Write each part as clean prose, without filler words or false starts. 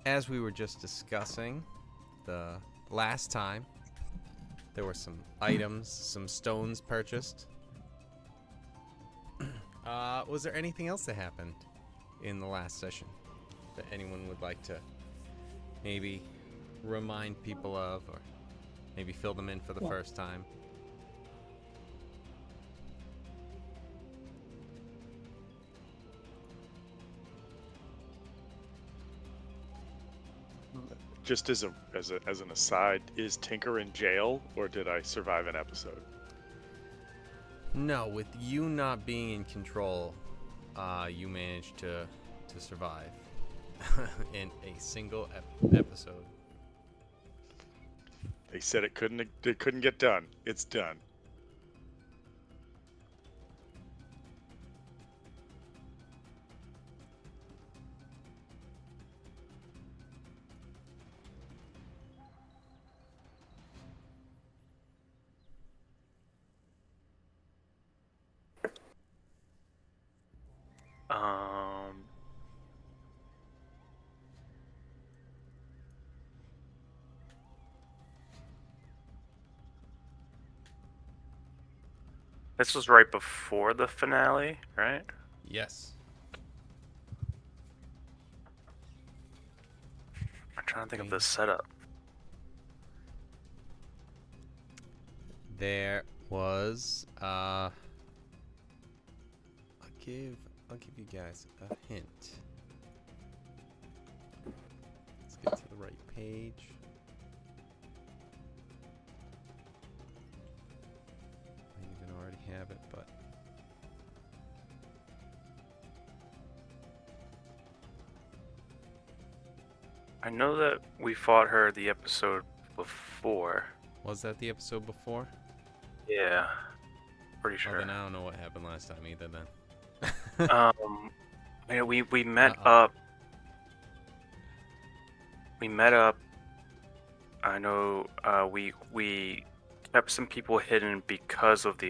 as we were just discussing the last time, there were some items, some stones purchased. Was there anything else that happened in the last session that anyone would like to maybe remind people of, or maybe fill them in for the first time? Just as an aside, is Tinker in jail, or did I survive an episode? No, with you not being in control, you managed to survive in a single episode. They said it couldn't get done. It's done. This was right before the finale, right? Yes. I'm trying to think of the setup. There was I'll give you guys a hint. Let's get to the right page. I even already have it, but I know that we fought her the episode before. was that the episode before? Yeah, pretty Well, sure. then I don't know what happened last time either. Then. Yeah, we met up. We met up. I know. We kept some people hidden because of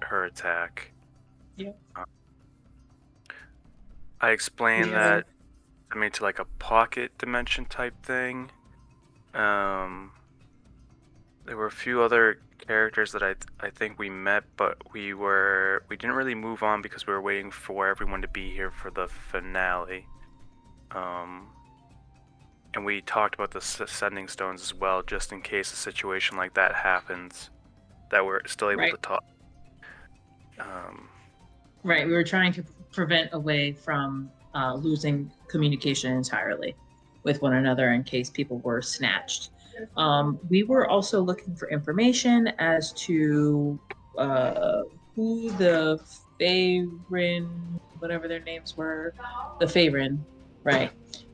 her attack. Yeah. I explained that I made to like a pocket dimension type thing. There were a few other characters that I think we met, but we didn't really move on because we were waiting for everyone to be here for the finale. And we talked about the sending stones as well, just in case a situation like that happens, that we're still able to talk. Right, we were trying to prevent a way from losing communication entirely with one another in case people were snatched. We were also looking for information as to who the Faerun, whatever their names were, the Faerun, right?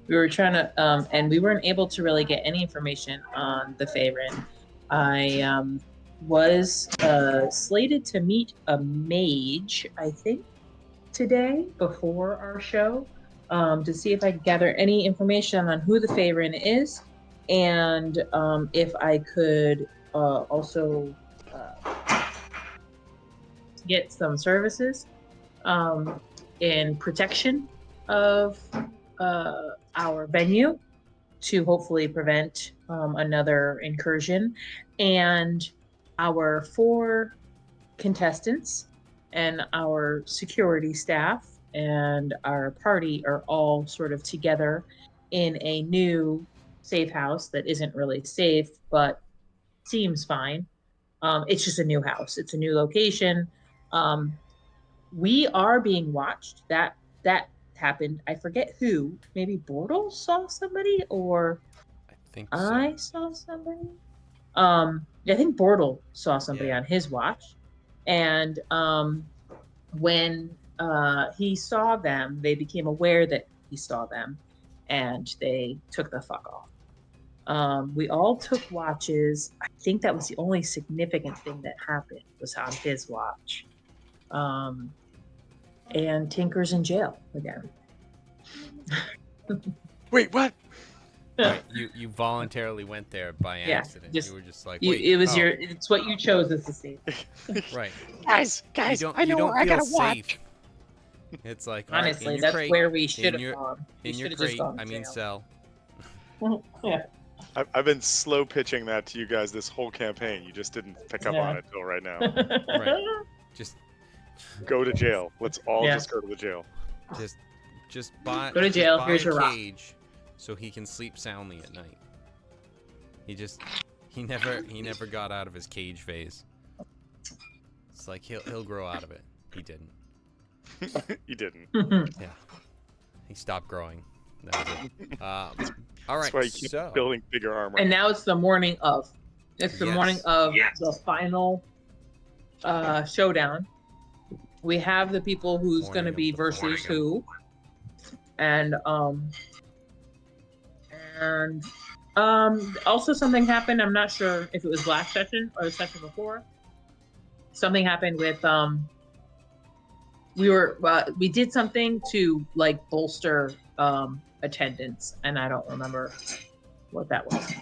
We were trying to, and we weren't able to really get any information on the Faerun. I was slated to meet a mage, I think, today before our show, to see if I could gather any information on who the Faerun is, and if I could also get some services in protection of our venue to hopefully prevent another incursion. And our 4 contestants and our security staff and our party are all sort of together in a new safe house that isn't really safe, but seems fine. It's just a new house. It's a new location. We are being watched. That happened. I forget who. Maybe Bortle saw somebody, or I think so. I saw somebody. I think Bortle saw somebody on his watch, and when he saw them, they became aware that he saw them, and they took the fuck off. We all took watches. I think that was the only significant thing that happened was on his watch. And Tinker's in jail again. Wait, what? Right, you voluntarily went there by accident. Just, you were just like, wait. It was it's what you chose as the safe. Right. Guys, I know where I gotta watch. It's like, honestly, right, that's crate, where we should have gone. In your crate, I mean cell. Yeah. I've been slow pitching that to you guys this whole campaign. You just didn't pick up on it till right now. Right. Just Go to jail. Let's all Yeah. just go to the jail. just buy Go to jail. Just buy Here's a your rock. cage so he can sleep soundly at night. He never got out of his cage phase. It's like he'll grow out of it. He didn't. You didn't. Yeah. He stopped growing. That was it. All That's right. why you keep So building bigger armor. And now it's the morning of. It's the morning of the final showdown. We have the people who's going to be versus who, and also something happened. I'm not sure if it was last session or the session before. Something happened with we did something to like bolster attendance, and I don't remember what that was.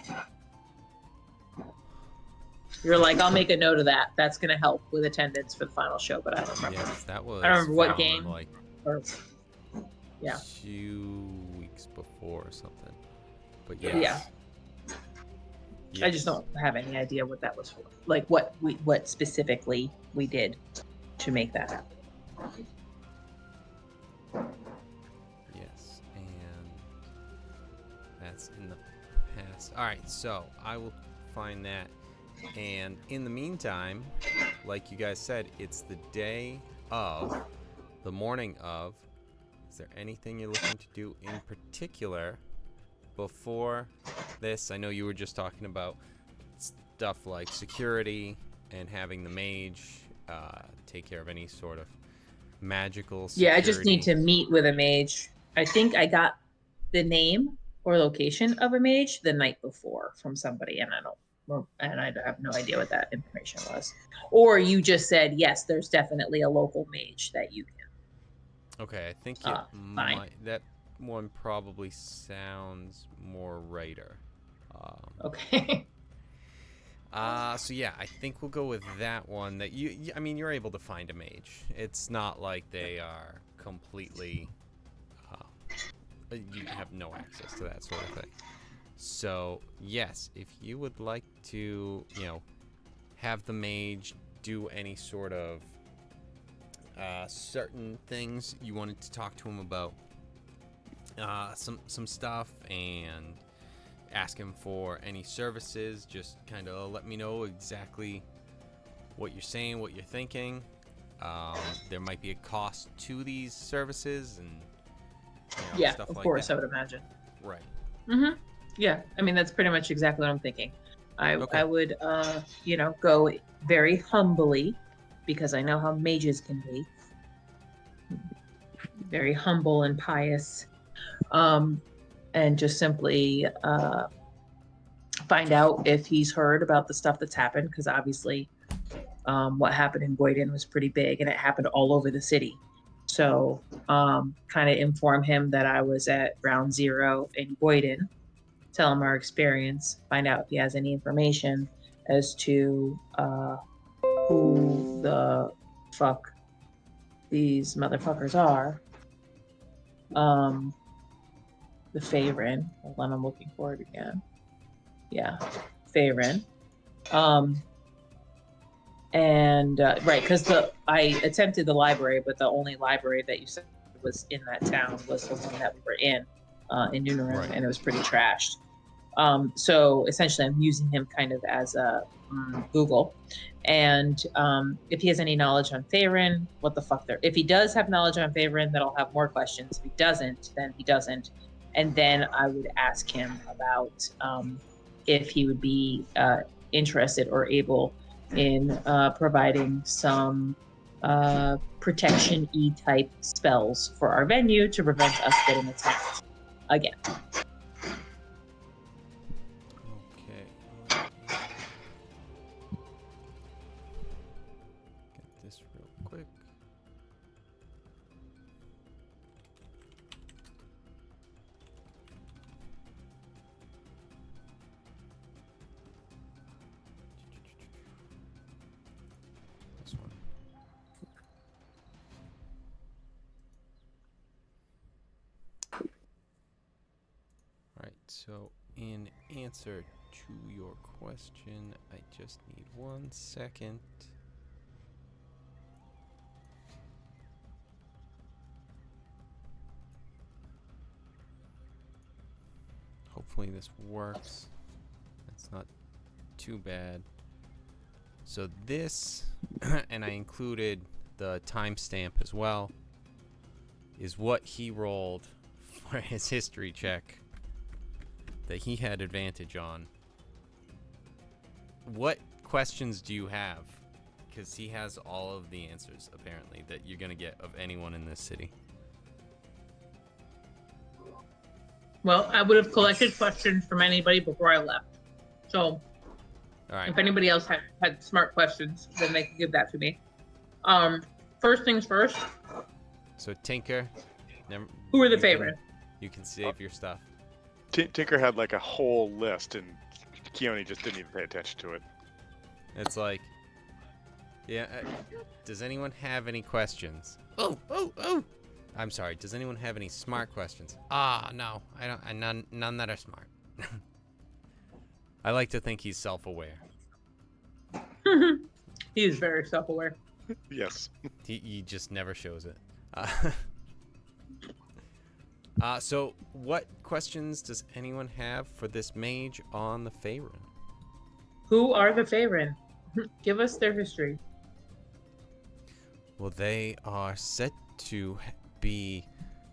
You're like, I'll make a note of that. That's going to help with attendance for the final show, but I don't remember. Yes, that was. I don't remember what from, game. Like, yeah. 2 weeks before or something. But yes. Yeah. Yes. I just don't have any idea what that was for. Like what specifically we did to make that happen. Yes, and that's in the past. All right, so I will find that. And in the meantime, like you guys said, it's the day of, the morning of. Is there anything you're looking to do in particular before this? I know you were just talking about stuff like security and having the mage take care of any sort of magical security. Yeah, I just need to meet with a mage. I think I got the name or location of a mage the night before from somebody, and I have no idea what that information was. Or you just said, yes, there's definitely a local mage that you can. Okay, I think that one probably sounds more righter. Okay. So yeah, I think we'll go with that one. That I mean, you're able to find a mage. It's not like they are completely. You have no access to that sort of thing. So yes, if you would like to, have the mage do any sort of certain things you wanted to talk to him about, some stuff, and ask him for any services, just kind of let me know exactly what you're saying, what you're thinking. There might be a cost to these services, and stuff of like course, that. I would imagine. Right. Mm-hmm. Yeah, I mean that's pretty much exactly what I'm thinking. I would go very humbly, because I know how mages can be. Very humble and pious, and just simply find out if he's heard about the stuff that's happened, because obviously what happened in Boyden was pretty big, and it happened all over the city. So kind of inform him that I was at Ground Zero in Boyden, tell him our experience, find out if he has any information as to who the fuck these motherfuckers are. The Faerun. Hold on, I'm looking for it again. Yeah, Faerun. Right, because I attempted the library, but the only library that you said was in that town was the one that we were in Nunarim, Right. and it was pretty trashed. So essentially, I'm using him kind of as a Google. And if he has any knowledge on Faerun, what the fuck they're... If he does have knowledge on Faerun, then I'll have more questions. If he doesn't, then he doesn't. And then I would ask him about if he would be interested or able in providing some protection-y type spells for our venue to prevent us getting attacked again. Okay. Get this real quick. This one. All right, so in answer to your question. I just need 1 second. Hopefully this works. It's not too bad. So this, and I included the timestamp as well, is what he rolled for his history check that he had advantage on. What questions do you have? Because he has all of the answers, apparently, that you're going to get of anyone in this city. Well, I would have collected questions from anybody before I left. So All right. if anybody else had smart questions, then they could give that to me. First things first. So Tinker, Who are the you favorite? You can save your stuff. Tinker had like a whole list, and Keone just didn't even pay attention to it. It's like, yeah. Does anyone have any questions? Oh! I'm sorry. Does anyone have any smart questions? No, I don't. None that are smart. I like to think he's self-aware. He is very self-aware. Yes. He just never shows it. So what questions does anyone have for this mage on the Faerun? Who are the Faerun? Give us their history. Well, they are said to be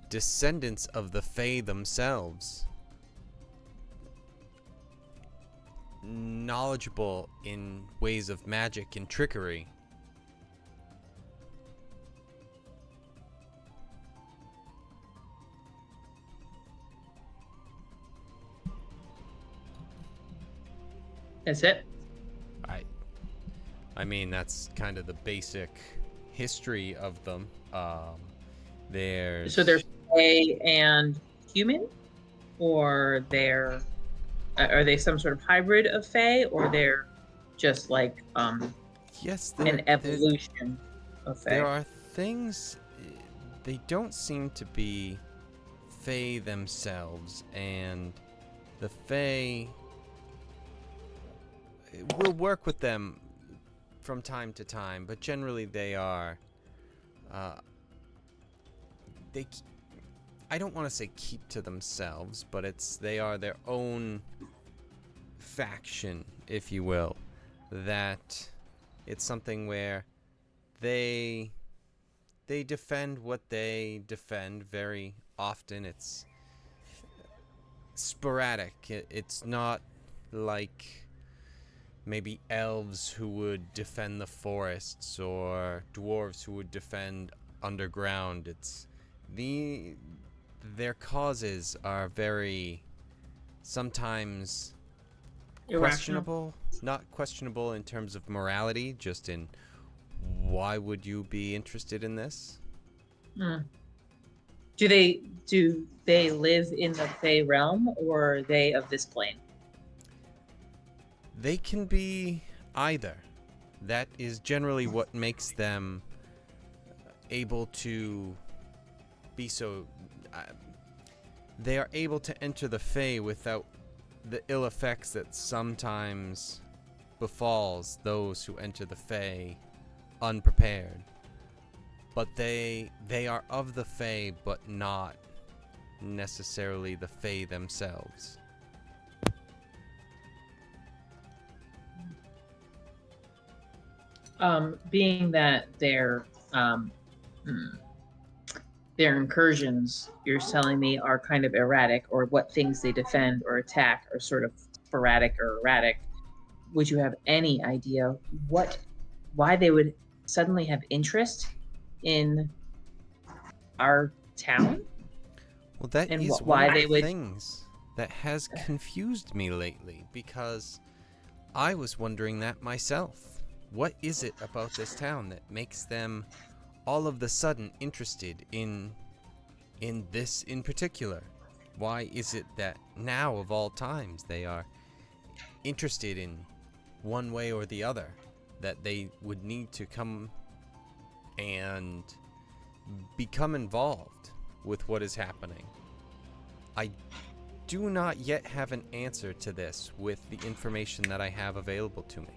descendants of the Fae themselves. Knowledgeable in ways of magic and trickery. That's it. I mean, that's kind of the basic history of them. There's So they're Fae and human, or are they some sort of hybrid of Fae, or they're just like yes, an evolution of Fae? There are things. They don't seem to be Fae themselves, and the Fae will work with them from time to time, but generally they are. I don't want to say keep to themselves, but they are their own faction, if you will. That it's something where they defend what they defend. Very often it's sporadic. It's not like maybe elves who would defend the forests or dwarves who would defend underground. It's their causes are very sometimes questionable. Not questionable in terms of morality, just in why would you be interested in this? Do they live in the Fae realm, or are they of this plane? They can be either. That is generally what makes them able to be so. They are able to enter the Fae without the ill effects that sometimes befalls those who enter the Fae unprepared. But they are of the Fae, but not necessarily the Fae themselves. Being that their incursions, you're telling me, are kind of erratic, or what things they defend or attack are sort of sporadic or erratic, would you have any idea why they would suddenly have interest in our town? Well, that and is why one they of the would things that has confused me lately, because I was wondering that myself. What is it about this town that makes them all of the sudden interested in this in particular? Why is it that now of all times they are interested in one way or the other, that they would need to come and become involved with what is happening? I do not yet have an answer to this with the information that I have available to me.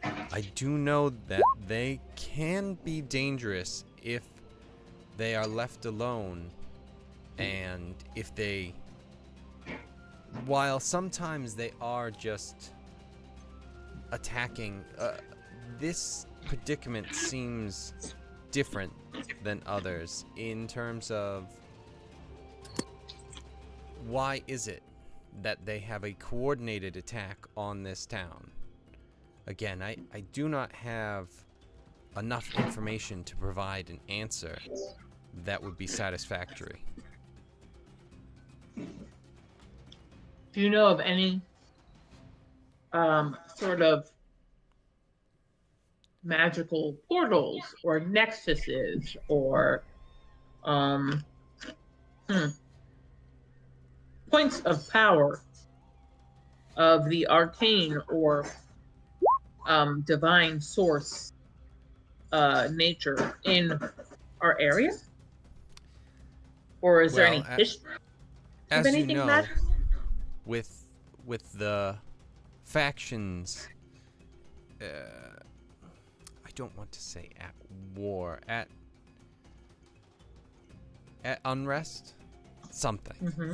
I do know that they can be dangerous if they are left alone, and if they, while sometimes they are just attacking, this predicament seems different than others in terms of why is it that they have a coordinated attack on this town. Again, I do not have enough information to provide an answer that would be satisfactory. Do you know of any sort of magical portals or nexuses or points of power of the arcane or divine source nature in our area? Or is there any history of as you anything know, magical? with the factions, I don't want to say at war, at unrest, something. Mm-hmm.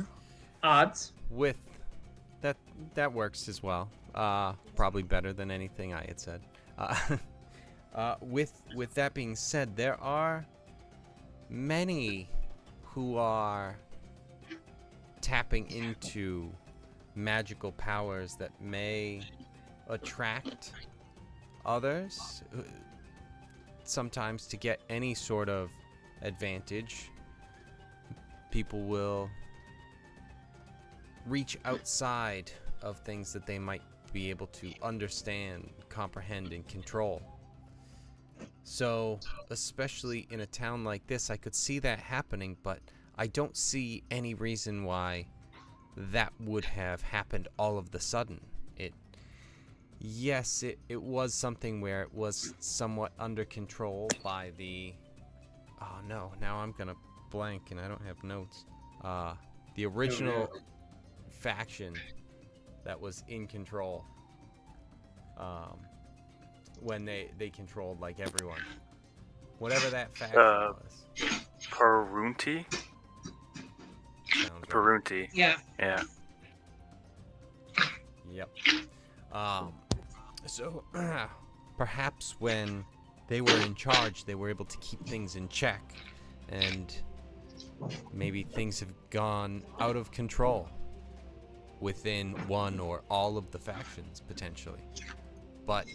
Odds. With that works as well. Probably better than anything I had said. With that being said, there are many who are tapping into magical powers that may attract others, sometimes to get any sort of advantage. People will reach outside of things that they might be able to understand, comprehend, and control. So, especially in a town like this, I could see that happening, but I don't see any reason why that would have happened all of the sudden. Yes, it was something where it was somewhat under control by the... Oh no, now I'm gonna blank and I don't have notes. The original faction that was in control. When they controlled, like, everyone. Whatever that faction was. Perunti? Sounds right. Perunti. Yeah. Yeah. Yep. So, perhaps when they were in charge, they were able to keep things in check, and maybe things have gone out of control within one or all of the factions, potentially. But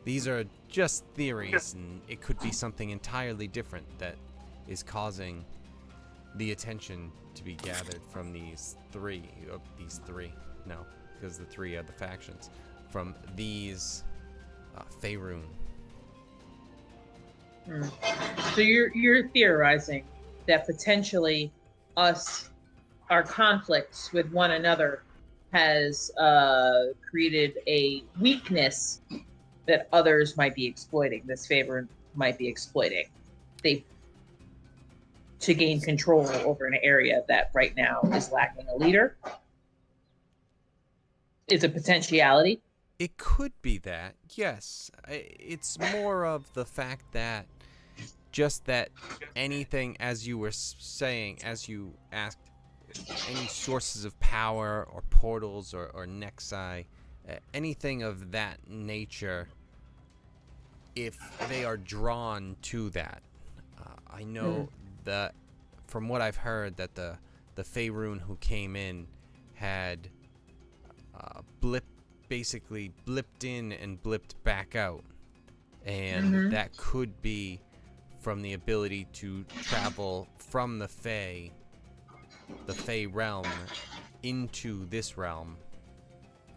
these are just theories, and it could be something entirely different that is causing the attention to be gathered from these three. No, because the three are the factions. From these Faerun. So you're theorizing that potentially our conflicts with one another has created a weakness that others might be exploiting. This Faerun might be exploiting. To gain control over an area that right now is lacking a leader. Is a potentiality. It could be that, yes. It's more of the fact that just that anything, as you were saying, as you asked, any sources of power or portals or nexi, anything of that nature, if they are drawn to that. I know that from what I've heard that the Faerun who came in had basically blipped in and blipped back out, and that could be from the ability to travel from the Fae realm into this realm,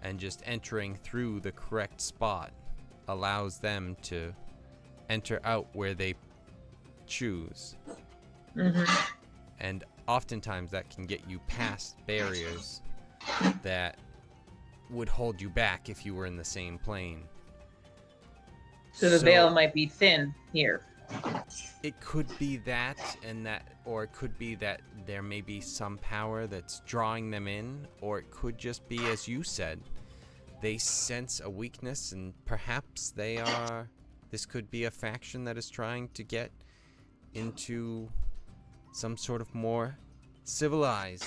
and just entering through the correct spot allows them to enter out where they choose. And oftentimes that can get you past barriers that would hold you back if you were in the same plane. So the veil might be thin here. it could be that, or it could be that there may be some power that's drawing them in, or it could just be, as you said, they sense a weakness, and perhaps this could be a faction that is trying to get into some sort of more civilized,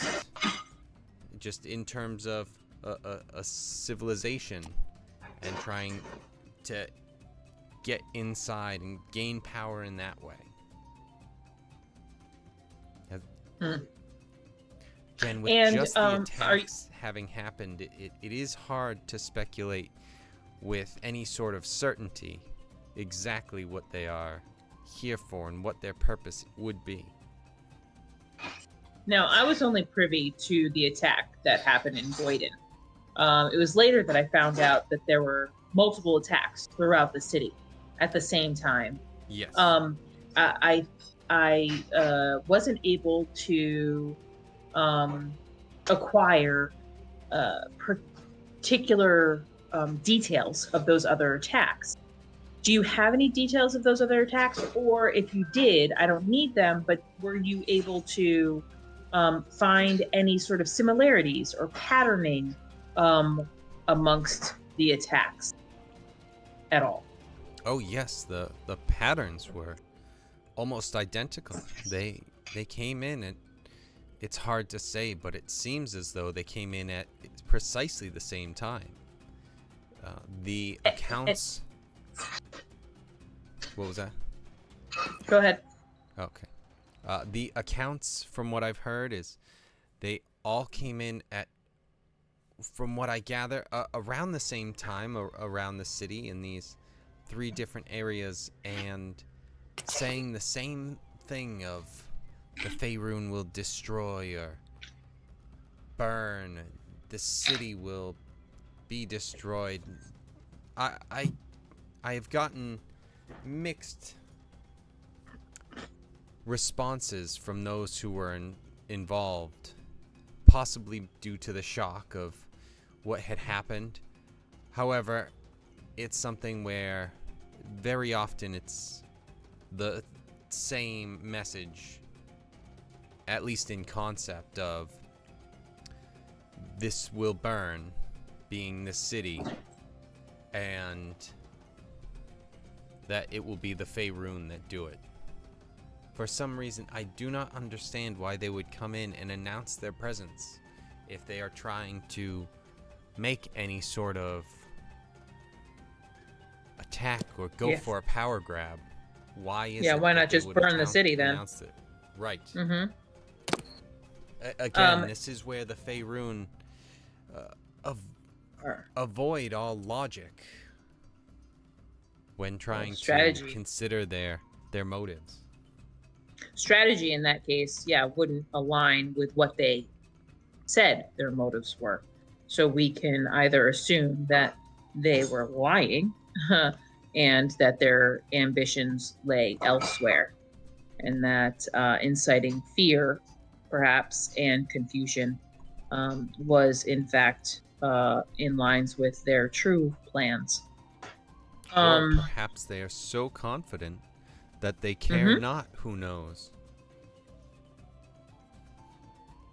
just in terms of a civilization, and trying to get inside and gain power in that way. Again, with just the attacks having happened, it is hard to speculate with any sort of certainty exactly what they are here for and what their purpose would be. Now, I was only privy to the attack that happened in Boyden. It was later that I found out that there were multiple attacks throughout the city at the same time. Yes. I wasn't able to acquire particular details of those other attacks. Do you have any details of those other attacks? Or if you did, I don't need them, but were you able to find any sort of similarities or patterning amongst the attacks at all? Oh yes, the patterns were almost identical. They came in, and it's hard to say, but it seems as though they came in at precisely the same time. The accounts. What was that? Go ahead. Okay. The accounts, from what I've heard, is they all came in at, from what I gather, around the same time around the city in these 3 different areas, and saying the same thing of the Faerun will destroy or burn, the city will be destroyed. I have gotten mixed responses from those who were involved, possibly due to the shock of what had happened. However, it's something where very often it's the same message, at least in concept, of this will burn, being the city, and that it will be the Faerun that do it. For some reason, I do not understand why they would come in and announce their presence if they are trying to make any sort of attack or go for a power grab. Why is it why that not they just would burn the city then? announce it? Right. Mm-hmm. Again, this is where the Faerun avoid all logic when trying to consider their motives. Strategy in that case, wouldn't align with what they said their motives were. So we can either assume that they were lying and that their ambitions lay elsewhere, and that inciting fear, perhaps, and confusion was in fact in lines with their true plans. Or perhaps they are so confident that they care not who knows.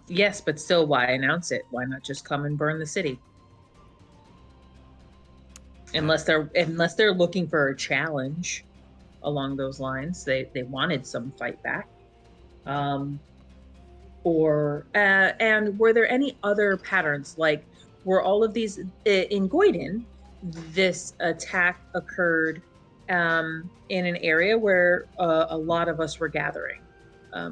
Yes, but still, why announce it? Why not just come and burn the city? Unless they're looking for a challenge along those lines, they wanted some fight back. And were there any other patterns? Like, were all of these in Goyden? This attack occurred in an area where a lot of us were gathering.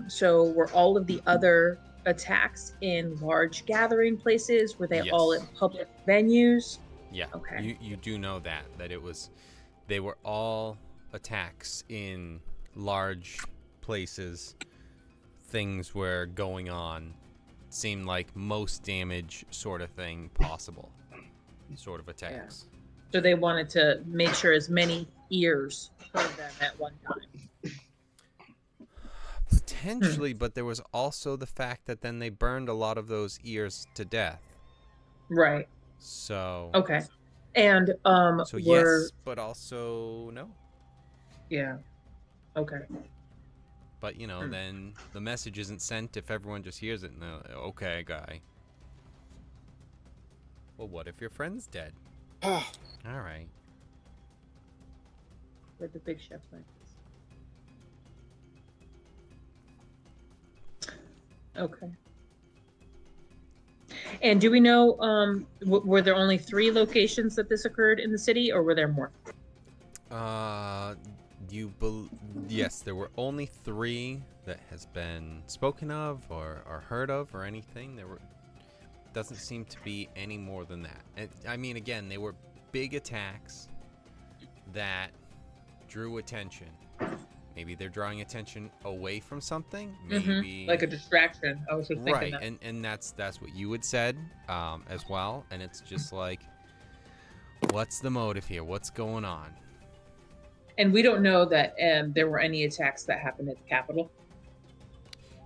So were all of the other attacks in large gathering places? Were they all in public venues? Yeah. Okay. You do know that they were all attacks in large places. Things were going on. Seemed like most damage sort of thing possible. Sort of attacks. Yeah. So they wanted to make sure as many ears heard them at one time. Potentially, but there was also the fact that then they burned a lot of those ears to death. Right. So. Okay. And So yes, but also no. Yeah. Okay. But, you know, then the message isn't sent if everyone just hears it and they're like, okay, guy. Well, what if your friend's dead? All right. With the big chef knife. Okay. And do we know, were there only 3 locations that this occurred in the city, or were there more? Yes, there were only 3 that has been spoken of or heard of or anything. Doesn't seem to be any more than that. I mean, again, they were big attacks that drew attention. Maybe they're drawing attention away from something. Maybe Like a distraction. I was just thinking that. and that's what you had said as well. And it's just like, what's the motive here? What's going on? And we don't know that there were any attacks that happened at the Capitol.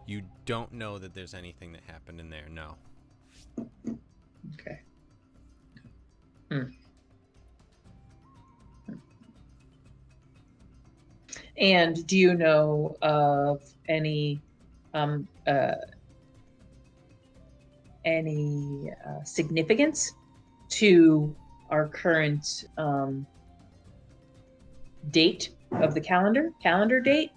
You don't know that there's anything that happened in there. No. Okay. And do you know of any significance to our current date of the calendar date,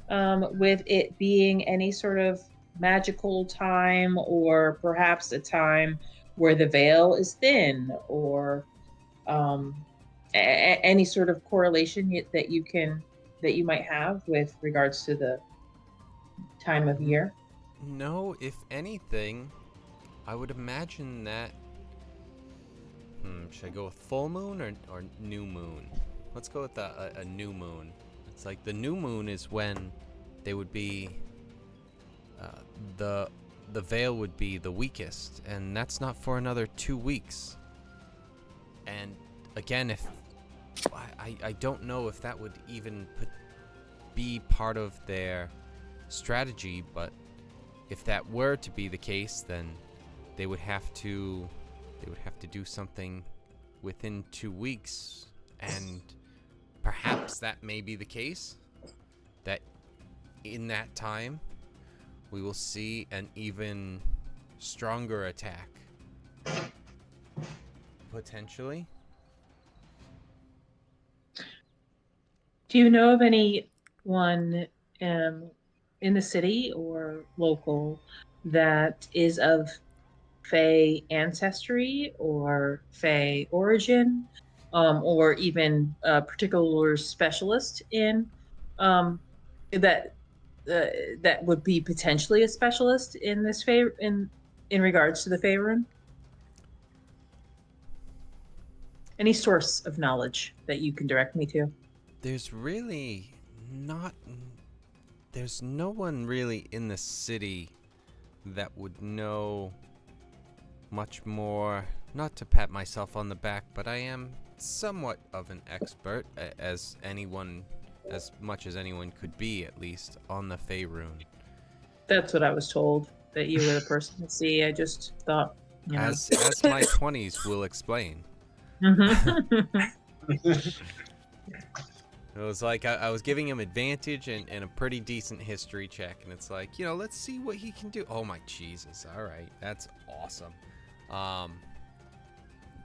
with it being any sort of magical time, or perhaps a time where the veil is thin, or any sort of correlation that you might have with regards to the time of year? No, if anything, I would imagine that. Should I go with full moon or new moon? Let's go with a new moon. It's like the new moon is when they would be. The veil would be the weakest, and that's not for another 2 weeks. And again, if I don't know if that would even be part of their strategy, but if that were to be the case, then they would have to do something within 2 weeks, and perhaps that may be the case, that in that time we will see an even stronger attack, potentially. Do you know of anyone in the city or local that is of Fey ancestry or Fey origin, or even a particular specialist in that that would be potentially a specialist in this in regards to the Fey rune? Any source of knowledge that you can direct me to? There's really not. There's no one really in the city that would know much more. Not to pat myself on the back, but I am somewhat of an expert, as much as anyone could be, at least, on the Fey rune. That's what I was told, that you were the person to see. I just thought, As my 20s will explain. It was like I was giving him advantage and a pretty decent history check, and it's like, let's see what he can do. Oh my Jesus! All right, that's awesome.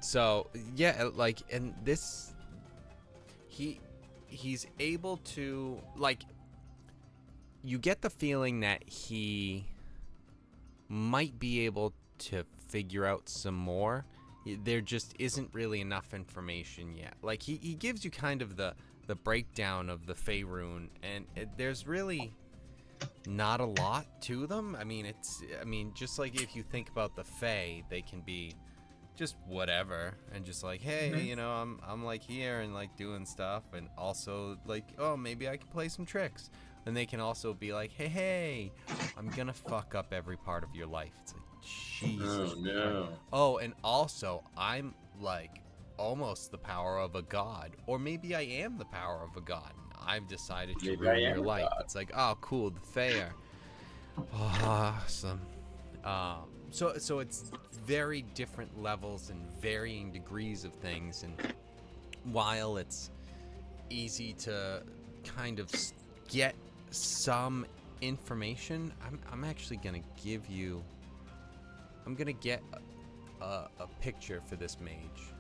So yeah, like, and this, he's able to, like, you get the feeling that he might be able to figure out some more. There just isn't really enough information yet. Like, he gives you kind of the breakdown of the Fey rune, and there's really not a lot to them. I mean, just like if you think about the Fey, they can be just whatever, and just like, hey, I'm like here and like doing stuff, and also like, oh, maybe I can play some tricks. And they can also be like, hey, I'm gonna fuck up every part of your life. It's like, Jesus. Oh no. Oh, and also, I'm like almost the power of a god, or maybe I am the power of a god. I've decided to ruin your life. It's like, oh, cool, the Fae are awesome. So it's very different levels and varying degrees of things, and while it's easy to kind of get some information, I'm actually gonna give you. I'm gonna get a picture for this mage,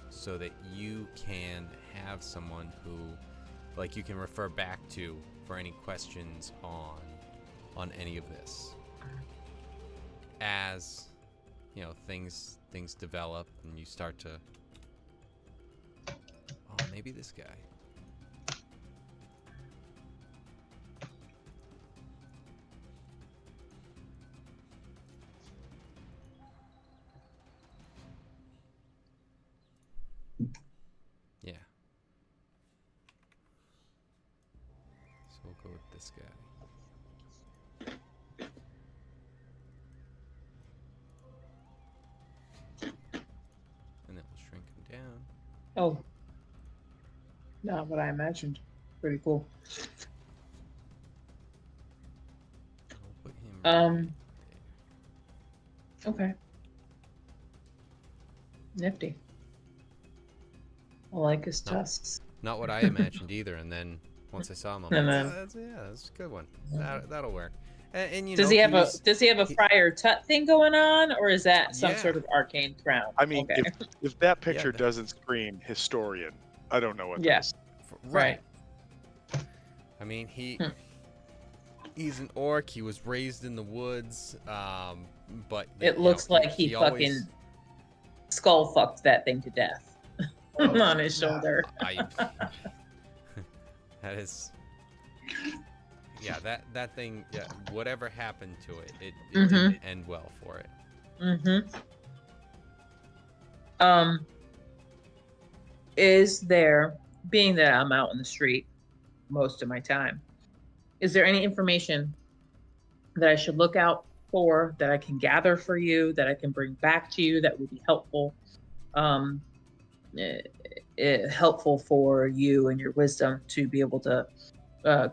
so that you can have someone who, like, you can refer back to for any questions on any of this. As you know, things develop and you start to. Oh, maybe this guy. Yeah. So we'll go with this guy. And then we'll shrink him down. Oh, not what I imagined. Pretty cool. And we'll put him right there. Okay. Nifty. I like his tusks. Not what I imagined either. And then once I saw him, I'm And like, then- that's a good one. That'll work. And you Does know, he have a Friar Tut thing going on, or is that some Yeah. sort of arcane crown? I mean, okay. if that picture that- doesn't scream historian, I don't know what Yes. does. Right. I mean, Hmm. he's an orc. He was raised in the woods. But It looks like he fucking always, skull fucked that thing to death on his yeah. shoulder. That is. Yeah, that thing. Yeah, whatever happened to it, it Mhm. didn't end well for it. Is there, being that I'm out in the street most of my time, is there any information that I should look out for, that I can gather for you, that I can bring back to you, that would be helpful? Helpful for you and your wisdom to be able to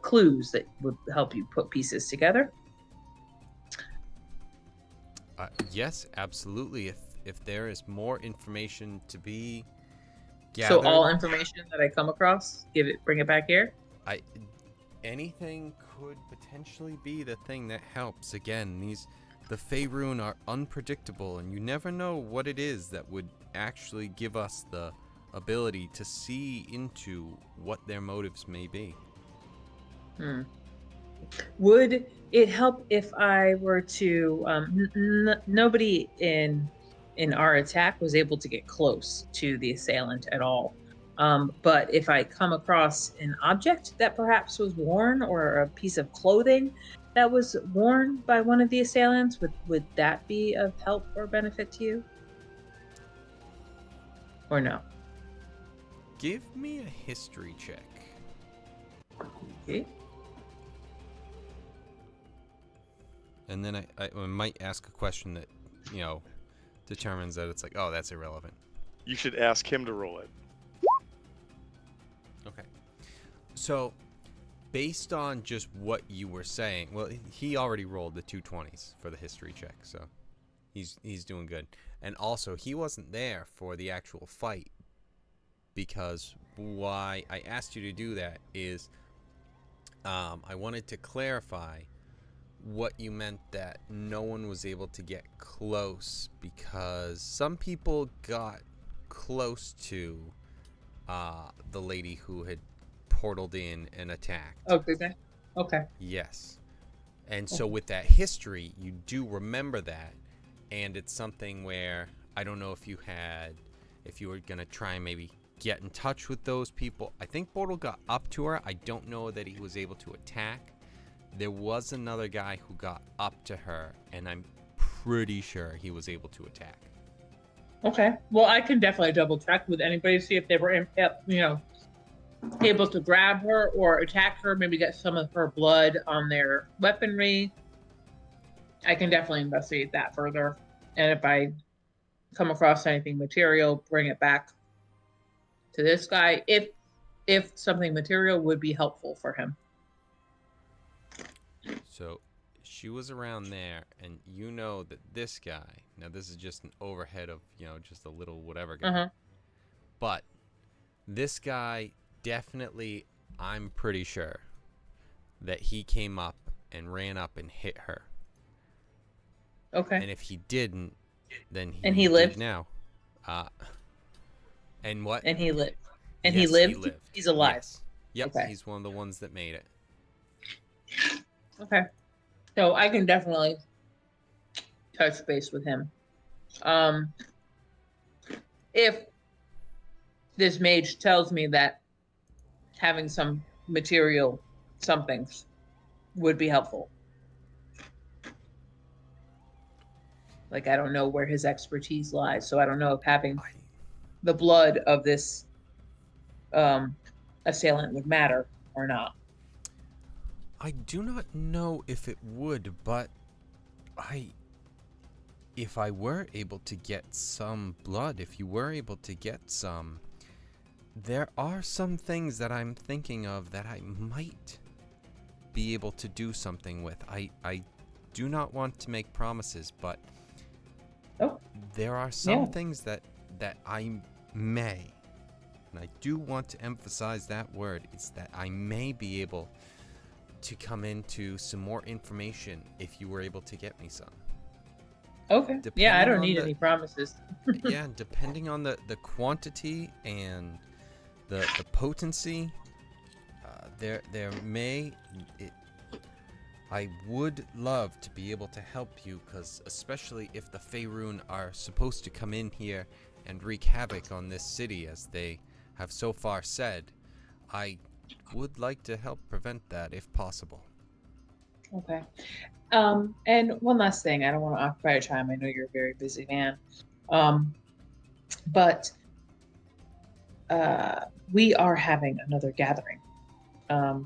clues that would help you put pieces together. Yes, absolutely. If there is more information to be gathered, So all information that I come across, bring it back here. Anything could potentially be the thing that helps. Again, the Faerun are unpredictable, and you never know what it is that would actually give us the ability to see into what their motives may be. Would it help if I were to? Nobody in our attack was able to get close to the assailant at all. But if I come across an object that perhaps was worn, or a piece of clothing that was worn by one of the assailants, would that be of help or benefit to you? Or no? Give me a history check. Okay. And then I might ask a question that, determines that it's like, oh, that's irrelevant. You should ask him to roll it. Okay. So, based on just what you were saying, well, he already rolled the 220s for the history check, so he's doing good. And also, he wasn't there for the actual fight, because why I asked you to do that is I wanted to clarify what you meant that no one was able to get close, because some people got close to the lady who had portaled in and attacked. Okay. Okay. Yes. And so with that history, you do remember that, and it's something where I don't know if you were gonna try and maybe get in touch with those people. I think Portal got up to her. I don't know that he was able to attack. There was another guy who got up to her, and I'm pretty sure he was able to attack. Okay. Well, I can definitely double check with anybody, see if they were, able to grab her or attack her, maybe get some of her blood on their weaponry. I can definitely investigate that further. And if I come across anything material, bring it back to this guy, if something material would be helpful for him. So she was around there, and you know that this guy, now this is just an overhead of, just a little whatever guy. Uh-huh. But this guy definitely, I'm pretty sure that he came up and ran up and hit her. Okay. And if he didn't, then And he did lived? now. And what? And he lived. And Yes, he lived? he lived. He's alive. Yes. Yep, Okay. he's one of the ones that made it. Okay. So I can definitely touch base with him. If this mage tells me that having some material somethings would be helpful. Like, I don't know where his expertise lies, so I don't know if having the blood of this assailant would matter or not. I do not know if it would, but if I were able to get some blood, if you were able to get some, there are some things that I'm thinking of that I might be able to do something with. I do not want to make promises, but there are some things that I may, and I do want to emphasize that word, is that I may be able to come into some more information if you were able to get me some. Okay. Yeah, I don't need any promises. Yeah, depending on the quantity and the potency, I would love to be able to help you, because especially if the Faerun are supposed to come in here and wreak havoc on this city, as they have so far said, I would like to help prevent that if possible. Okay. And one last thing, I don't want to occupy your time. I know you're a very busy man. But we are having another gathering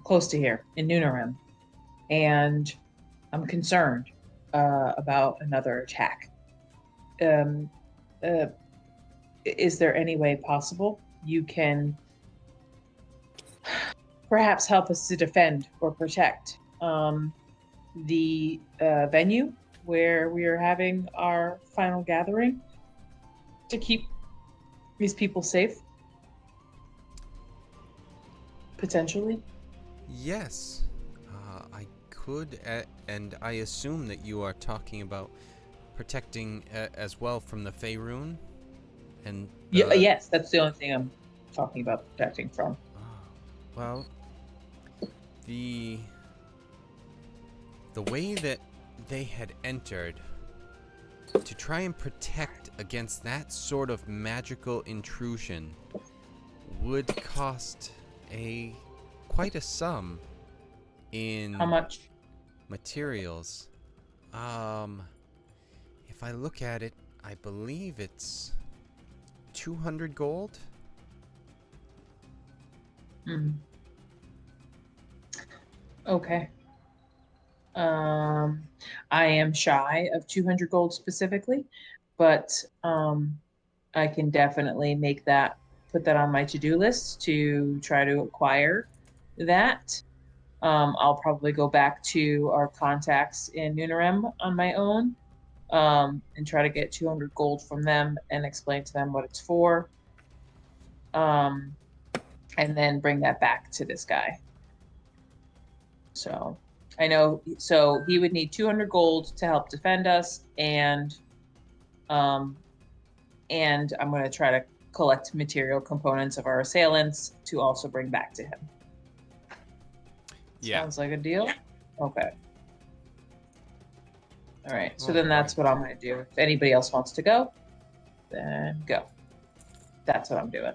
close to here in Nunarem, and I'm concerned about another attack. Is there any way possible you can perhaps help us to defend or protect the venue where we are having our final gathering to keep these people safe? Potentially? Yes, I could, and I assume that you are talking about protecting as well from the Faerun. And yes, that's the only thing I'm talking about protecting from. Well, the way that they had entered, to try and protect against that sort of magical intrusion would cost quite a sum in how much materials. If I look at it, I believe it's 200 gold. Okay. I am shy of 200 gold specifically, but I can definitely put that on my to-do list to try to acquire that. I'll probably go back to our contacts in Nunarem on my own, and try to get 200 gold from them and explain to them what it's for. And then bring that back to this guy. So I know, so he would need 200 gold to help defend us, and I'm going to try to collect material components of our assailants to also bring back to him. Yeah. Sounds like a deal? Okay. All right, so then that's what I'm going to do. If anybody else wants to go, then go. That's what I'm doing.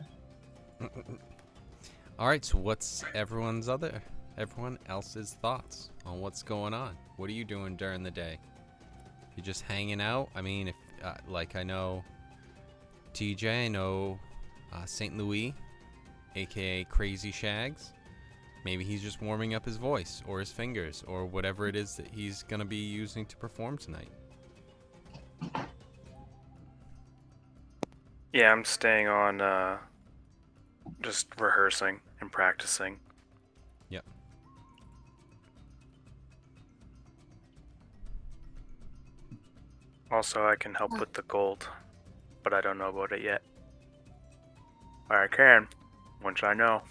All right, so what's everyone else's thoughts on what's going on? What are you doing during the day? You just hanging out? I mean, if I know TJ, I know St. Louis, aka Crazy Shags. Maybe he's just warming up his voice or his fingers or whatever it is that he's going to be using to perform tonight. Yeah, I'm staying on just rehearsing and practicing. Yep. Also, I can help with the gold, but I don't know about it yet. Or I can, once I know.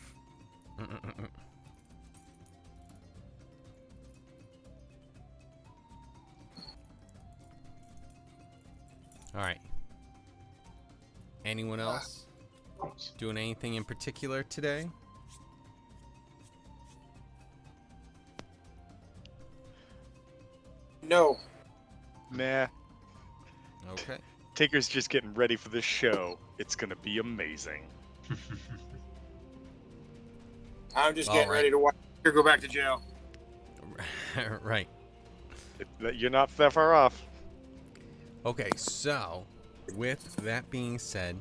Anyone else doing anything in particular today? No. Nah. Okay. Tinker's just getting ready for this show. It's gonna be amazing. I'm just All getting right. ready to watch her go back to jail. Right. You're not that far off. Okay, so with that being said,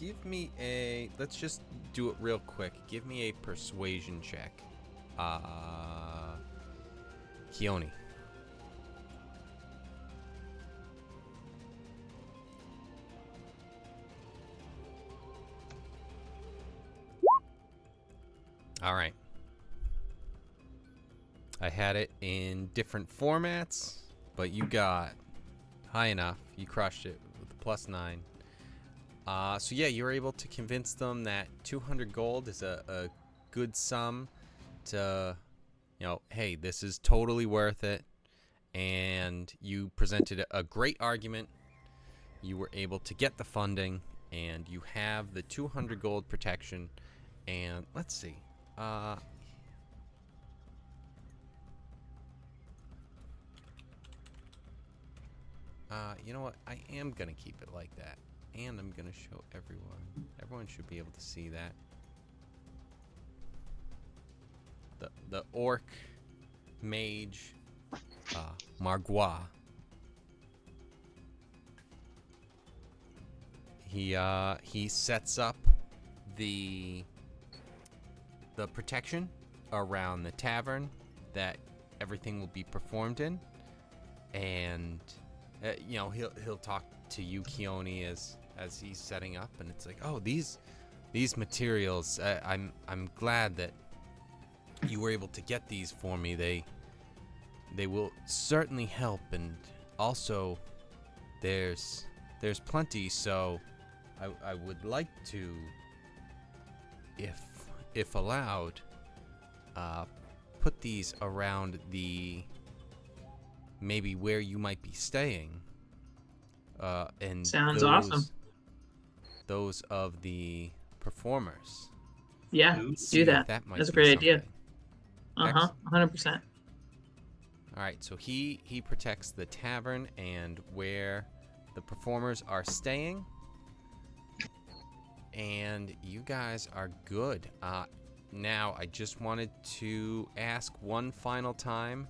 give me a. Let's just do it real quick. Give me a persuasion check. Keone. All right. I had it in different formats, but you got high enough. You crushed it with a +9. So yeah, you were able to convince them that 200 gold is a good sum to, hey, this is totally worth it. And you presented a great argument. You were able to get the funding, and you have the 200 gold protection. And let's see. You know what? I am going to keep it like that. And I'm going to show everyone. Everyone should be able to see that. The orc mage, Margua. He sets up the protection around the tavern that everything will be performed in, and he'll talk to you, Keone, as he's setting up, and it's like, oh, these materials, I'm glad that you were able to get these for me. They will certainly help, and also there's plenty, so I would like to, if allowed, put these around maybe where you might be staying. And Sounds awesome. Those of the performers. Yeah, See do that. That might That's a be great idea. something. 100%. All right, so he protects the tavern and where the performers are staying, and you guys are good. Now I just wanted to ask one final time,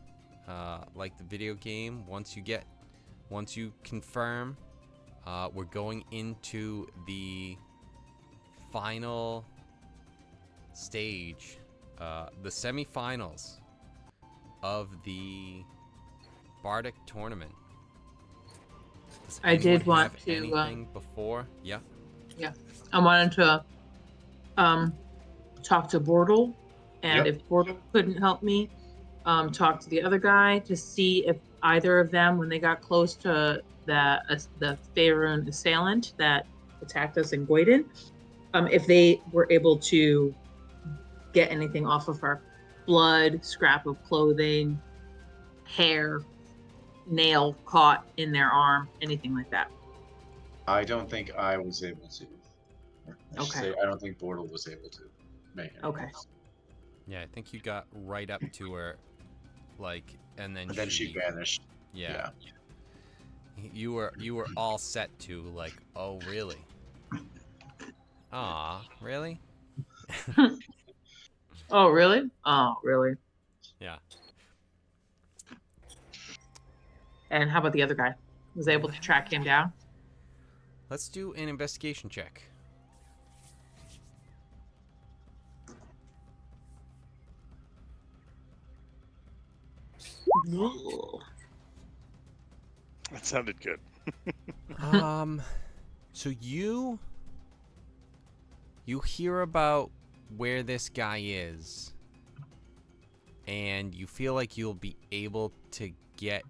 like the video game. Once you confirm, we're going into the final stage, the semifinals of the Bardic tournament. Does I did anyone want have to, anything before? Yeah. Yeah, I wanted to talk to Bortle, and Yep. if Bortle couldn't help me, talk to the other guy to see if either of them, when they got close to the Faerun assailant that attacked us in Goyden, if they were able to get anything off of her. Blood, scrap of clothing, hair, nail caught in their arm, anything like that. I don't think I was able to. I should Okay. say, I don't think Bortle was able to make it. Okay. Yeah, I think you got right up to her, and then And then she vanished. Yeah. You were all set to, oh, really? Aw, really? Oh, really? Oh, really? Yeah. And how about the other guy? Was able to track him down? Let's do an investigation check. That sounded good. So you hear about where this guy is, and you feel like you'll be able to get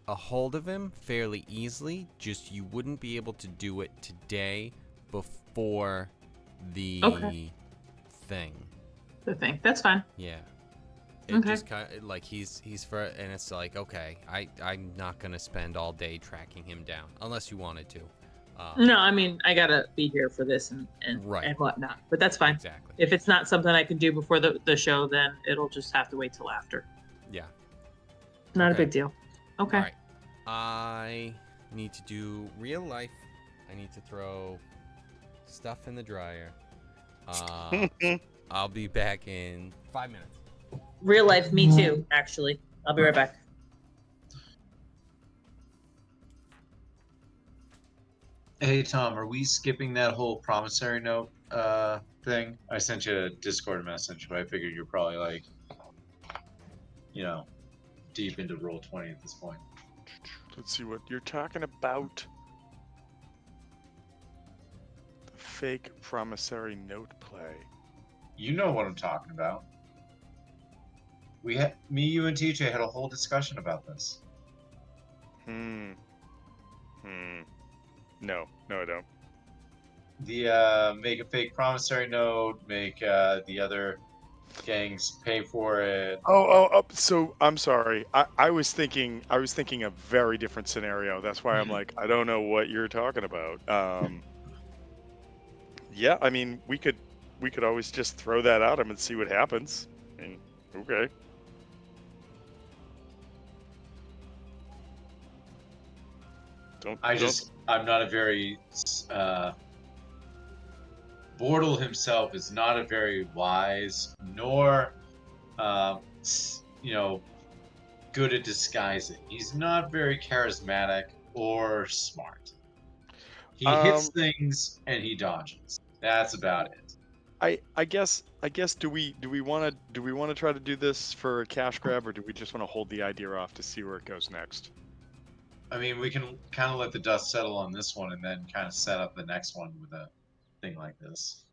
a hold of him fairly easily, just you wouldn't be able to do it today before the thing. The thing. That's fine. Yeah. It Okay. just kind of he's for, and it's like, okay, I'm not gonna spend all day tracking him down unless you wanted to. No, I mean I gotta be here for this and Right. whatnot, but that's fine. Exactly. If it's not something I can do before the show, then it'll just have to wait till after. Yeah. Not a Okay. big deal. Okay. All right. I need to do real life. I need to throw stuff in the dryer. I'll be back in 5 minutes. Real life, me too. Actually, I'll be right back. Hey Tom, are we skipping that whole promissory note thing? I sent you a Discord message, but I figured you're probably like, you know, deep into roll 20 at this point. Let's see what you're talking about. The fake promissory note play. You know what I'm talking about. Me, you, and TJ had a whole discussion about this. No, I don't. The make a fake promissory note, make the other gangs pay for it. So I'm sorry. I was thinking a very different scenario. That's why I'm like, I don't know what you're talking about. Yeah, I mean, we could always just throw that at him and see what happens. I mean, okay. I'm not a very Bortle himself is not a very wise nor you know, good at disguising. He's not very charismatic or smart. He hits things and he dodges. That's about it. I guess do we want to try to do this for a cash grab, or do we just want to hold the idea off to see where it goes next? I mean, we can kind of let the dust settle on this one and then kind of set up the next one with a thing like this.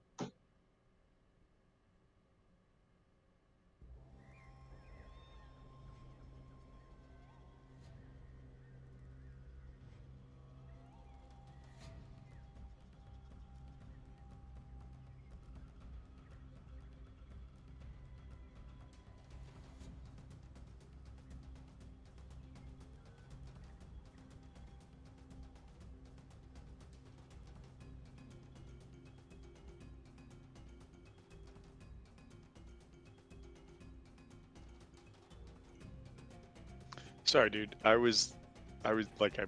Sorry, dude. I was like, I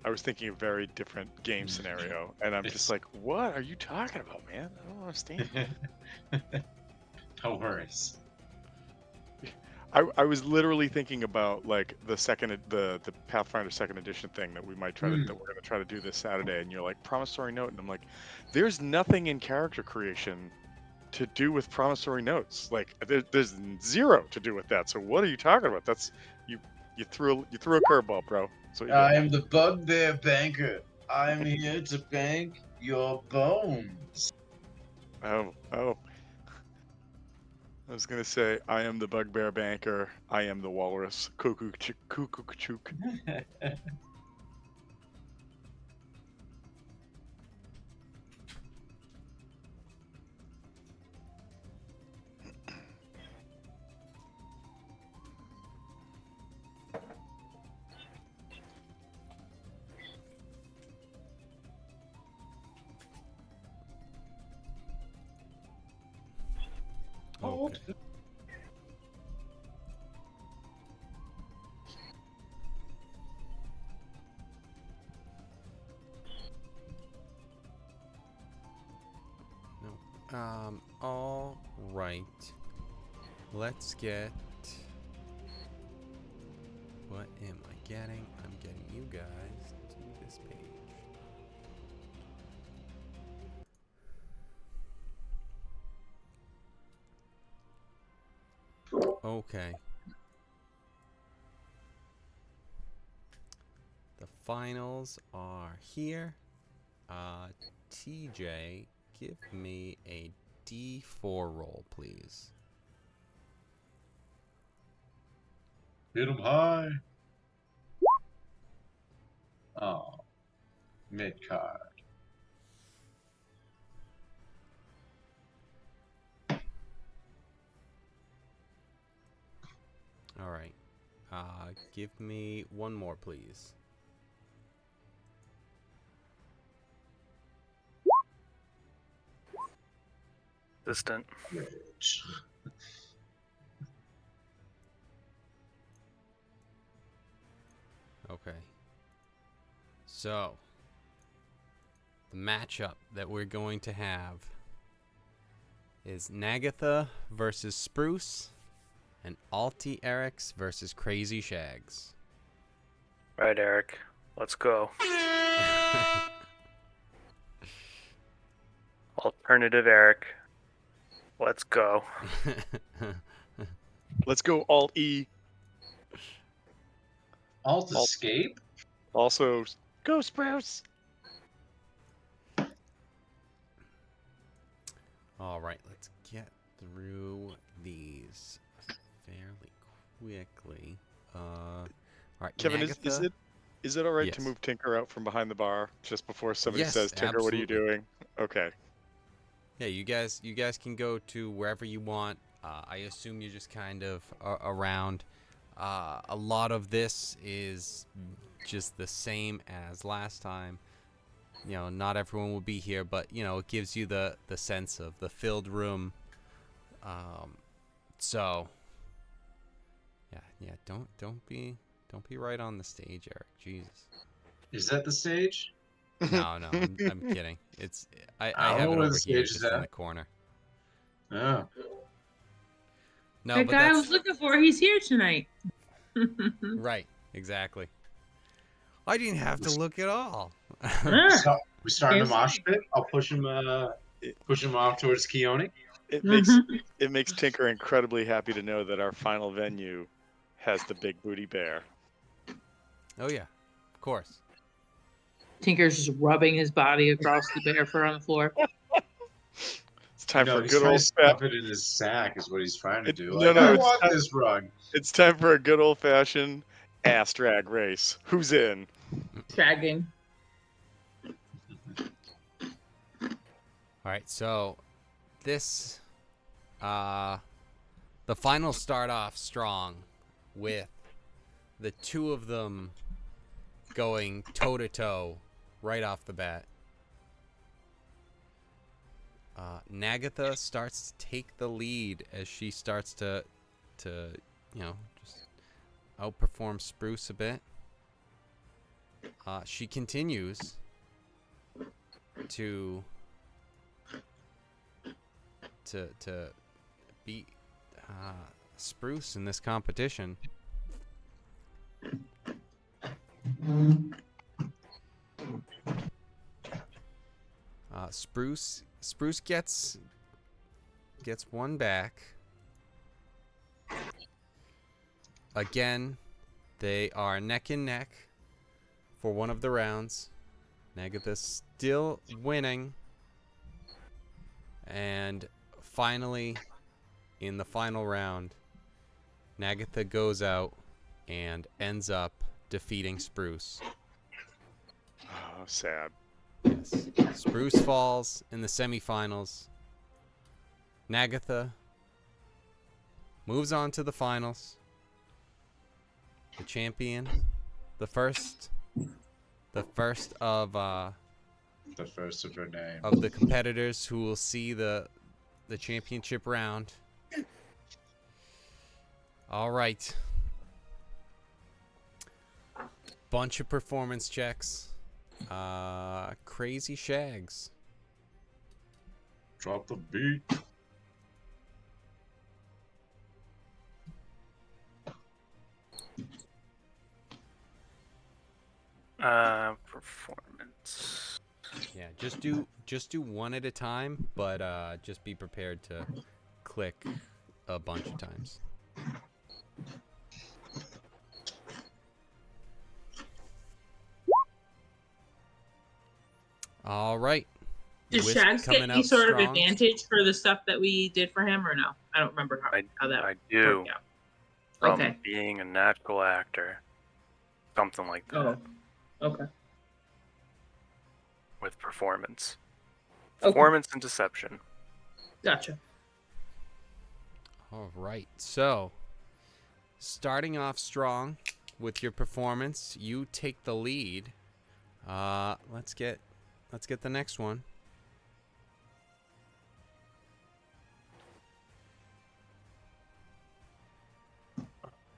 was thinking a very different game scenario, and I'm just like, what are you talking about, man? I don't understand. No worries. I was literally thinking about like the Pathfinder second edition thing that we might try to that we're gonna try to do this Saturday, and you're like promissory note, and I'm like, there's nothing in character creation to do with promissory notes. Like there's zero to do with that. So what are you talking about? That's you threw a curveball, bro. I am the bugbear banker. I'm here to bank your bones. Oh. I was gonna say, I am the bugbear banker. I am the walrus. Cuckoo chook. Okay. No. All right. Let's get. What am I getting? I'm getting you guys to this page. Okay. The finals are here. TJ, give me a D4 roll, please. Hit 'em high. Oh, mid card. All right. Give me one more, please. Distant. Okay. So, the matchup that we're going to have is Nagatha versus Spruce and Alti Eric's versus Crazy Shags. Right, Eric. Let's go. Alternative Eric. Let's go. Let's go Alt E. Alt escape? Also, go Spruce. All right, let's get through these fairly quickly. All right, Kevin, Nagatha. is it all right to Yes. move Tinker out from behind the bar just before somebody Yes, says, Tinker, what are you absolutely. doing? Okay. Yeah, you guys can go to wherever you want. I assume you're just kind of around. A lot of this is just the same as last time. You know, not everyone will be here, but you know, it gives you the sense of the filled room. So yeah, don't be right on the stage, Eric. Jesus. Is that the stage? No, I'm kidding. It's I I don't have know it where the over here, stage is just in at. the corner. Oh. No, The but guy I that's was looking for, he's here tonight. right. Exactly. I didn't have to look at all. Ah, We starting to yes. mosh pit? I'll push him off towards Keone. It Mhm. makes Tinker incredibly happy to know that our final venue has the big booty bear. Oh yeah, of course. Tinker's just rubbing his body across the bear fur on the floor. It's time No, for a he's good trying old to stuff it in his sack is what he's trying to do. no, Like, no, I want this rug. it's time for a good old fashioned ass drag race. Who's in? Shagging. All right, so this the finals start off strong with the two of them going toe to toe right off the bat. Nagatha starts to take the lead as she starts to you know, just outperform Spruce a bit. She continues to beat Spruce in this competition. Spruce gets one back. Again, they are neck and neck for one of the rounds. Nagatha's still winning. And finally, in the final round, Nagatha goes out and ends up defeating Spruce. Oh, sad. Yes. Spruce falls in the semifinals. Nagatha moves on to the finals. The champion, the first of The first of her name. of the competitors who will see the championship round. All right. Bunch of performance checks. Crazy Shags. Drop the beat. Performance. Yeah, just do one at a time, but just be prepared to click a bunch of times. All right. Did Wisp Shags get coming any out sort of strong. advantage for the stuff that we did for him, or no? I don't remember how that I do. worked out. From Okay. being a natural actor. Something like that. Oh, okay. With performance. Okay. Performance and deception. Gotcha. All right. So, starting off strong with your performance, you take the lead. Let's get the next one.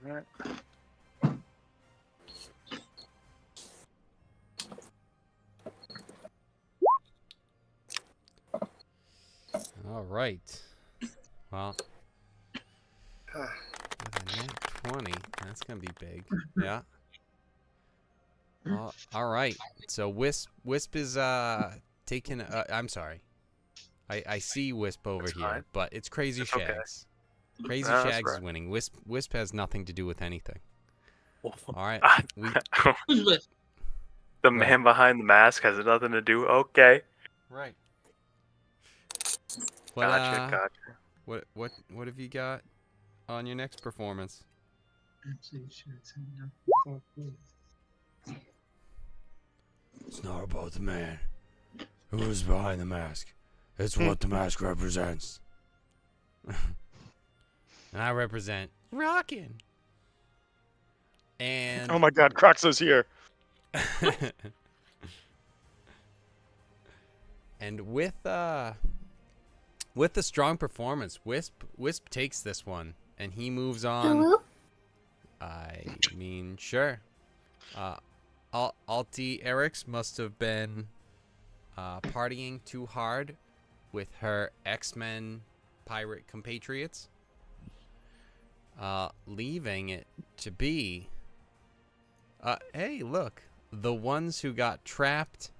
Alright. All right. Well, with a net 20, that's gonna be big. Yeah. All right. So Wisp is taking. I'm sorry. I see Wisp over It's here, fine. but it's Crazy It's okay. Shags. Crazy No, that's Shags is right. winning. Wisp has nothing to do with anything. All right. We Who's with? the Go man ahead. behind the mask has nothing to do. Okay. Right. Gotcha. What have you got on your next performance? It's not about the man who's behind the mask. It's what the mask represents. And I represent rockin'. And Oh my God, Croxo's here. and with the strong performance, Wisp takes this one and he moves on. I mean, sure. Alti Eric's must have been partying too hard with her X-Men pirate compatriots, leaving it to be hey, look, the ones who got trapped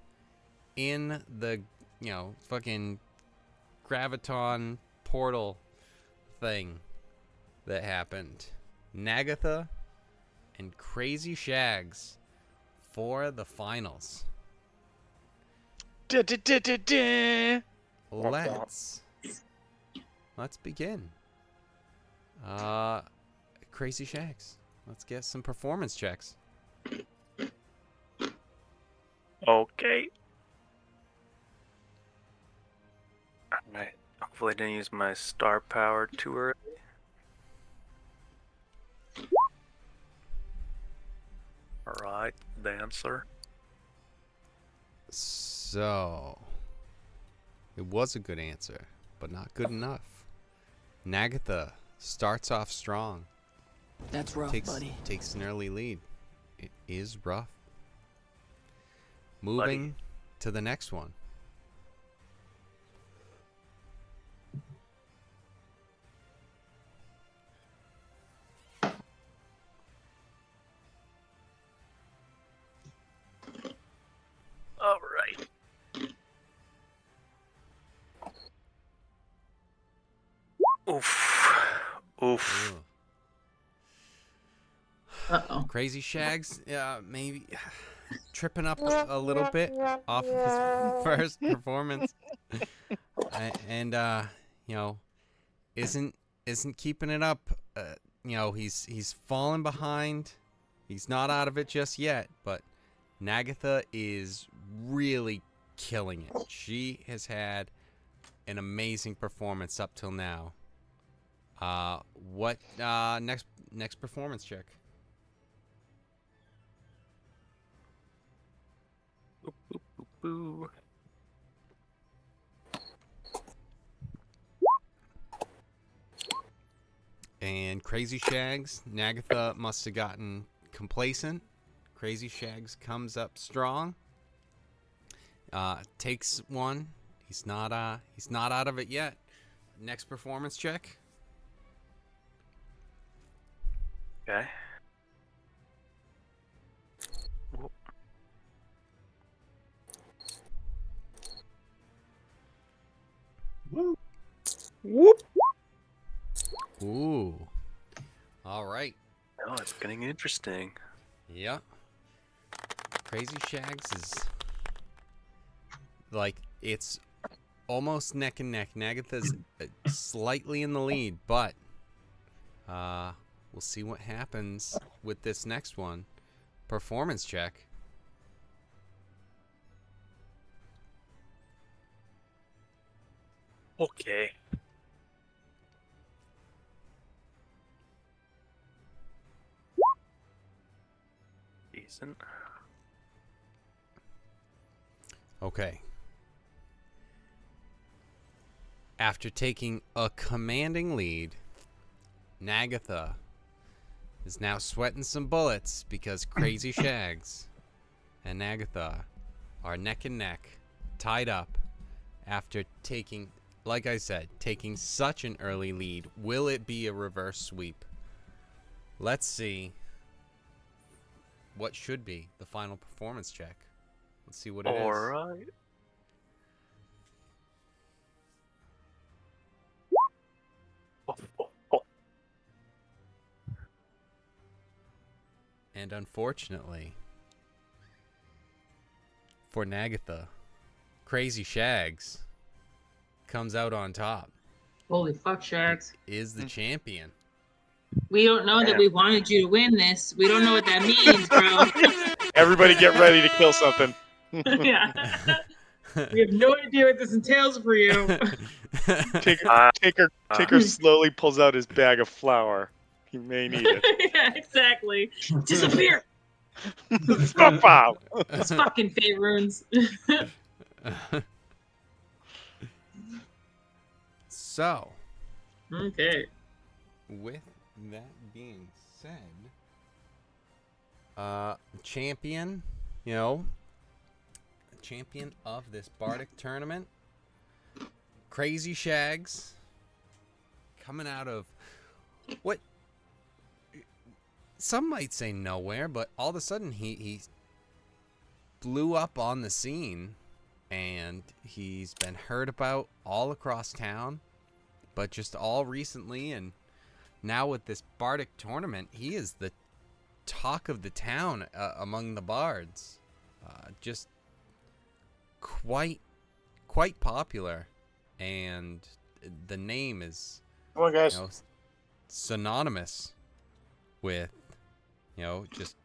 in the fucking graviton portal thing that happened. Nagatha and Crazy Shags for the finals. Let's begin. Crazy Shags, let's get some performance checks. Okay. Alright. Hopefully I didn't use my star power too early. Alright, dancer. So, it was a good answer, but not good enough. Nagatha starts off strong. That's rough, buddy. Takes an early lead. It is rough. Moving to the next one. Alright. Oof. Oof. Ugh. Uh-oh. Crazy Shags, maybe tripping up a little bit off of his first performance, and isn't keeping it up. He's fallen behind. He's not out of it just yet, but Nagatha is really killing it. She has had an amazing performance up till now. What next performance check? Boo. And Crazy Shags, Nagatha must have gotten complacent. Crazy Shags comes up strong. Takes one. He's not out of it yet. Next performance check. Okay. Whoop. Whoop. Ooh. All right. Oh, it's getting interesting. Yeah. Crazy Shags is like, it's almost neck and neck. Nagatha's slightly in the lead, but we'll see what happens with this next one. Performance check. Okay. Decent. Okay. After taking a commanding lead, Nagatha is now sweating some bullets because Crazy Shags and Agatha are neck and neck, tied up after taking, like I said, taking such an early lead. Will it be a reverse sweep? Let's see what should be the final performance check. Let's see what it is. All right. And unfortunately, for Nagatha, Crazy Shags comes out on top. Holy fuck, Shags. Is the champion. We don't know that we wanted you to win this. We don't know what that means, bro. Everybody get ready to kill something. Yeah. We have no idea what this entails for you. Taker slowly pulls out his bag of flour. He may need it. Yeah, exactly. Disappear. Smoke bomb. It's fucking fate runes. So, Okay. with that being said, champion, champion of this Bardic tournament, Crazy Shags, coming out of what some might say nowhere, but all of a sudden he blew up on the scene, and he's been heard about all across town, but just all recently, and now with this Bardic tournament, he is the talk of the town among the bards. Just quite popular, and the name is Come on, guys. synonymous with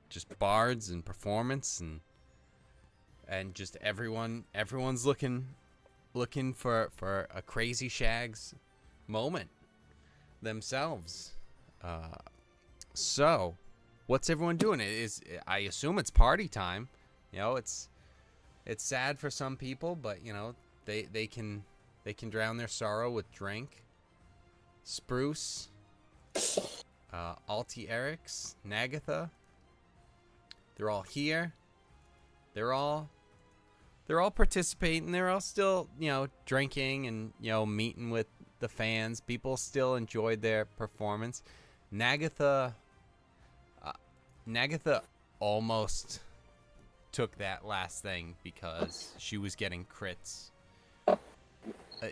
just bards and performance, and just everyone's looking for a Crazy Shags moment themselves. So what's everyone doing? I assume it's party time. It's sad for some people, but they can drown their sorrow with drink. Spruce, Alti Eric's, Nagatha, they're all here. They're all participating. They're all still, drinking and, meeting with the fans. People still enjoyed their performance. Nagatha almost took that last thing because she was getting crits.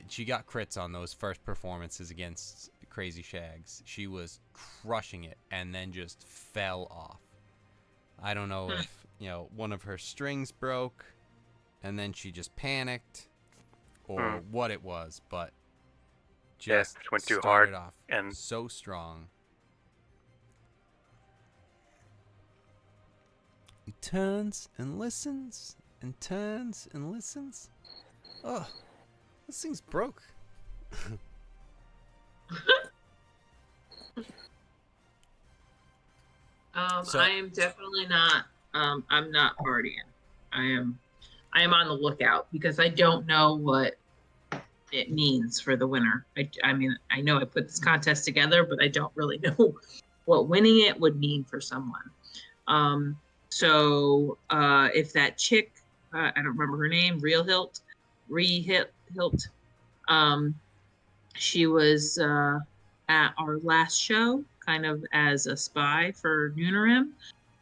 She got crits on those first performances against Crazy Shags. She was crushing it and then just fell off. I don't know if, one of her strings broke and then she just panicked or what it was, but just went too started hard off and so strong. He turns and listens and turns and listens. Oh, this thing's broke. So- I am definitely not. I'm not partying. I am on the lookout because I don't know what it means for the winner. I mean, I know I put this contest together, but I don't really know what winning it would mean for someone. So if that chick, I don't remember her name, Hilt, she was at our last show, kind of as a spy for Noonerim.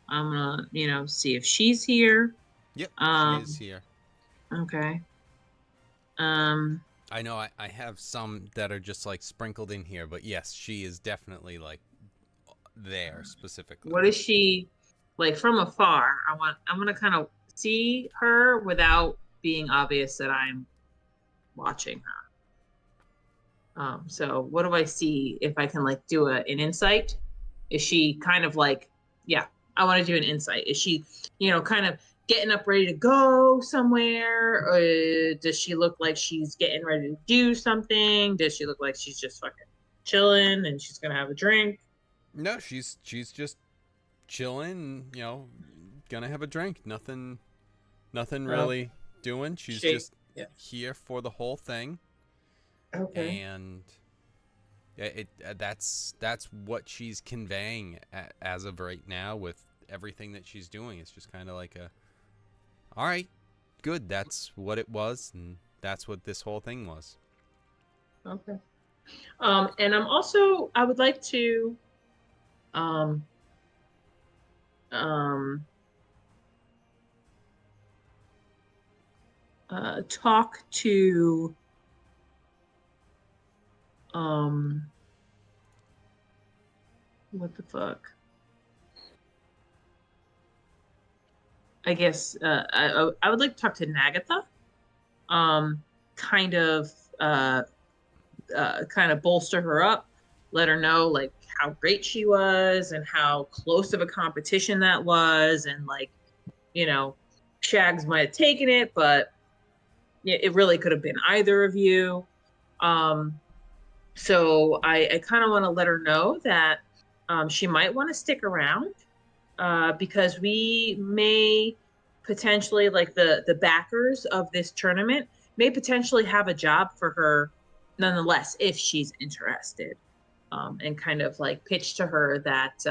I'm gonna, see if she's here. Yep, she is here. Okay. I know I have some that are just like sprinkled in here, but yes, she is definitely like there specifically. What is she like from afar? I'm gonna kind of see her without being obvious that I'm watching her. So what do I see if I can like do an insight? Is she kind of like, yeah, I want to do an insight. Is she, kind of getting up ready to go somewhere? Or does she look like she's getting ready to do something? Does she look like she's just fucking chilling and she's gonna have a drink? No, she's just chilling, gonna have a drink. Nothing really doing. She's just here for the whole thing. Okay. And That's what she's conveying as of right now with everything that she's doing. It's just kind of like all right, good. That's what it was, and that's what this whole thing was. Okay. And I would like to um um talk to what the fuck? I guess I would like to talk to Nagatha. Kind of kind of bolster her up, let her know like how great she was and how close of a competition that was, and like, you know, Shags might have taken it, but it really could have been either of you. So I kind of want to let her know that she might want to stick around because we may potentially, like the backers of this tournament may potentially have a job for her nonetheless if she's interested, and kind of like pitch to her that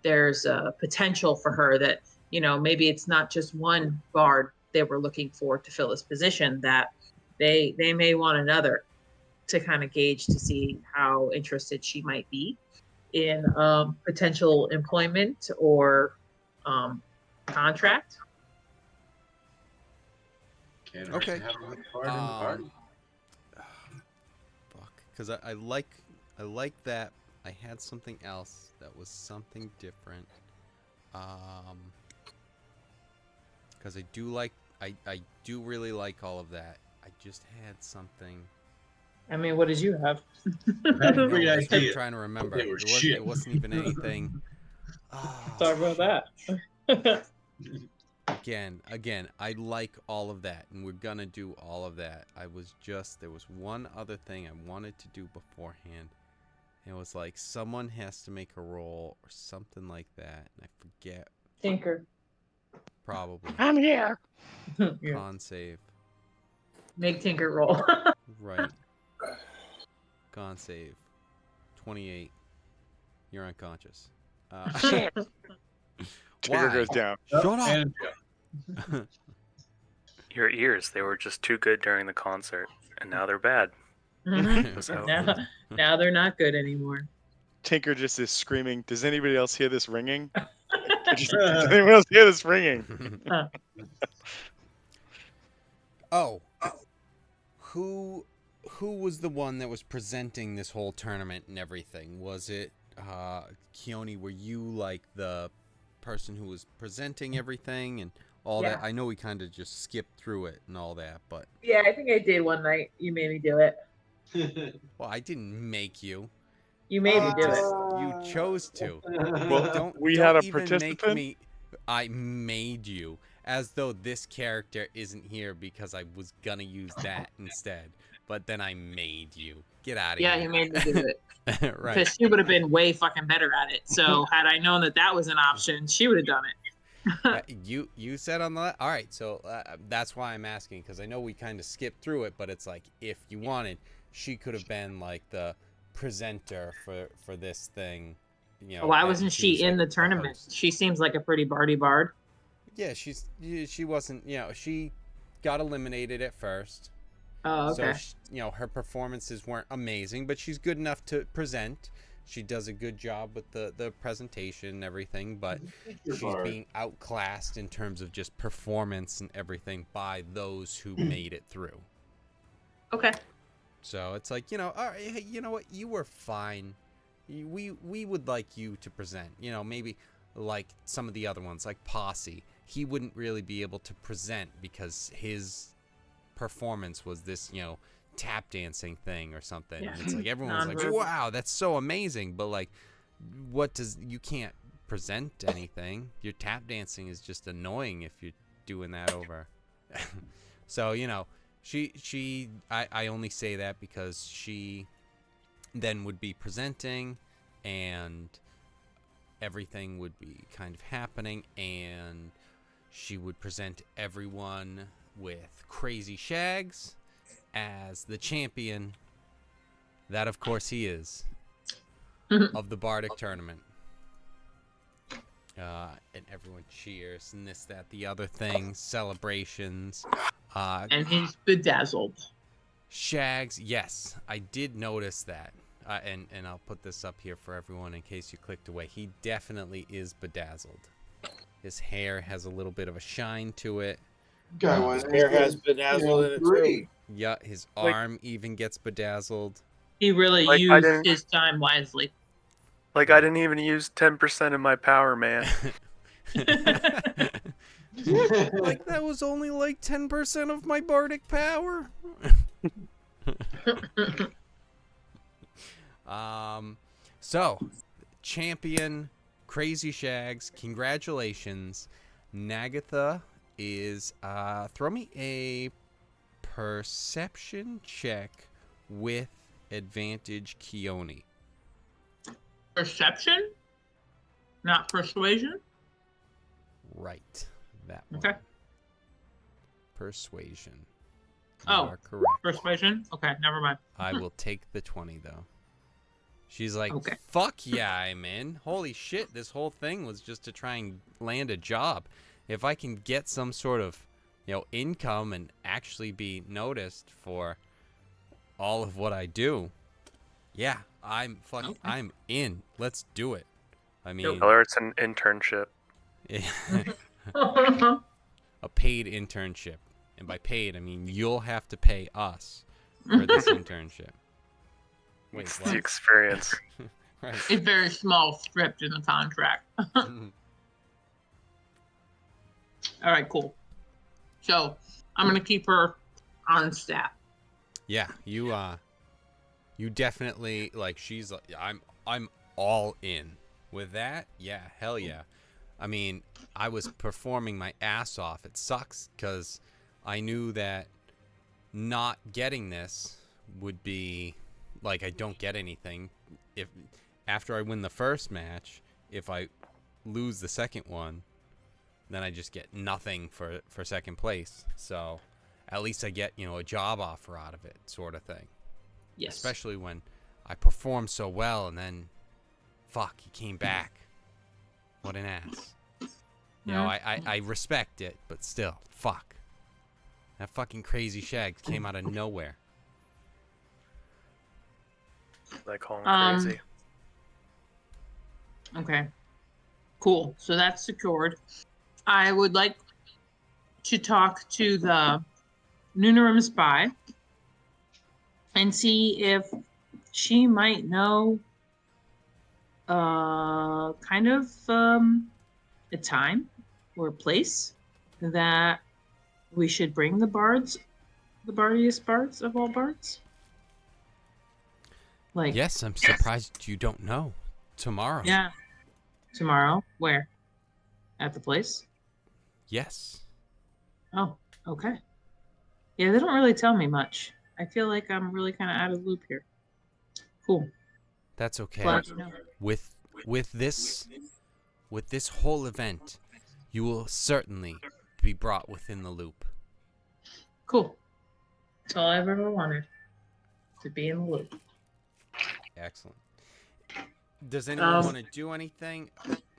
there's a potential for her, that maybe it's not just one guard they were looking for to fill this position, that they may want another, to kind of gauge to see how interested she might be in potential employment or contract. Can't Okay. have a card in the party. Fuck, because I like that. I had something else that was something different. Because I do really like all of that. I just had something. I mean, what did you have? That's No, great that's what I'm idea. trying to remember. They were It shit. wasn't even anything. Talk about that. Again, I like all of that, and we're gonna do all of that. There was one other thing I wanted to do beforehand. It was like someone has to make a roll or something like that, and I forget. Tinker. Probably. I'm here. Yeah. Con save. Make Tinker roll. Right. Con save. 28. You're unconscious. Shit. Trigger Why? goes down. Shut up. And Your ears, they were just too good during the concert, and now they're bad. Mhm. So Now they're not good anymore. Tinker just is screaming. Does anybody else hear this ringing? Does anyone else hear this ringing? Oh, who was the one that was presenting this whole tournament and everything? Was it Keone? Were you like the person who was presenting everything and all that? I know we kind of just skipped through it and all that, but Yeah, I think I did one night. You made me do it. well, I didn't make you. You made me do it. You chose to. Well, we don't had a even participant. make me. I made you, as though this character isn't here because I was gonna use that instead. But then I made you. Get out of here. Yeah, you made me do it. Right. Because she would have been way fucking better at it. So had I known that was an option, she would have done it. You said on the all right, so that's why I'm asking, because I know we kind of skipped through it, but it's like if you wanted, she could have been like the presenter for this thing, Why wasn't she was, in like, the tournament? host. She seems like a pretty bardy bard. Yeah, she wasn't. She got eliminated at first. Oh, okay. So her performances weren't amazing, but she's good enough to present. She does a good job with the presentation and everything, but she's being outclassed in terms of just performance and everything by those who made it through. Okay. So it's like, all right, hey, you know what? You were fine. We would like you to present. Maybe like some of the other ones, like Posse. He wouldn't really be able to present because his performance was this, tap dancing thing or something. Yeah. And it's like everyone was like, Non-verbal. wow, that's so amazing. But like, you can't present anything. Your tap dancing is just annoying if you're doing that over. So, I only say that because she then would be presenting and everything would be kind of happening, and she would present everyone with Crazy Shags as the champion, That, of course, he is. Of the Bardic Tournament. And everyone cheers and this, that, the other thing. Celebrations. And he's bedazzled. Shags, yes, I did notice that. And I'll put this up here for everyone in case you clicked away. He definitely is bedazzled. His hair has a little bit of a shine to it. His hair has bedazzled in it too. Yeah, his Like- arm even gets bedazzled. He really Like, I used didn't- his time wisely. Like, I didn't even use 10% of my power, man. Like, that was only like 10% of my bardic power. So, champion Crazy Shags, congratulations. Nagatha is, throw me a perception check with advantage, Keone. Perception? Not persuasion? Right. That one. Okay. Persuasion. You Oh. are correct. Persuasion? Okay, never mind. I will take the 20, though. She's like, Okay. fuck yeah, I'm in. Holy shit, this whole thing was just to try and land a job. If I can get some sort of, income and actually be noticed for all of what I do, yeah, I'm in. Let's do it. I mean, Or it's an internship. a paid internship. And by paid, I mean you'll have to pay us for this internship. Wait, It's what? the experience. Right. It's very small script in the contract. Mhm. All right, cool. So I'm gonna keep her on staff. Yeah, you definitely, like, she's like, I'm all in with that. Yeah, hell yeah. I mean, I was performing my ass off. It sucks because I knew that not getting this would be like I don't get anything if after I win the first match. If I lose the second one, then I just get nothing for second place. So at least I get, a job offer out of it, sort of thing. Yes. Especially when I performed so well and then, fuck, he came back. What an ass. I respect it, but still, fuck. That fucking Crazy Shags came out of nowhere. I call him crazy. Okay. Cool. So that's secured. I would like to talk to the Noonarim spy and see if she might know kind of a time or a place that we should bring the bards, the bardiest bards of all bards. Like, Yes, I'm surprised you don't know. Tomorrow. yeah. Tomorrow? Where? At the place? Yes. Oh, okay. Yeah, they don't really tell me much. I feel like I'm really kind of out of the loop here. Cool. That's okay. Glad to know. With this whole event, you will certainly be brought within the loop. Cool. That's all I've ever wanted. To be in the loop. Excellent. Does anyone want to do anything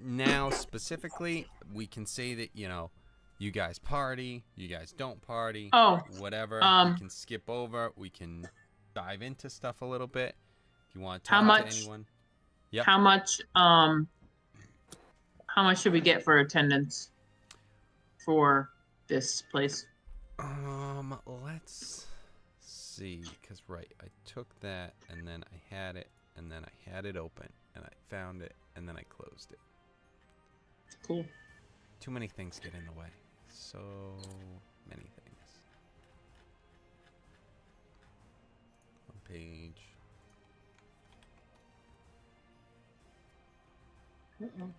now specifically? We can say that, you guys party, you guys don't party, Oh, whatever. We can skip over. We can dive into stuff a little bit. If you want to How talk much- to anyone. Yep. how much should we get for attendance for this place? Let's see, because I took that and then I had it and then I had it open and I found it and then I closed it. Cool. Too many things get in the way. So many things. One page. Uh-oh.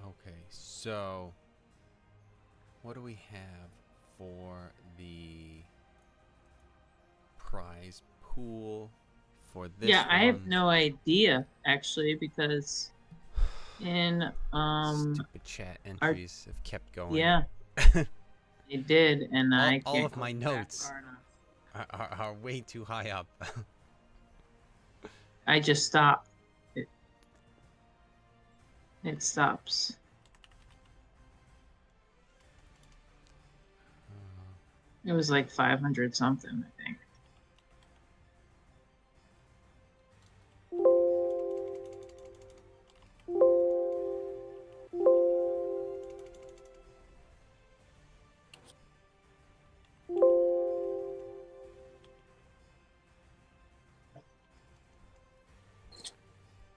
Okay, so what do we have for the prize pool for this Yeah, I have one? no idea actually, because in Stupid chat entries have kept going. yeah, they did, and I can't all of go my back notes far enough. are way too high up. I just stopped. It stops. It was like 500 something, I think.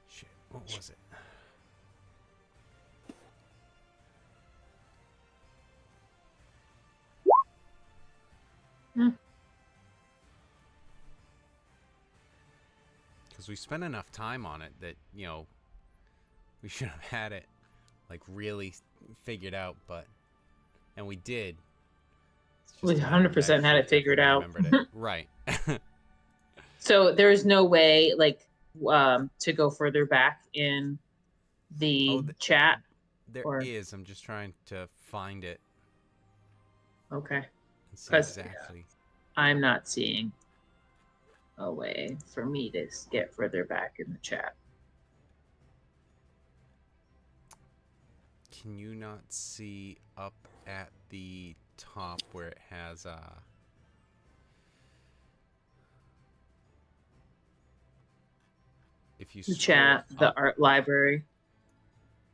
Shit, what was it? Because we spent enough time on it that, you know, we should have had it, like, really figured out, and we did. It's just We a matter of 100% had actually it figured having out. remembered it. Right. So there's no way, like, to go further back in the chat? There or... is. I'm just trying to find it. Okay. And see Because exactly. I'm not seeing a way for me to get further back in the chat. Can you not see up at the top where it has if you The scroll chat, the up, art library.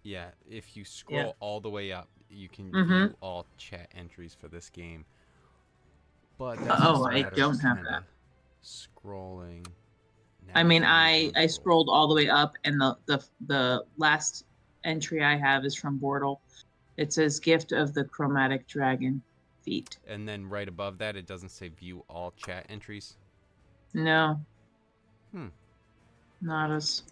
yeah, if you scroll all the way up, you can Mm-hmm. view all chat entries for this game. But that's Oh, just a I matter don't of have kinda that. scrolling. I mean, I Navigation scrolled all the way up, and the last entry I have is from Bortle. It says "Gift of the Chromatic Dragon Feet." And then right above that, it doesn't say view all chat entries. No. Hmm. Not as.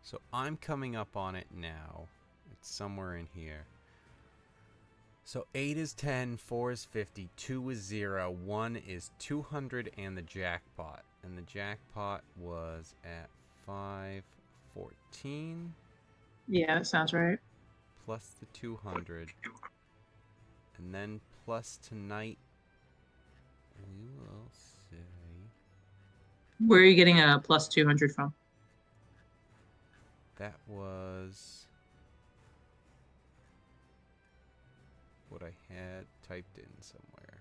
So I'm coming up on it now. It's somewhere in here. So 8 is 10, 4 is 50, 2 is 0, 1 is 200, and the jackpot. And the jackpot was at 514. Yeah, that sounds right. Plus the 200. And then plus tonight, we will say... Where are you getting a plus 200 from? That was what I had typed in somewhere.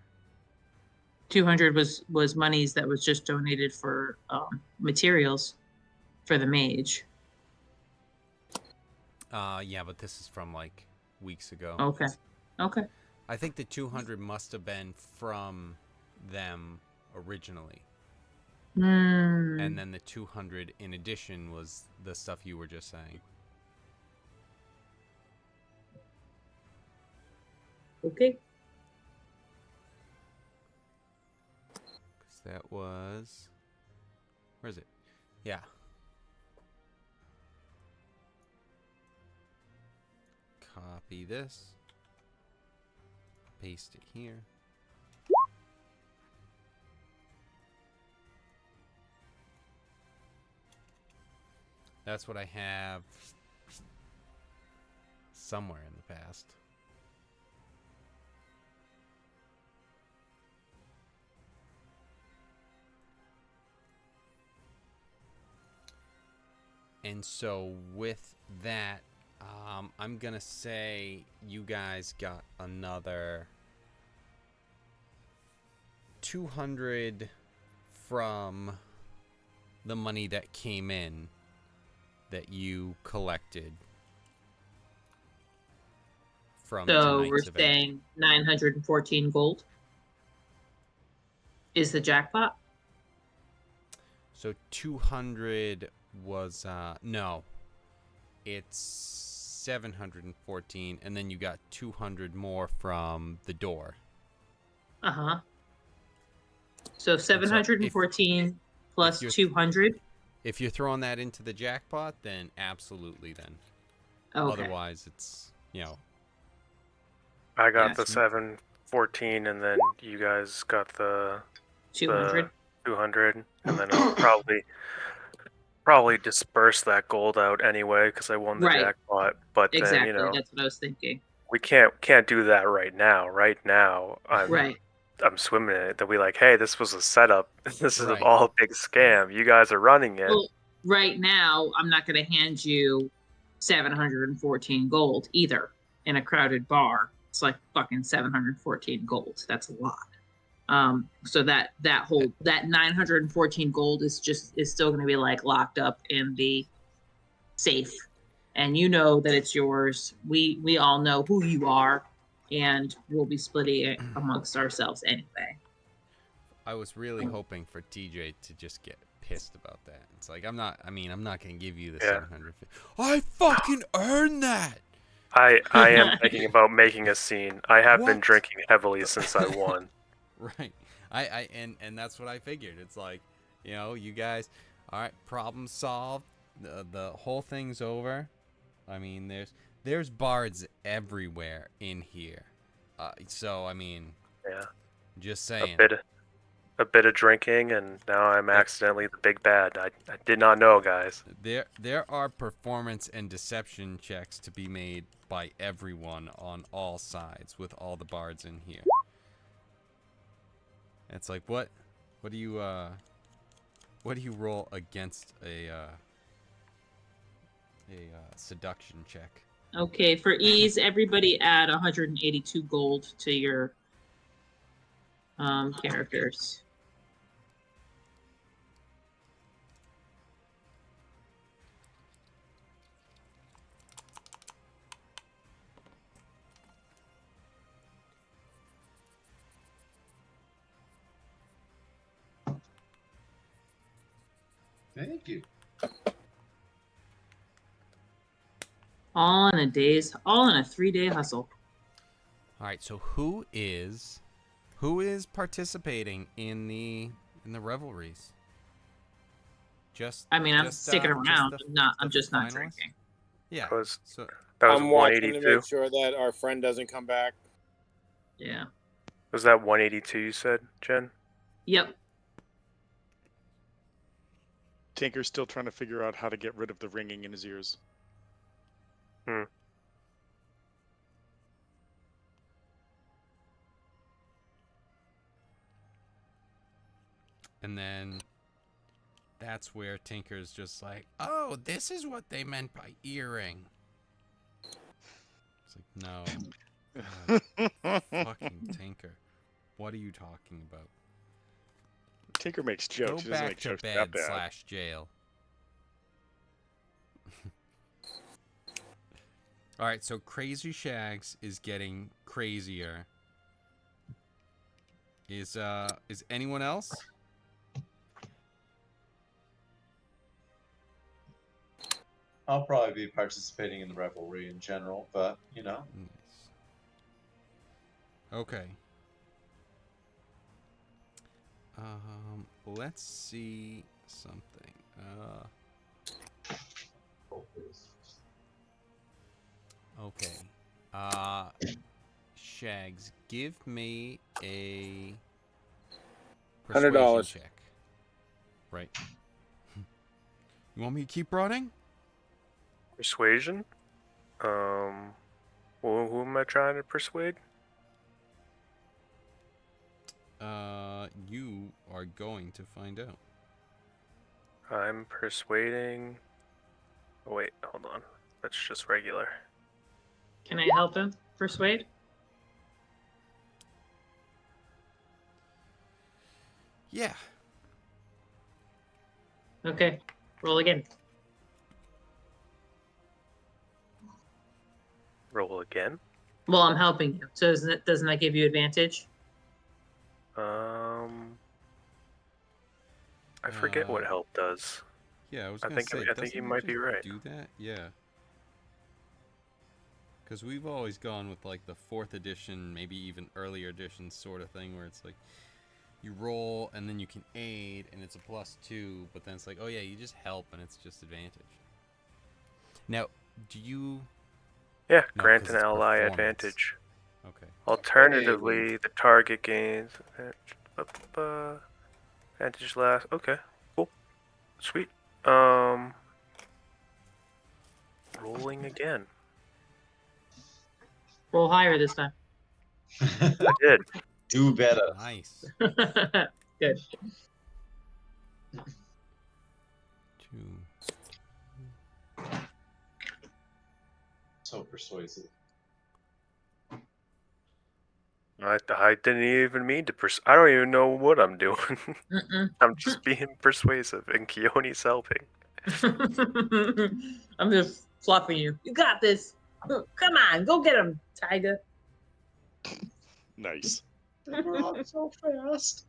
200 was monies that was just donated for materials for the mage. Yeah, but this is from like weeks ago. Okay. Okay. I think the 200 must have been from them originally. And then the 200 in addition was the stuff you were just saying. Okay. Because that was... Where is it? Yeah. Copy this. Paste it here. That's what I have somewhere in the past. And so with that, I'm going to say you guys got another 200 from the money that came in that you collected from So tonight's we're event. saying 914 gold is the jackpot? So 200 was, no, it's 714, and then you got 200 more from the door. Uh-huh. So 714 plus 200? If you're throwing that into the jackpot, then absolutely then. Okay. Otherwise, it's, you know. I got Yeah. the 714, and then you guys got the 200. 200, and then I'll probably disperse that gold out anyway because I won the Right. jackpot. But then Exactly. That's what I was thinking. we can't do that right now. Right now, Right. I'm swimming in it. That we like, hey, this was a setup. This is Right. all a big scam. You guys are running it. Well, right now, I'm not going to hand you 714 gold either in a crowded bar. It's like fucking 714 gold. That's a lot. So that 914 gold is still going to be like locked up in the safe, and you know that it's yours. We all know who you are, and we'll be splitting it amongst ourselves anyway. I was really hoping for TJ to just get pissed about that. It's like, I'm not going to give you the 750. I fucking earned that. I am thinking about making a scene. I have been What? drinking heavily since I won. Right. And that's what I figured. It's like, you guys, all right, problem solved. The whole thing's over. I mean, there's bards everywhere in here. So I mean, Yeah. Just saying. A bit of drinking, and now I'm accidentally the big bad. I did not know, guys. There are performance and deception checks to be made by everyone on all sides with all the bards in here. It's like, what do you roll against a seduction check? Okay, for ease, everybody add 182 gold to your characters. Thank you. All in a 3-day hustle. All right, so who is participating in the revelries? I'm sticking around. I'm just not finalists? drinking. Yeah. That was I'm watching to 182. make sure that our friend doesn't come back. Yeah. Was that 182 you said, Jen? Yep. Tinker's still trying to figure out how to get rid of the ringing in his ears. And then that's where Tinker's just like, oh, this is what they meant by earring. It's like, no. Fucking Tinker. What are you talking about? Tinker makes jokes. Go He doesn't back make to jokes bed that bad. / jail. All right, so Crazy Shags is getting crazier. Is anyone else? I'll probably be participating in the revelry in general, but Nice. Okay. Let's see something. Okay. Shags, give me a persuasion $100 check. Right. You want me to keep running? Persuasion? Who am I trying to persuade? You are going to find out. I'm persuading... Oh, wait, hold on. That's just regular. Can I help him persuade? Yeah. Okay. Roll again. Roll again? Well, I'm helping you. So doesn't that give you advantage? I forget what help does. Yeah, I was I gonna say. think doesn't you it might be just right. Do that? Yeah. Because we've always gone with like the 4th edition, maybe even earlier edition sort of thing, where it's like you roll and then you can aid, and it's a +2, but then it's like, oh yeah, you just help and it's just advantage. Now, do you? Yeah, No, grant 'cause an it's ally performance. advantage. Okay. Alternatively, the target gains advantage last. Okay, cool, sweet. Rolling again. Roll higher this time. I did. Do better. Nice. Good. 2. So persuasive. I didn't even mean to. I don't even know what I'm doing. I'm just being persuasive, and Keone's helping. I'm just fluffing you. You got this. Come on, go get him, Tiger. Nice. They were all so fast.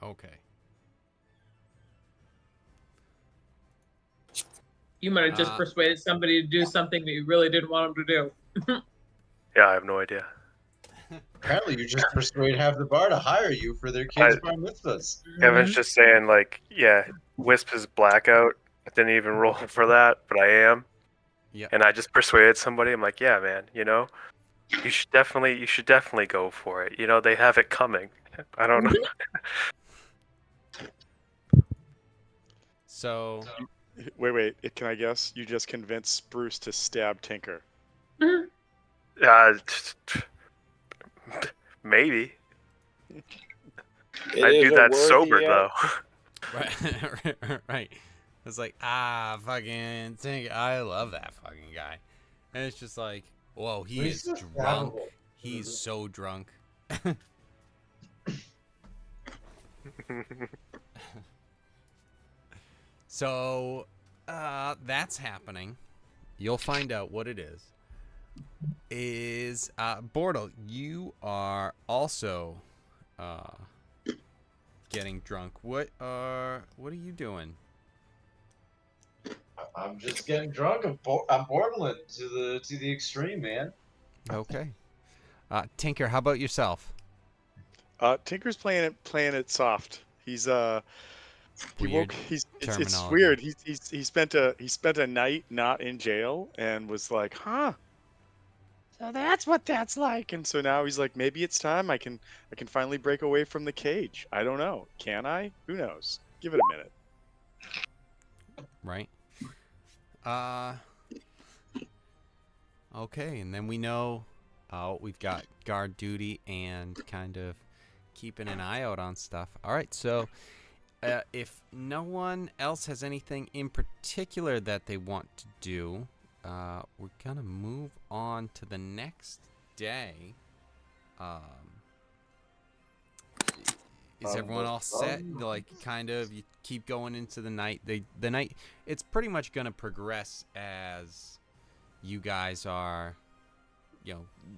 Okay. You might have just persuaded somebody to do something that you really didn't want them to do. Yeah, I have no idea. Apparently, you just persuade half the bar to hire you for their kids' bar mitzvahs. Kevin's just saying, like, yeah, Wisp is blackout. I didn't even roll for that, but I am. Yeah. And I just persuaded somebody. I'm like, yeah, man, you should definitely go for it. They have it coming. I don't know. So. Wait. Can I guess? You just convinced Spruce to stab Tinker. Maybe. I do that sober though. Right. It's like, fucking Tinker. I love that fucking guy. And it's just like, whoa, he is drunk. He's so drunk. So, that's happening. You'll find out what it is. Bortle, you are also getting drunk. What are you doing? I'm just getting drunk. I'm borderline to the extreme, man. Okay. Tinker, how about yourself? Tinker's playing it soft. He's Weird it's weird. He spent a night not in jail and was like, huh. So that's what that's like. And so now he's like, maybe it's time. I can finally break away from the cage. I don't know. Can I? Who knows? Give it a minute. Right. Okay, and then we know we've got guard duty and kind of keeping an eye out on stuff. All right, so if no one else has anything in particular that they want to do, we're going to move on to the next day. Is everyone all set? Like, kind of, you keep going into the night. The night, it's pretty much going to progress as you guys are,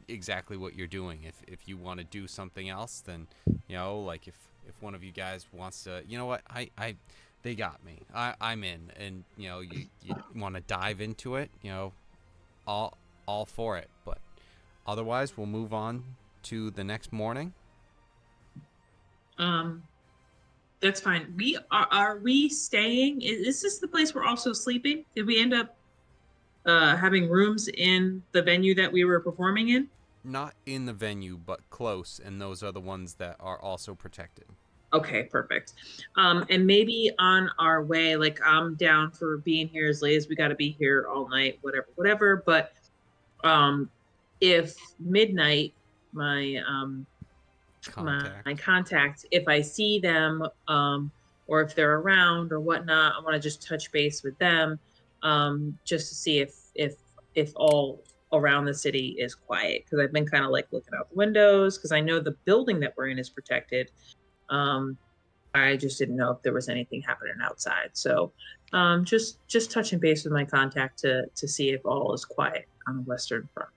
exactly what you're doing. If you want to do something else, then, like if one of you guys wants to, you know what, they got me. I'm in, and you want to dive into it, all for it. But otherwise, we'll move on to the next morning. That's fine. Are we staying? Is this the place we're also sleeping? Did we end up having rooms in the venue that we were performing in? Not in the venue, but close, and those are the ones that are also protected. Okay, perfect. And maybe on our way, like, I'm down for being here as late as we got to be here all night, whatever. But if midnight, my contact, if I see them, or if they're around or whatnot, I want to just touch base with them, just to see if all around the city is quiet, because I've been kind of like looking out the windows, because I know the building that we're in is protected. I just didn't know if there was anything happening outside. So just touching base with my contact to see if all is quiet on the Western Front.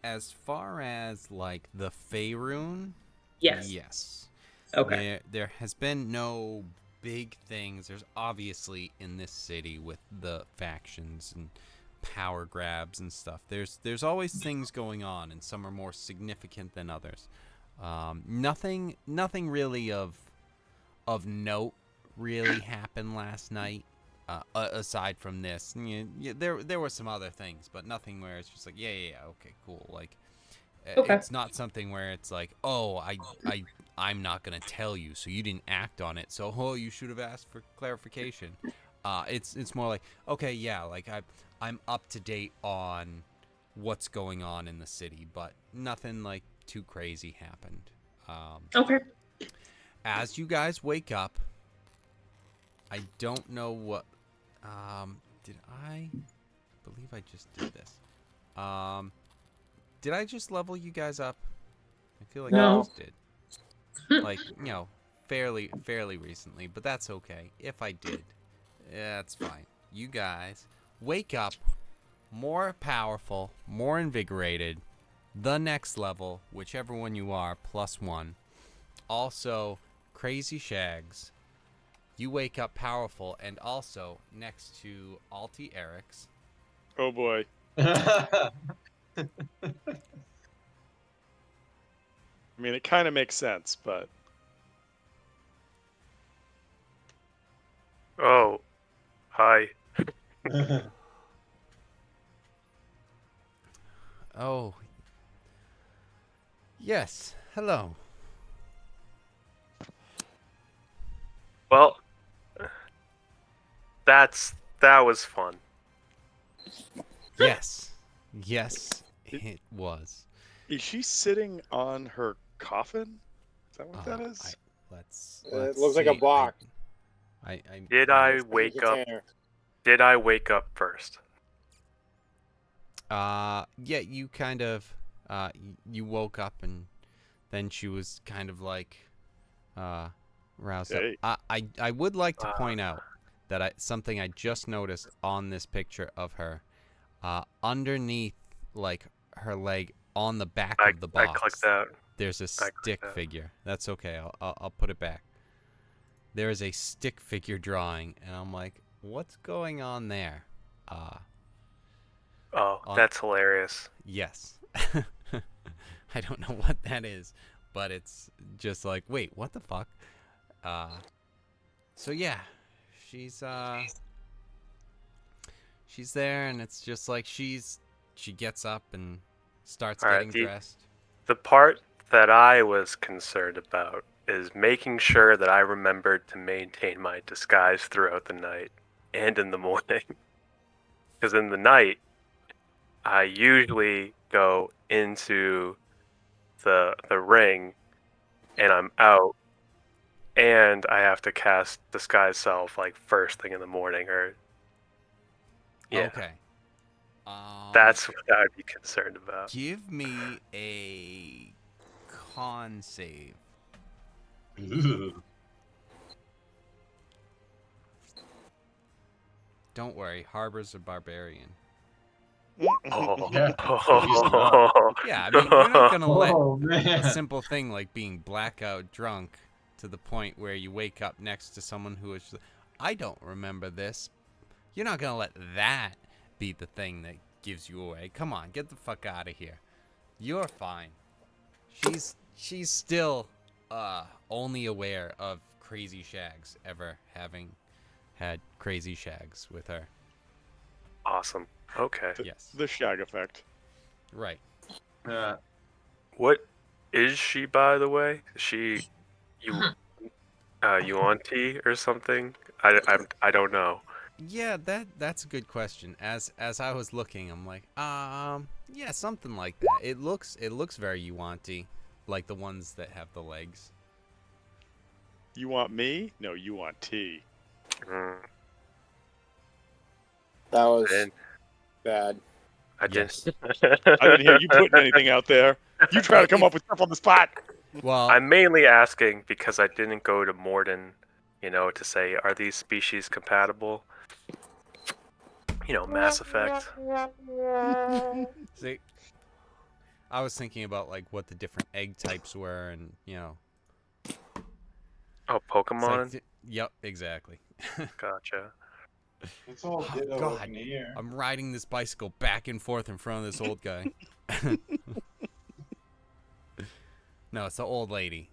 As far as, like, the Faerun, yes. Okay. There has been no big things. There's obviously in this city with the factions and power grabs and stuff. There's always things going on, and some are more significant than others. Nothing really of note really happened last night. aside from this. There were some other things, but nothing where it's just like, yeah, okay, cool. Like, Okay. it's not something where it's like, oh, I'm not gonna tell you, so you didn't act on it, so you should have asked for clarification. It's more like, okay, yeah, like I'm up to date on what's going on in the city, but nothing like too crazy happened. Okay. As you guys wake up, I don't know what. Did I believe I just did this? Did I just level you guys up? I feel like I No. just did. Like, fairly recently, but that's okay. If I did, that's fine. You guys wake up more powerful, more invigorated, the next level, whichever one you are, +1. Also, Crazy Shags. You wake up powerful, and also next to Alti Eric's. Oh boy. I mean, it kind of makes sense, but Oh, hi. Oh, yes. Hello. Well, that was fun. Yes. Yes, it was. is she sitting on her coffin? Is that what that is? Let's It looks like a see. box. Did I It's like a wake up? container. Did I wake up first? Yeah, you kind of, you woke up and then she was kind of like, roused Hey. up. I would like to point out that something I just noticed on this picture of her, underneath, like, her leg on the back of the box. I clicked that. There's a stick figure. That's okay. I'll put it back. There is a stick figure drawing, and I'm like, what's going on there? That's hilarious. Yes. I don't know what that is, but it's just like, wait, what the fuck? So yeah, she's there, and it's just like she gets up and starts getting dressed. The part that I was concerned about is making sure that I remembered to maintain my disguise throughout the night and in the morning. Because in the night, I usually go into the ring and I'm out, and I have to cast disguise self like first thing in the morning, or Okay. That's what I'd be concerned about. Give me a con save. Ooh. Don't worry, Harbor's a barbarian. Oh. Yeah. He's not. Yeah, I mean, you're not gonna let Oh, man. a simple thing like being blackout drunk to the point where you wake up next to someone who is just, I don't remember this. You're not gonna let that be the thing that gives you away. Come on, get the fuck out of here. You're fine. She's still only aware of Crazy Shags ever having had Crazy Shags with her. Awesome. Okay. Yes. The shag effect. Right. What is she, by the way? Is she Yuan-Ti or something? I don't know. Yeah, that's a good question. As I was looking, I'm like, yeah, something like that. It looks very Yuan-Ti, like the ones that have the legs. You want me? No, you want tea. That was bad. I didn't. I didn't hear you putting anything out there. You try to come up with stuff on the spot. Well, I'm mainly asking because I didn't go to Morden, to say, are these species compatible? Mass Effect. see, I was thinking about like what the different egg types were, and Oh, Pokemon? like, yep, exactly. Gotcha. It's all Oh, ditto God. up in the air. I'm riding this bicycle back and forth in front of this old guy. No, it's the old lady.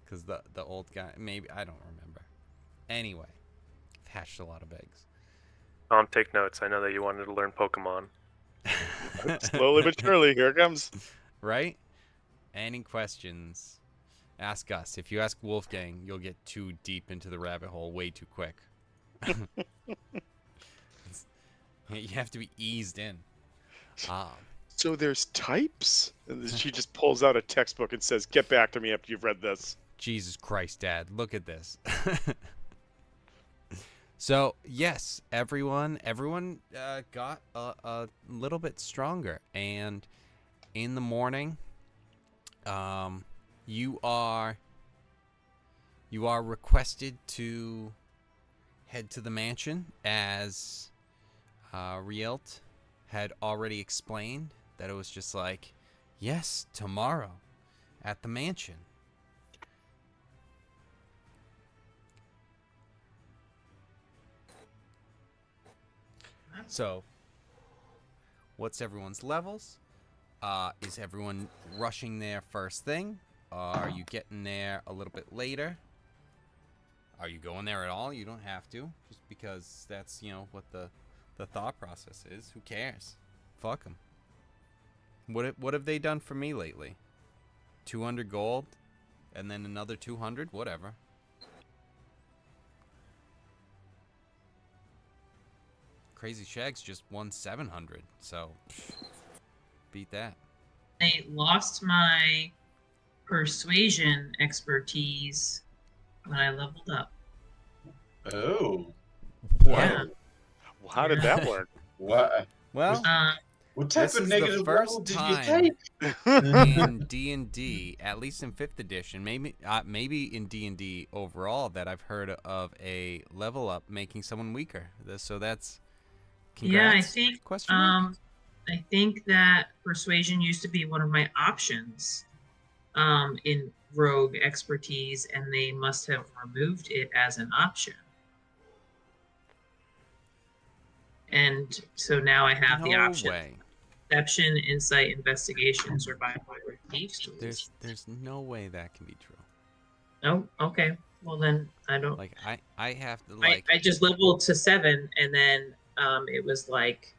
Because the old guy, maybe, I don't remember. Anyway, I've hatched a lot of eggs. Take notes. I know that you wanted to learn Pokemon. Slowly but surely, here it comes. Right? Any questions? Ask us. If you ask Wolfgang, you'll get too deep into the rabbit hole way too quick. You have to be eased in. So there's types? And then she just pulls out a textbook and says, "Get back to me after you've read this." Jesus Christ, Dad, look at this. So yes, everyone got a little bit stronger, and in the morning, you are requested to head to the mansion, as Rielt had already explained that it was just like, yes, tomorrow at the mansion. So, what's everyone's levels? Is everyone rushing there first thing? Are you getting there a little bit later? Are you going there at all? You don't have to, just because that's, what the thought process is. Who cares? Fuck them. What have they done for me lately? 200 gold, and then another 200? Whatever. Crazy Shags just won 700, so beat that. I lost my persuasion expertise when I leveled up. Oh. What? Yeah. Well, how did that work? What? Well, What type this of is the negative level first did you time take? in D&D, at least in 5th edition, maybe in D&D overall, that I've heard of a level up making someone weaker. So that's congrats. Yeah, I think Question mark? I think that persuasion used to be one of my options in rogue expertise, and they must have removed it as an option. And so now I have the option. No way. Perception, insight, investigation, survival, or thieves tools. There's no way that can be true. Oh, okay. Well then I don't Like I have to like I just leveled to 7, and then it was like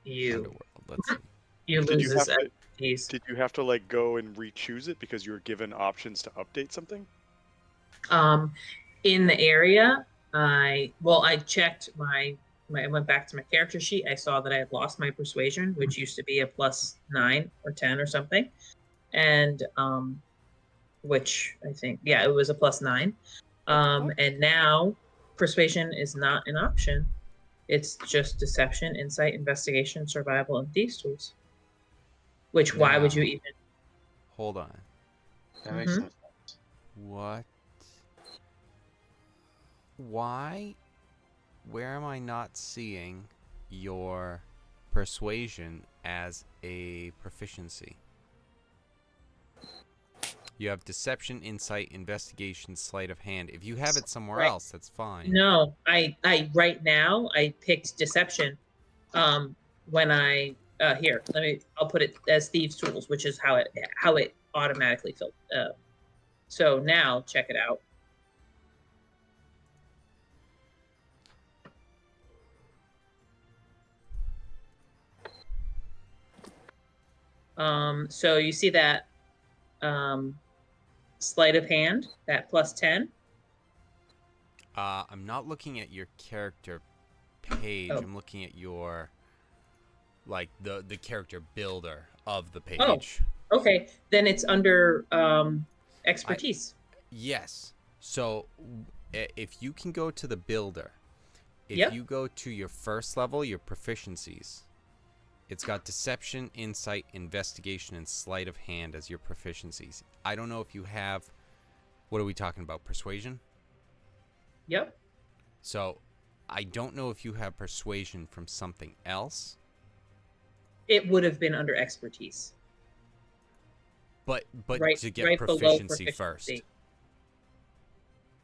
Underworld. Let's see. you Did lose you this have to- expertise. Did you have to like go and re-choose it because you were given options to update something? In the area, I checked I went back to my character sheet. I saw that I had lost my persuasion, which used to be a +9 or 10 or something, and which I think, yeah, it was a +9. And now persuasion is not an option. It's just deception, insight, investigation, survival, and thieves tools. Which, why would you Now, even? Hold on. That makes sense. What? Why? Where am I not seeing your persuasion as a proficiency? You have deception, insight, investigation, sleight of hand. If you have it somewhere Right. else, that's fine. No, I right now I picked deception. When I here, I'll put it as thieves tools, which is how it automatically filled. So now check it out. So you see that sleight of hand, that +10. I'm not looking at your character page. Oh. I'm looking at your, like, the character builder of the page. Oh, okay. Then it's under expertise. Yes. So if you can go to the builder, if Yep. you go to your first level, your proficiencies, it's got deception, insight, investigation, and sleight of hand as your proficiencies. I don't know if you have, what are we talking about? Persuasion? Yep. So I don't know if you have persuasion from something else. It would have been under expertise. But Right- to get right below proficiency first. proficiency.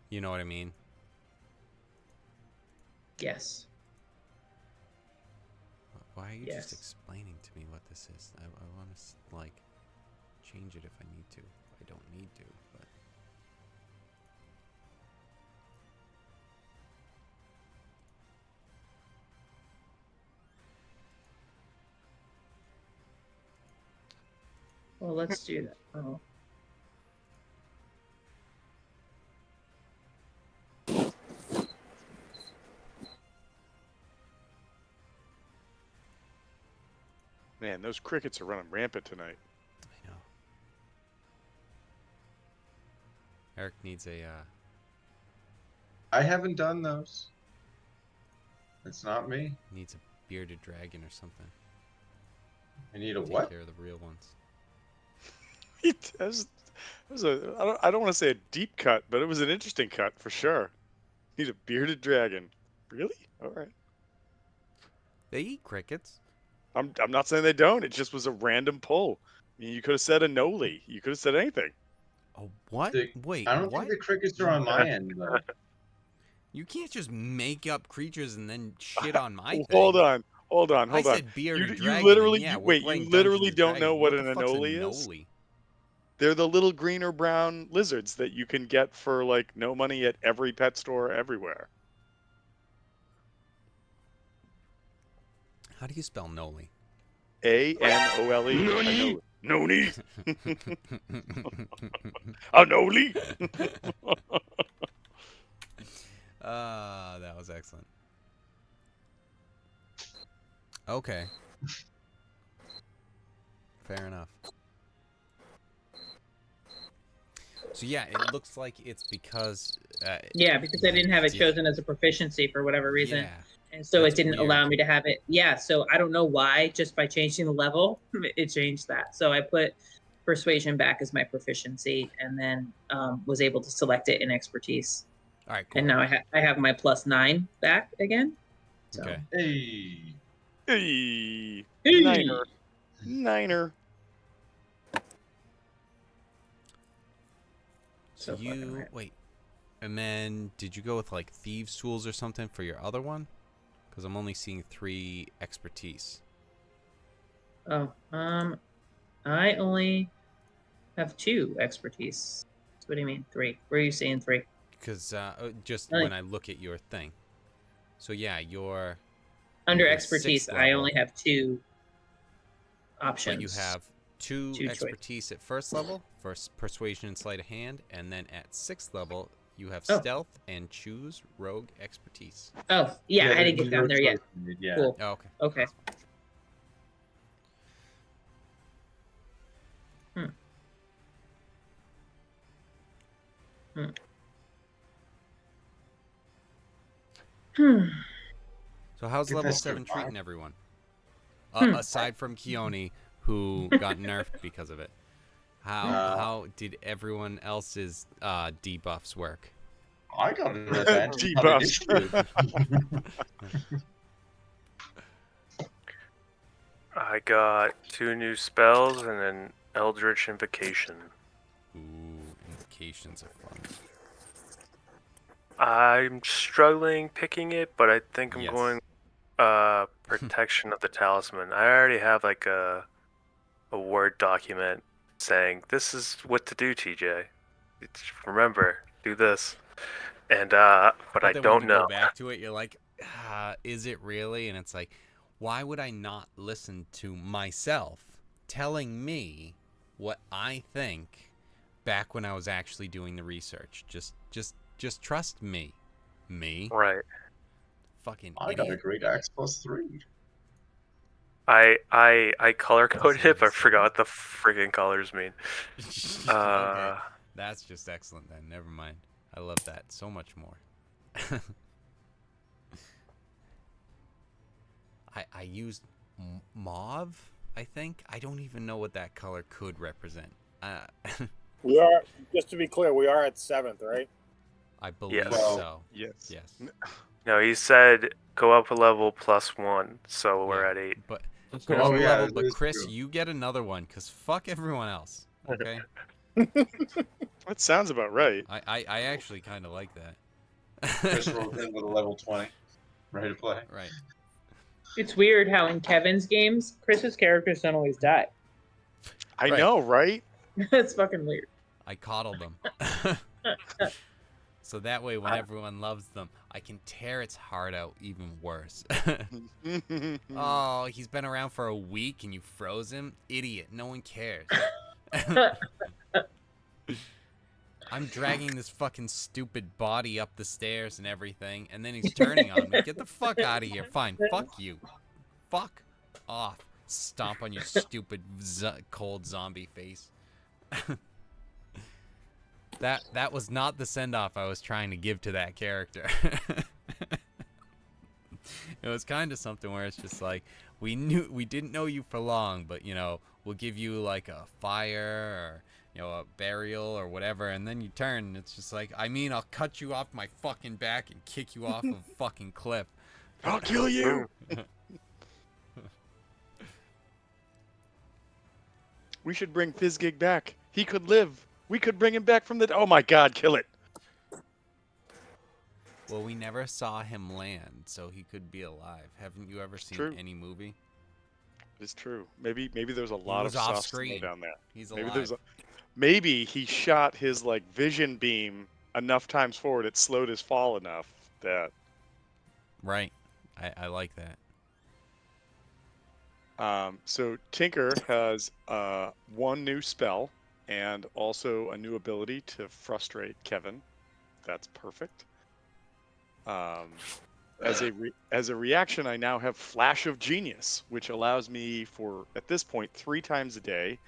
You know what I mean? Yes. Why are you Yes. just explaining to me what this is? I want to, like, change it if I need to. I don't need to, but... Well, let's do that. Oh. Man, those crickets are running rampant tonight. I know. Eric needs a. I haven't done those. It's not me. Needs a bearded dragon or something. I need a Take what? care of the real ones. It was I don't want to say a deep cut, but it was an interesting cut for sure. Need a bearded dragon. Really? All right. They eat crickets. I'm not saying they don't. It just was a random pull. I mean, you could have said a Noli. You could have said anything. Oh, what? Wait, I don't what? think the crickets are on my end though. You can't just make up creatures and then shit on my thing. Hold on. I said bearded dragon. literally, and yeah, wait, we're you playing literally Dungeons and don't know Dragons. what the an fuck's a Anoli is? Noli? They're the little green or brown lizards that you can get for like no money at every pet store everywhere. How do you spell Noli? Anole. Noni. Anoli. That was excellent. Okay. Fair enough. So yeah, it looks like it's because. Yeah, because I didn't have it yeah. chosen as a proficiency for whatever reason. Yeah. And so That's it didn't weird. allow me to have it. Yeah, so I don't know why, just by changing the level, it changed that. So I put persuasion back as my proficiency and then was able to select it in expertise. All right, cool. And now I have my +9 back again. So. Okay. Hey. Hey. Hey. Niner. So you wait, and then did you go with like thieves' tools or something for your other one? Because I'm only seeing 3 expertise. Oh, I only have 2 expertise. What do you mean 3? Where are you saying 3? Because just when I look at your thing. So yeah, your under your expertise, 6th I level, only have 2 options. But you have 2 Two expertise at 1st level for persuasion and sleight of hand, and then at 6th level you have Oh. stealth and choose rogue expertise. Oh, yeah, I didn't get down there yet. Yeah. Cool. Oh, okay. Okay. So how's Get level this 7 good, treating everyone? Aside from Keone, who got nerfed because of it. How did everyone else's debuffs work? I got an advantage. Debuffs. I got 2 new spells and an Eldritch Invocation. Ooh, invocations are fun. I'm struggling picking it, but I think I'm Yes. going Protection of the Talisman. I already have like a Word document saying this is what to do, TJ. Remember, do this. And but I then don't when you know. go back to it, you're like, is it really? And it's like, why would I not listen to myself telling me what I think back when I was actually doing the research? Just trust me. Me? Right. Fucking I idiot. got a great axe +3. I color coded it, but I That's forgot what the friggin' colors mean. Okay. That's just excellent then. Never mind. I love that so much more. I used mauve, I think. I don't even know what that color could represent. We are, just to be clear, we are at 7th, right? I believe Yes. so. Yes. Yes. No, he said go up a level +1, so we're Yeah, at 8. But Oh, level, yeah, but that's Chris, true. you get another one, because fuck everyone else. Okay? That sounds about right. I actually kind of like that. Chris rolled in with a level 20. Ready to play. Right. It's weird how in Kevin's games, Chris's characters don't always die. I Right. know, right? It's fucking weird. I coddle them. So that way, when everyone loves them, I can tear its heart out even worse. Oh, he's been around for a week and you froze him? Idiot. No one cares. I'm dragging this fucking stupid body up the stairs and everything, and then he's turning on me. Get the fuck out of here. Fine, fuck you. Fuck off. Stomp on your stupid cold zombie face. That was not the send-off I was trying to give to that character. It was kind of something where it's just like, we didn't know you for long, but we'll give you like a fire or a burial or whatever, and then you turn and it's just like, I'll cut you off my fucking back and kick you off a fucking cliff. I'll kill you. We should bring Fizzgig back. He could live. We could bring him back from the... Oh my god, kill it. Well, we never saw him land, so he could be alive. Haven't you ever seen True. any movie? It's true. Maybe there's a lot of off soft screen. snow down there. He's Maybe alive. maybe he shot his vision beam enough times forward. It slowed his fall enough that. Right. I like that. So Tinker has one new spell and also a new ability to frustrate Kevin. That's perfect. As a reaction, I now have Flash of Genius, which allows me for, at this point, 3 times a day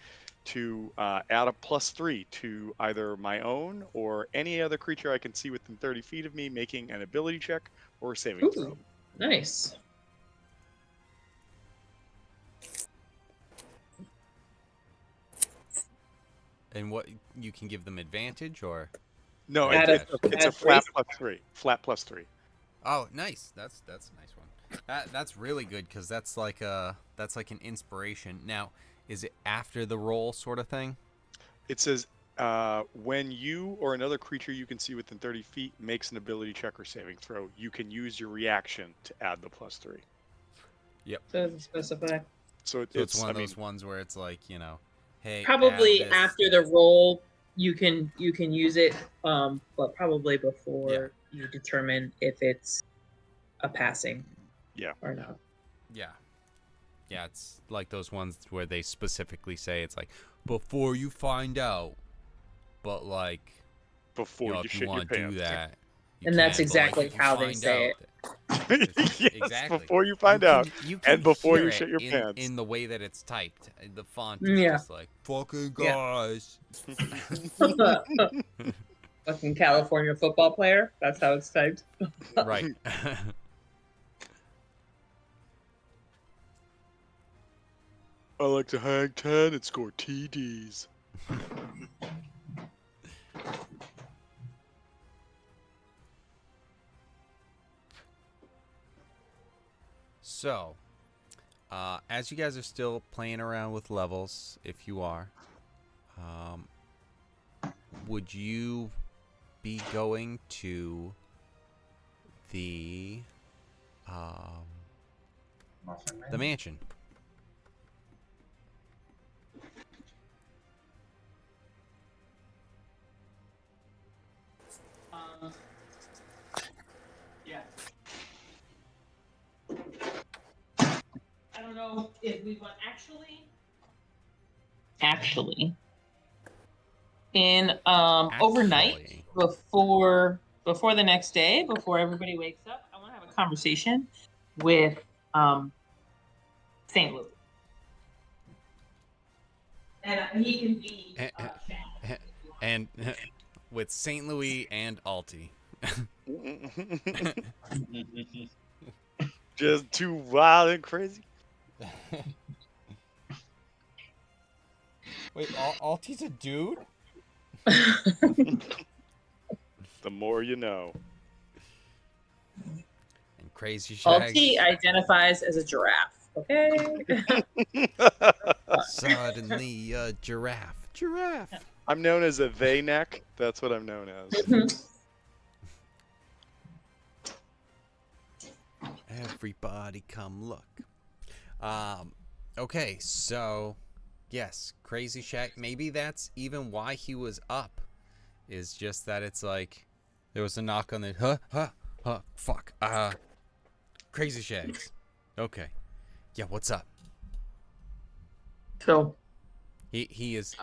to add a +3 to either my own or any other creature I can see within 30 feet of me, making an ability check or a saving throw. Nice. And what, you can give them advantage or? No, Add it's a flat +3. Flat +3. Oh, nice. That's a nice one. That's really good because that's like an inspiration. Now, is it after the roll sort of thing? It says when you or another creature you can see within 30 feet makes an ability check or saving throw, you can use your reaction to add the +3. Yep. Doesn't specify. So it's one of those ones where it's like, hey, probably add this. after the roll you can use it, but probably before you determine if it's a passing or not. Yeah, it's like those ones where they specifically say it's like before you find out, but like before you if shit you want to your do pants. that, And that's can, but, like, exactly if you how they find say out it. Yes, exactly. before you find out, you can and before hear you it shit your pants. in the way that it's typed. The font is just like fucking guys. Fucking California football player. That's how it's typed. Right. I like to hang 10 and score TDs. So, as you guys are still playing around with levels, if you are, would you be going to the mansion? Yeah. I don't know if we want actually in overnight before the next day, before everybody wakes up, I want to have a conversation with St. Louis. And he can be and with St. Louis and Alti. Just too wild and crazy. Wait, Alti's a dude? The more you know. And Crazy Shags. Alti identifies as a giraffe. Okay. Suddenly a giraffe. I'm known as a they neck. That's what I'm known as. Everybody come look. Okay, so yes, Crazy Shack. Maybe that's even why he was up. Is just that it's like there was a knock on the fuck. Crazy Shags. Okay. Yeah, what's up? So He is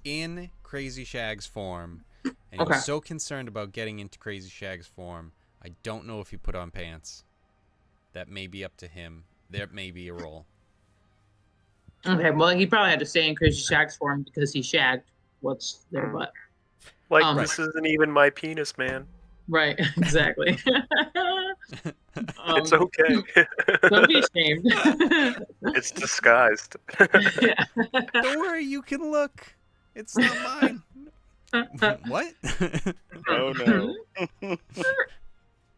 in Crazy Shag's form, and he Okay. was so concerned about getting into Crazy Shag's form. I don't know if he put on pants. That may be up to him. There may be a role. Okay, well, he probably had to stay in Crazy Shag's form because he shagged what's their butt. Like, Right. this isn't even my penis, man. Right, exactly. It's okay. Don't be ashamed. It's disguised. Yeah. Don't worry, you can look. It's not mine. What? Oh no.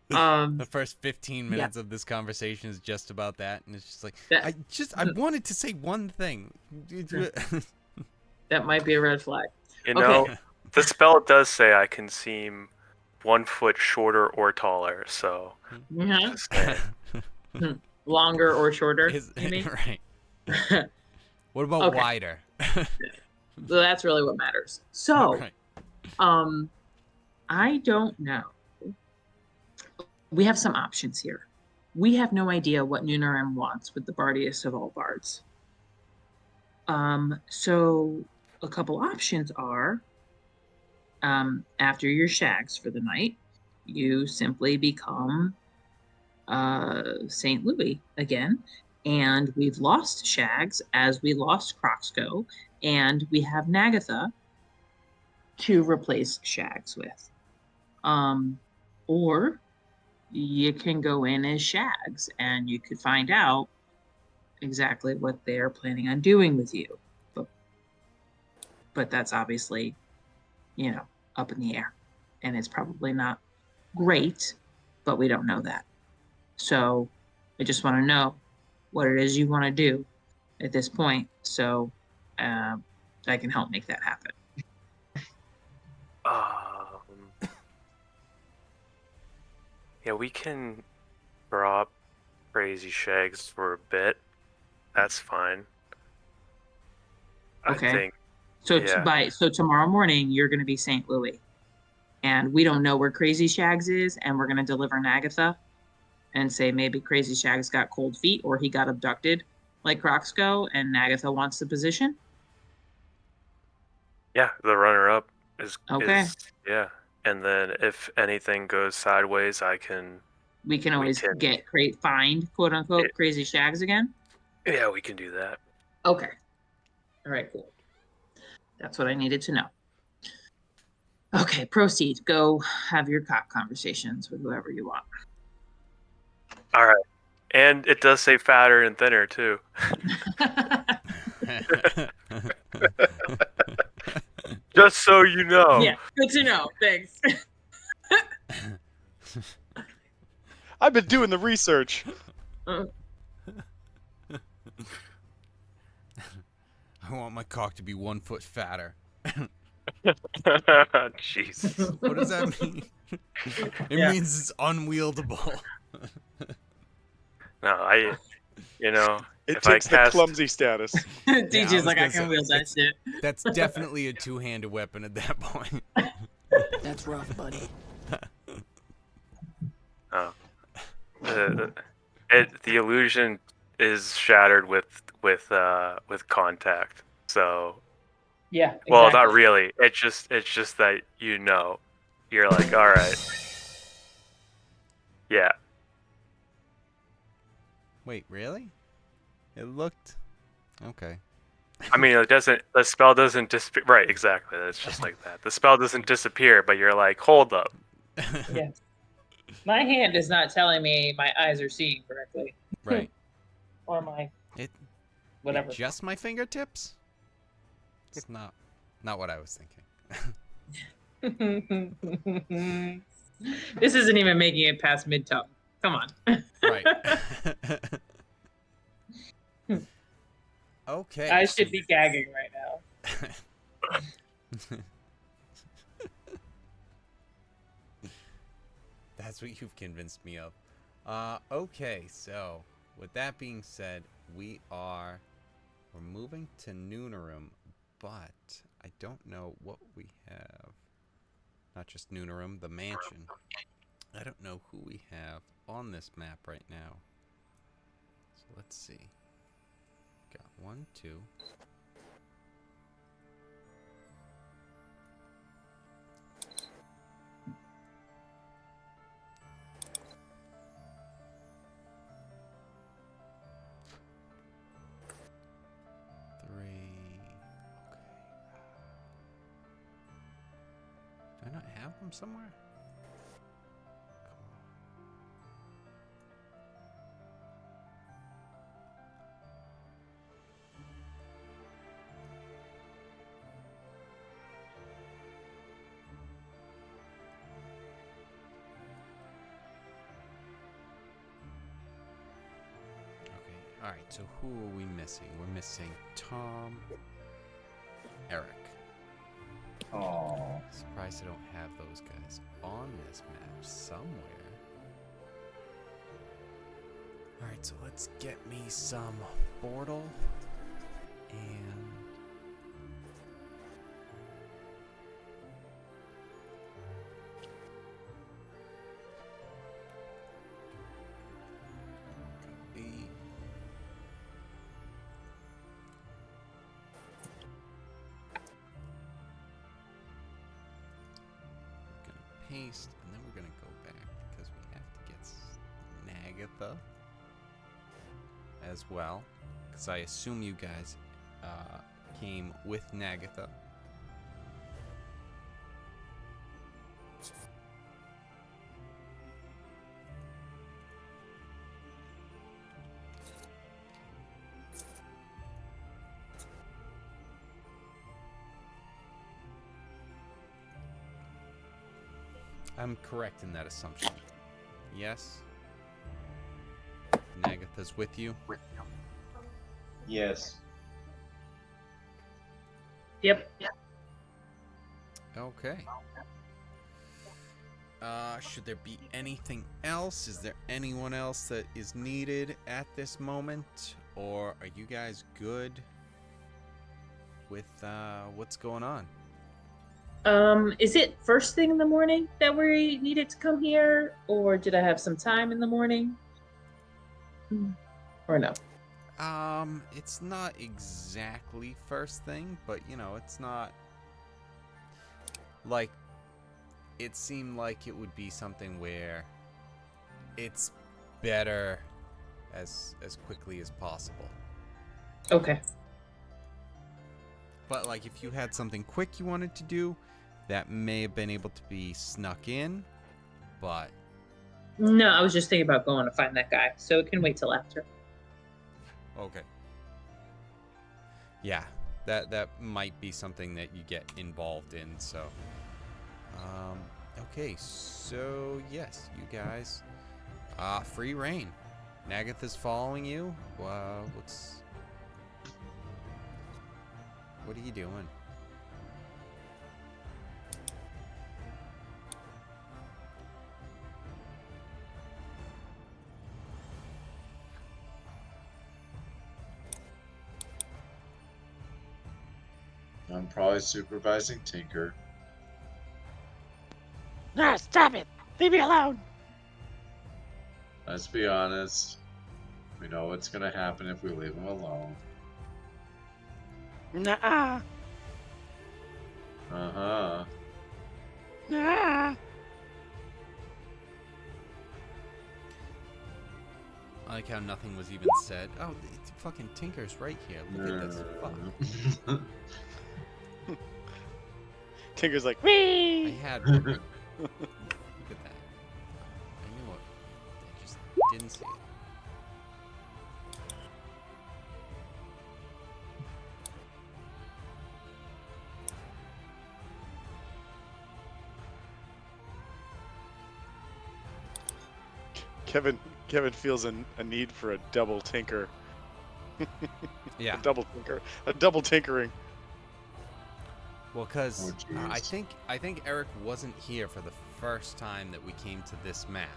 The first 15 minutes of this conversation is just about that, and it's just like I wanted to say one thing. That might be a red flag. You know, the spell does say I can seem 1 foot shorter or taller, so just saying. Longer or shorter, you mean? Right. What about wider? So that's really what matters. So, I don't know. We have some options here. We have no idea what Nunaram wants with the bardiest of all bards. So a couple options are, after your shags for the night, you simply become St. Louis again, and we've lost Shags as we lost Croxco, and we have Nagatha to replace Shags with. Or you can go in as Shags, and you could find out exactly what they're planning on doing with you. But that's obviously, up in the air, and it's probably not great, but we don't know that. So I just want to know what it is you want to do at this point, so I can help make that happen. Yeah, we can drop Crazy Shags for a bit. That's fine. Okay. I think. So so tomorrow morning you're going to be St. Louis, and we don't know where Crazy Shags is, and we're going to deliver Nagatha, and say maybe Crazy Shags got cold feet or he got abducted like Croxco, and Nagatha wants the position. Yeah, the runner-up is okay. And then if anything goes sideways, we can always find quote unquote Crazy Shags again. Yeah, we can do that. Okay. All right, cool. That's what I needed to know. Okay, proceed. Go have your cock conversations with whoever you want. All right. And it does say fatter and thinner, too. Just so you know. Yeah, good to know. Thanks. I've been doing the research. I want my cock to be 1 foot fatter. Jesus. What does that mean? It means it's unwieldable. No, it takes the clumsy status. DJ's like, I can wield that shit. That's definitely a two-handed weapon at that point. That's rough, buddy. Oh. The illusion is shattered with contact. So yeah, exactly. Well, not really. It's just that you're like, all right. Yeah. Wait, really? It looked okay. I mean, the spell doesn't disappear. Right, exactly. It's just like that. The spell doesn't disappear, but you're like, hold up. Yes. My hand is not telling me my eyes are seeing correctly. Right. Or whatever. Just my fingertips? It's not what I was thinking. This isn't even making it past mid-tone. Come on. Right. Okay. I should be gagging right now. That's what you've convinced me of. Okay, so with that being said, we're moving to Noonarum, but I don't know what we have. Not just Noonarum, the mansion. I don't know who we have on this map right now. So let's see. Got 1, 2, them somewhere? Okay, alright, so who are we missing? We're missing Tom, Eric. Oh. Surprised I don't have those guys on this map somewhere. Alright, so let's get me some Bortle and copy. We're gonna paste and then we're gonna go back because we have to get Nagatha as well, because I assume you guys came with Nagatha. I'm correct in that assumption. Yes? Nagatha's with you? Yes. Yep. Okay. Should there be anything else? Is there anyone else that is needed at this moment? Or are you guys good with what's going on? Is it first thing in the morning that we needed to come here, or did I have some time in the morning? Or no? It's not exactly first thing, but you know, it's not like it seemed like it would be something where it's better as quickly as possible. Okay. But like if you had something quick you wanted to do, that may have been able to be snuck in, but No, I was just thinking about going to find that guy, so it can wait till after. okay. Yeah, that might be something that you get involved in, so okay, so yes, you guys free reign. Nagatha's following you. What are you doing? I'm probably supervising Tinker. No, stop it! Leave me alone! Let's be honest. We know what's gonna happen if we leave him alone. Nuh-uh. Uh-huh. Nuh-uh. I like how nothing was even said. Oh, it's fucking Tinker's right here. Look at this. Fuck. Tinker's like, I wee! had one. Look at that. I knew it. I just didn't see it. Kevin feels a need for a double tinker. Yeah. A double tinkering. Well, because Oh, I jeez. think Eric wasn't here for the first time that we came to this map.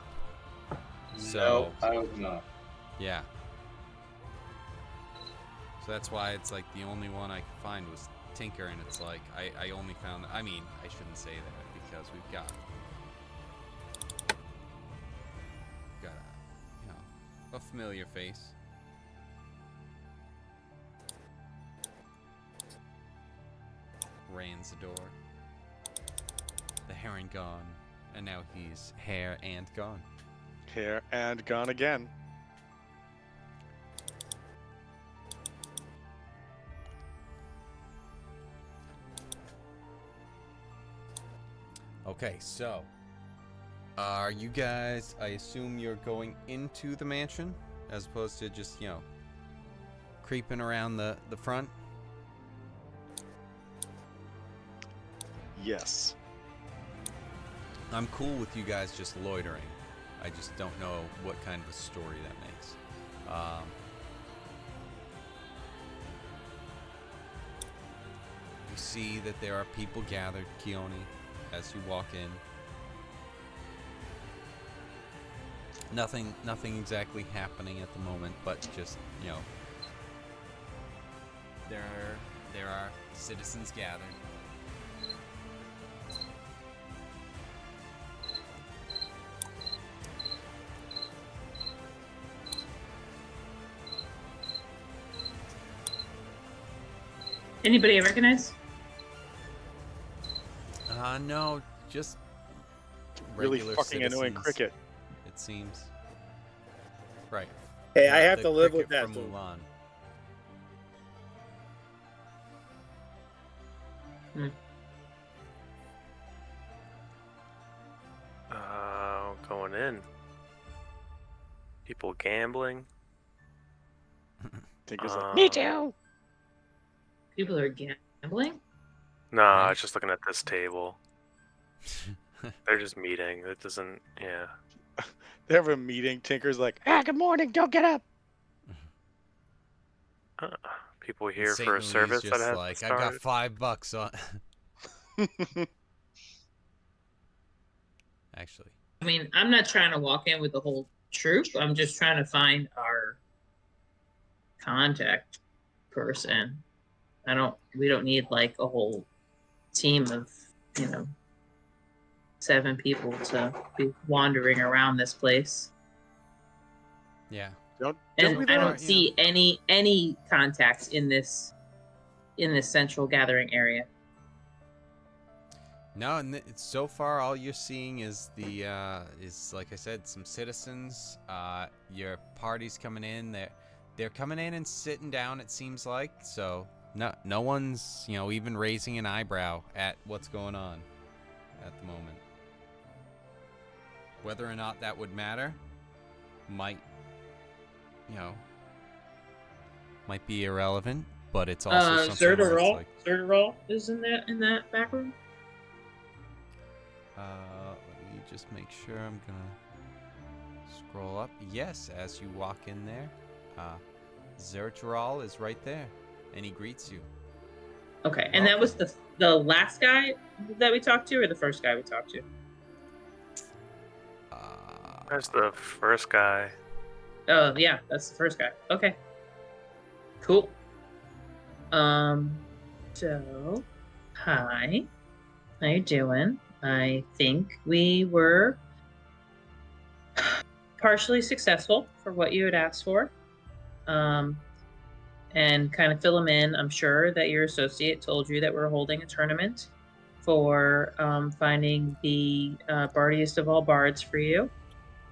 No, So I was not. yeah. So that's why it's like the only one I could find was Tinker, and it's like I only found. I mean, I shouldn't say that because we've got a familiar face. Ranzador. The Heron gone, and now he's hair and gone. Here and gone again. Okay, so are you guys? I assume you're going into the mansion as opposed to just creeping around the front. Yes. I'm cool with you guys just loitering. I just don't know what kind of a story that makes. You see that there are people gathered, Keone, as you walk in. Nothing exactly happening at the moment, but just, there are citizens gathered. Anybody I recognize? No, just Really regular fucking annoying citizens, cricket. it seems. Right. Hey, I have The to live with cricket that. from So Mulan. Going in. People gambling. Tinker's like, Me too. People are gambling? No, I Yeah. was just looking at this table. They're just meeting. It doesn't. Yeah. they have a meeting. Tinker's like, Ah, good morning. Don't get up. People And here Saint for a Louis service that just has like, I've got $5 on. Actually, I mean, I'm not trying to walk in with the whole troop. I'm just trying to find our contact person. We don't need like a whole team of, 7 people to be wandering around this place. yeah. don't And we I though? don't see any contacts in this central gathering area. No, and so far all you're seeing is is like I said, some citizens. Your party's coming in. They're coming in and sitting down. It seems like so. No one's even raising an eyebrow at what's going on at the moment. Whether or not that would matter might be irrelevant, but it's also something where it's like Zerderol is in that back room. let me just make sure. I'm gonna scroll up. Yes, as you walk in there, Zerderol is right there, and he greets you. Okay, and that was the last guy that we talked to, or the first guy we talked to? That's the first guy. Oh yeah, that's the first guy. Okay, cool. So, hi, how you doing? I think we were partially successful for what you had asked for. And kind of fill them in. I'm sure that your associate told you that we're holding a tournament for finding the bardiest of all bards for you.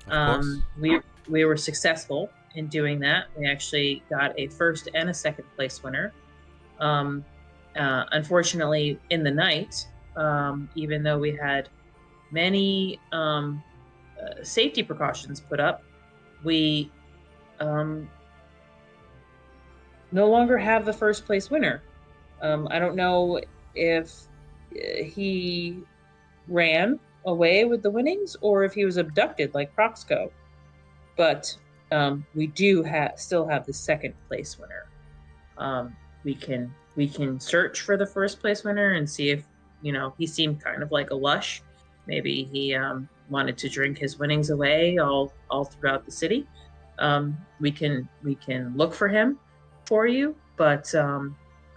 Of course. We were successful in doing that. We actually got a first and a second place winner. Unfortunately, in the night, even though we had many safety precautions put up, we no longer have the first place winner. I don't know if he ran away with the winnings or if he was abducted like Proxco, but we do still have the second place winner. We can search for the first place winner and see if he seemed kind of like a lush. Maybe he wanted to drink his winnings away all throughout the city. We can look for him for you, but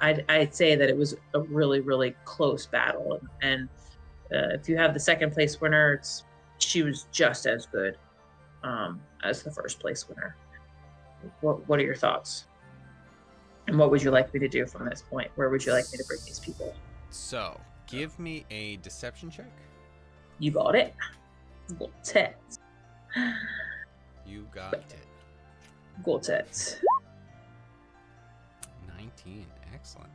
I'd say that it was a really, really close battle, and if you have the second place winner, she was just as good as the first place winner. What are your thoughts? And what would you like me to do from this point? Where would you like me to bring these people? So, give me a deception check. You got it. Got it. You got it. Got it. 19. Excellent.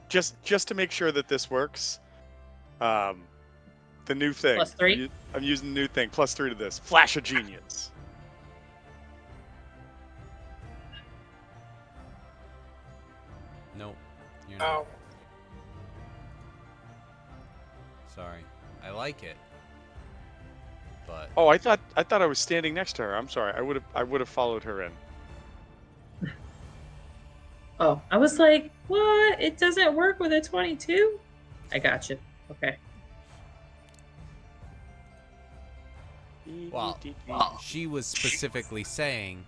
Just to make sure that this works, The new thing. +3? I'm using the new thing. +3 to this. Flash of Genius. Nope. You're not. Oh, Sorry. I like it. But Oh, I thought I was standing next to her. I'm sorry. I would have followed her in. Oh, I was like, what? It doesn't work with a 22? I got you. Okay. Well, she was specifically saying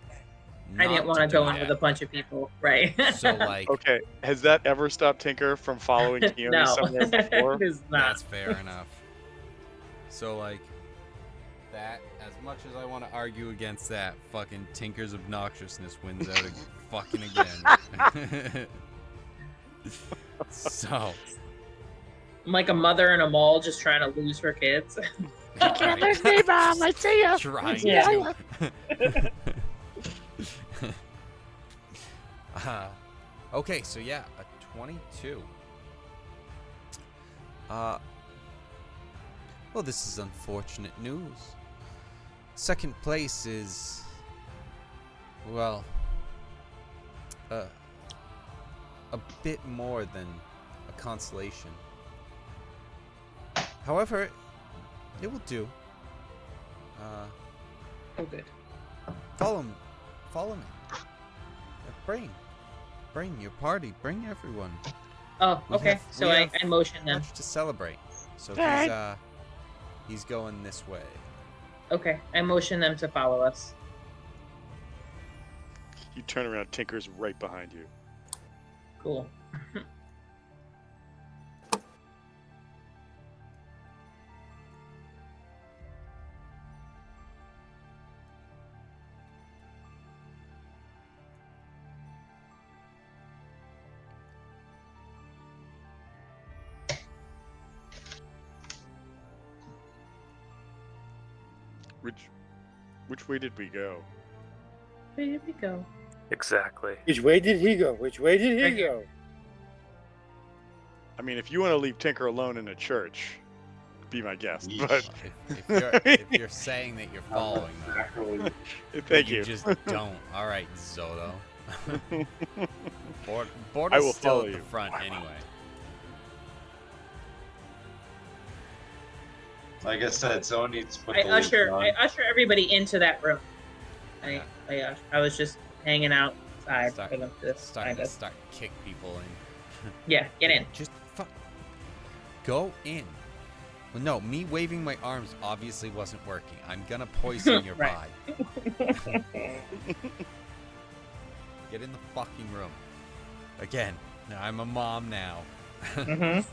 I didn't want want to go in with a bunch of people, right? So like Okay, has that ever stopped Tinker from following Keone no, somewhere before? it is not. that's fair enough. So like that, as much as I want to argue against that, fucking Tinker's obnoxiousness wins out fucking again. So I'm like a mother in a mall just trying to lose her kids. You can't lose me, Mom. I see ya. trying Yeah. to. Okay, so yeah, a 22. Well, this is unfortunate news. Second place is, well, a bit more than a consolation. However, it will do. Oh, good. Follow me. Bring your party. Bring everyone. Oh, We okay. have- So we I have motion them. Much to celebrate. So Alright. he's going this way. Okay, I motion them to follow us. You turn around, Tinker's right behind you. Cool. Which way did we go? Where did we go? Exactly. which way did he go? Which way did he Right here. go? I mean, if you want to leave Tinker alone in a church, be my guest. Yeesh. But If you're saying that you're following them, Exactly. thank you you. just don't. All right, Zoto. I Border's will still follow at the you. front anyway. Like I said, someone needs to put I the leash on. usher everybody into that room. Yeah. I was just hanging outside Start- for them to Starting find to us. start kick people in. Yeah, get in. Just go in. Well, no, me waving my arms obviously wasn't working. I'm gonna poison your Right. pie. Get in the fucking room. Again, I'm a mom now. Mm-hmm.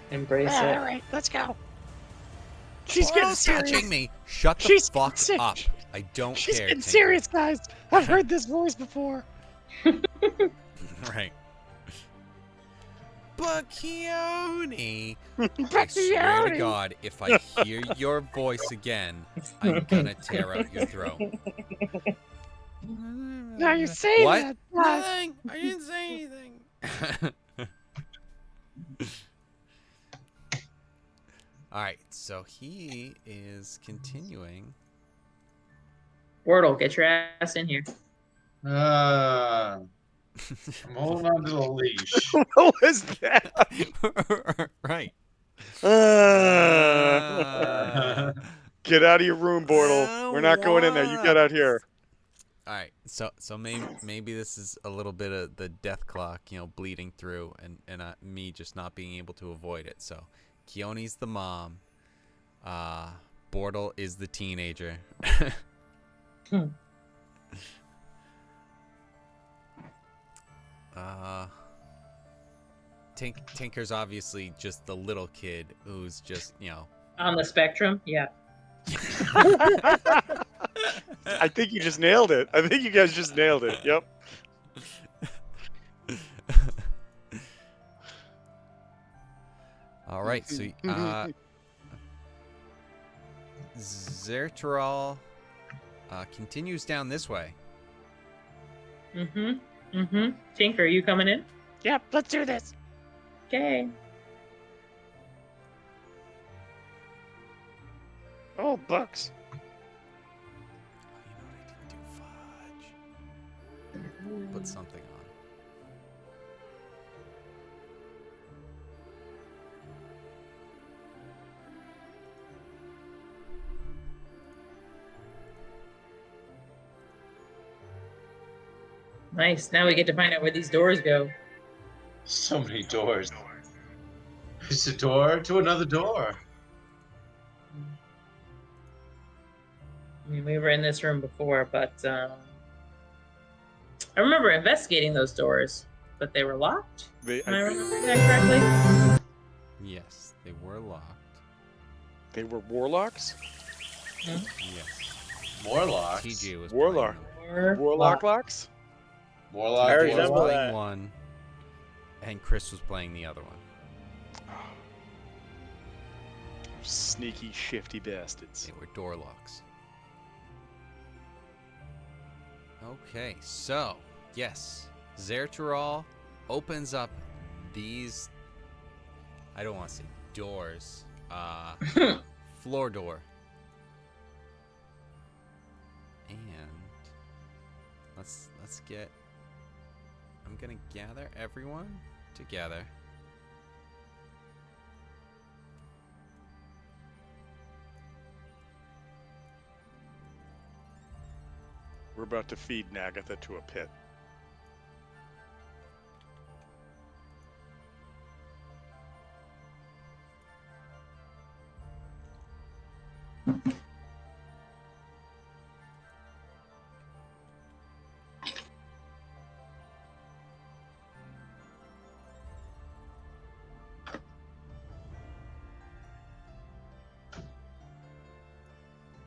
Embrace All it. right, let's go. She's getting Who's touching serious. me? Shut the She's fuck sick. up. I don't She's care. getting Tinker. serious, guys. I've heard this voice before. Right. But Keone, I But swear to Keone. God, if I hear your voice again, I'm gonna tear out your throat. Now you say What? that. guys. Nothing. I didn't say anything. All right, so he is continuing. Wordle, get your ass in here. I'm holding on to the leash. What was that? Right. Get out of your room, Bortle. We're not going in there. You get out here. All right, so maybe this is a little bit of the death clock, bleeding through, and me just not being able to avoid it. So, Keone's the mom. Bortle is the teenager. Tinker's obviously just the little kid who's just On the spectrum, yeah. I think you just nailed it. I think you guys just nailed it. Yep. All right, so Zerteral continues down this way. Tinker, you coming in? Yep, let's do this. Okay. Oh, books. Oh, you know what I didn't do? Fudge. Put something on. Nice. Now we get to find out where these doors go. So many doors. It's a door to another door. I mean, we were in this room before, but I remember investigating those doors, but they were locked. Am I remembering that correctly? Yes, they were locked. They were warlocks? Hmm? Yes. Morlocks. TJ was Warlock. playing them. Warlock locks? Warlock. I TJ was resemble Warlock. playing that. one, and Chris was playing the other one. Sneaky, shifty bastards. They were door locks. Okay, so, yes, Zertural opens up these, I don't want to say doors, floor door. And let's get, I'm gonna gather everyone together. We're about to feed Nagatha to a pit.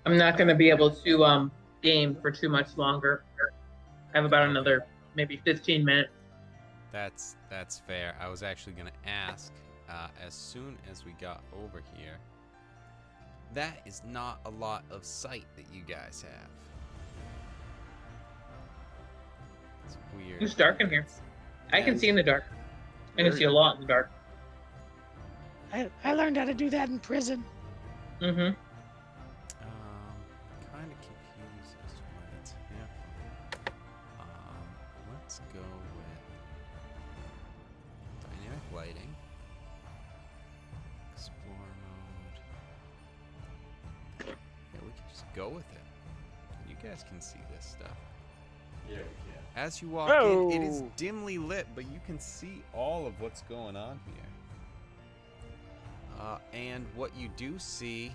I'm not going to be able to game for too much longer. I have about another maybe 15 minutes. That's fair. I was actually gonna ask as soon as we got over here. That is not a lot of sight that you guys have. It's weird. It's dark in here. I can see in the dark. I can see a lot in the dark. I learned how to do that in prison. Mm-hmm. Kind of confused as to why that's happening. Let's go with dynamic lighting, explore mode. Yeah, we can just go with it. You guys can see this stuff. Yeah, yeah. As you walk in, it is dimly lit, but you can see all of what's going on here. And what you do see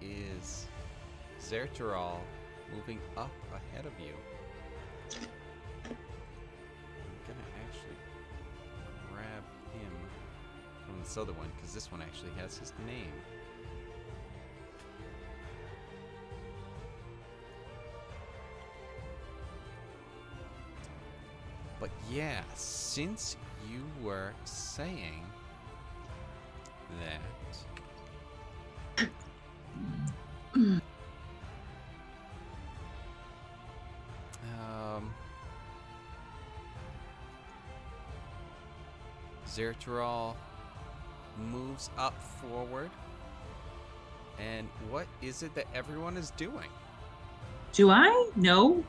is Zertural moving up ahead of you. I'm gonna actually grab him from this other one, because this one actually has his name. But yeah, since you were saying that Zertural moves up forward, and what is it that everyone is doing? Do I know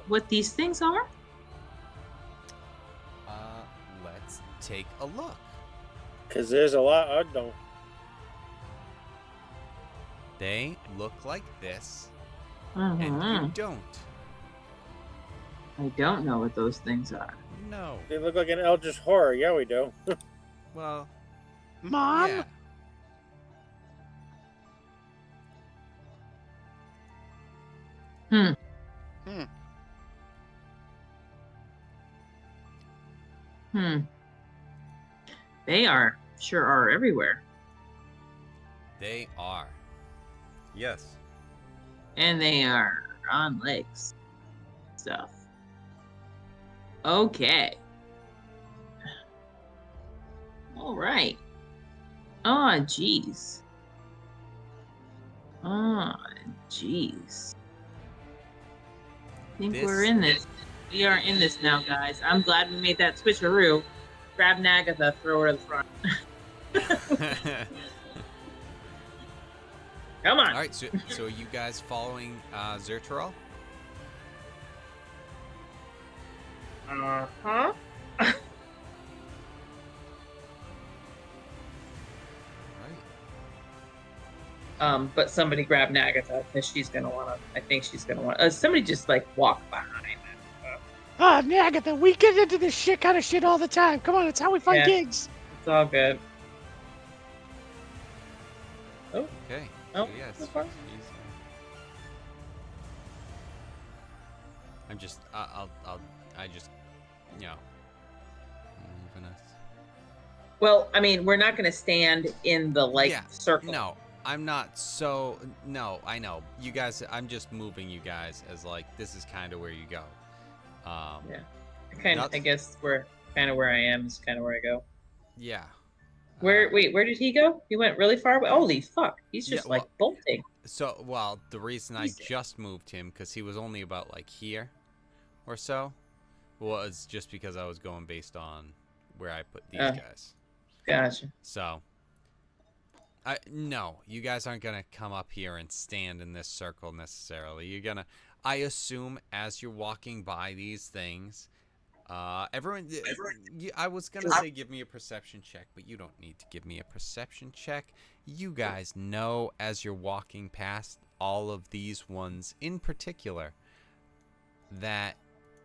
what these things are? Let's take a look. Because there's a lot I don't. They look like this, Uh-huh. and you don't. I don't know what those things are. No. They look like an eldritch horror. Yeah, we do. Well, Mom? yeah. Hmm. They sure are everywhere. They are. Yes. And they are on legs. Stuff. Okay. All right. Oh, jeez. Oh, jeez. I think we're in this. We are in this now, guys. I'm glad we made that switcheroo. Grab Nagatha, throw her to the front. Come on. All right, so are you guys following Zertrol? Uh-huh. Right. But somebody grab Nagatha because she's gonna wanna. I think she's gonna want. Somebody just like walk behind. Ah, Agatha, we get into this kind of shit all the time. Come on, it's how we find Yeah. gigs. It's all good. Oh, Okay. Oh, So yes, so far. I'm just. I just. You know. Moving us. well, I mean, we're not gonna stand in the circle. No, I'm not. So no, I know you guys. I'm just moving you guys as like this is kind of where you go. Yeah. I guess we're kind of where I am is kind of where I go. Yeah. Where did he go? He went really far away. Holy fuck. He's just like bolting. So, well, the reason I He's- just moved him because he was only about like here or so was just because I was going based on where I put these guys. Gotcha. So, no, you guys aren't gonna come up here and stand in this circle necessarily. You're gonna, I assume, as you're walking by these things, everyone. I was gonna say give me a perception check, but you don't need to give me a perception check. You guys know as you're walking past all of these ones in particular that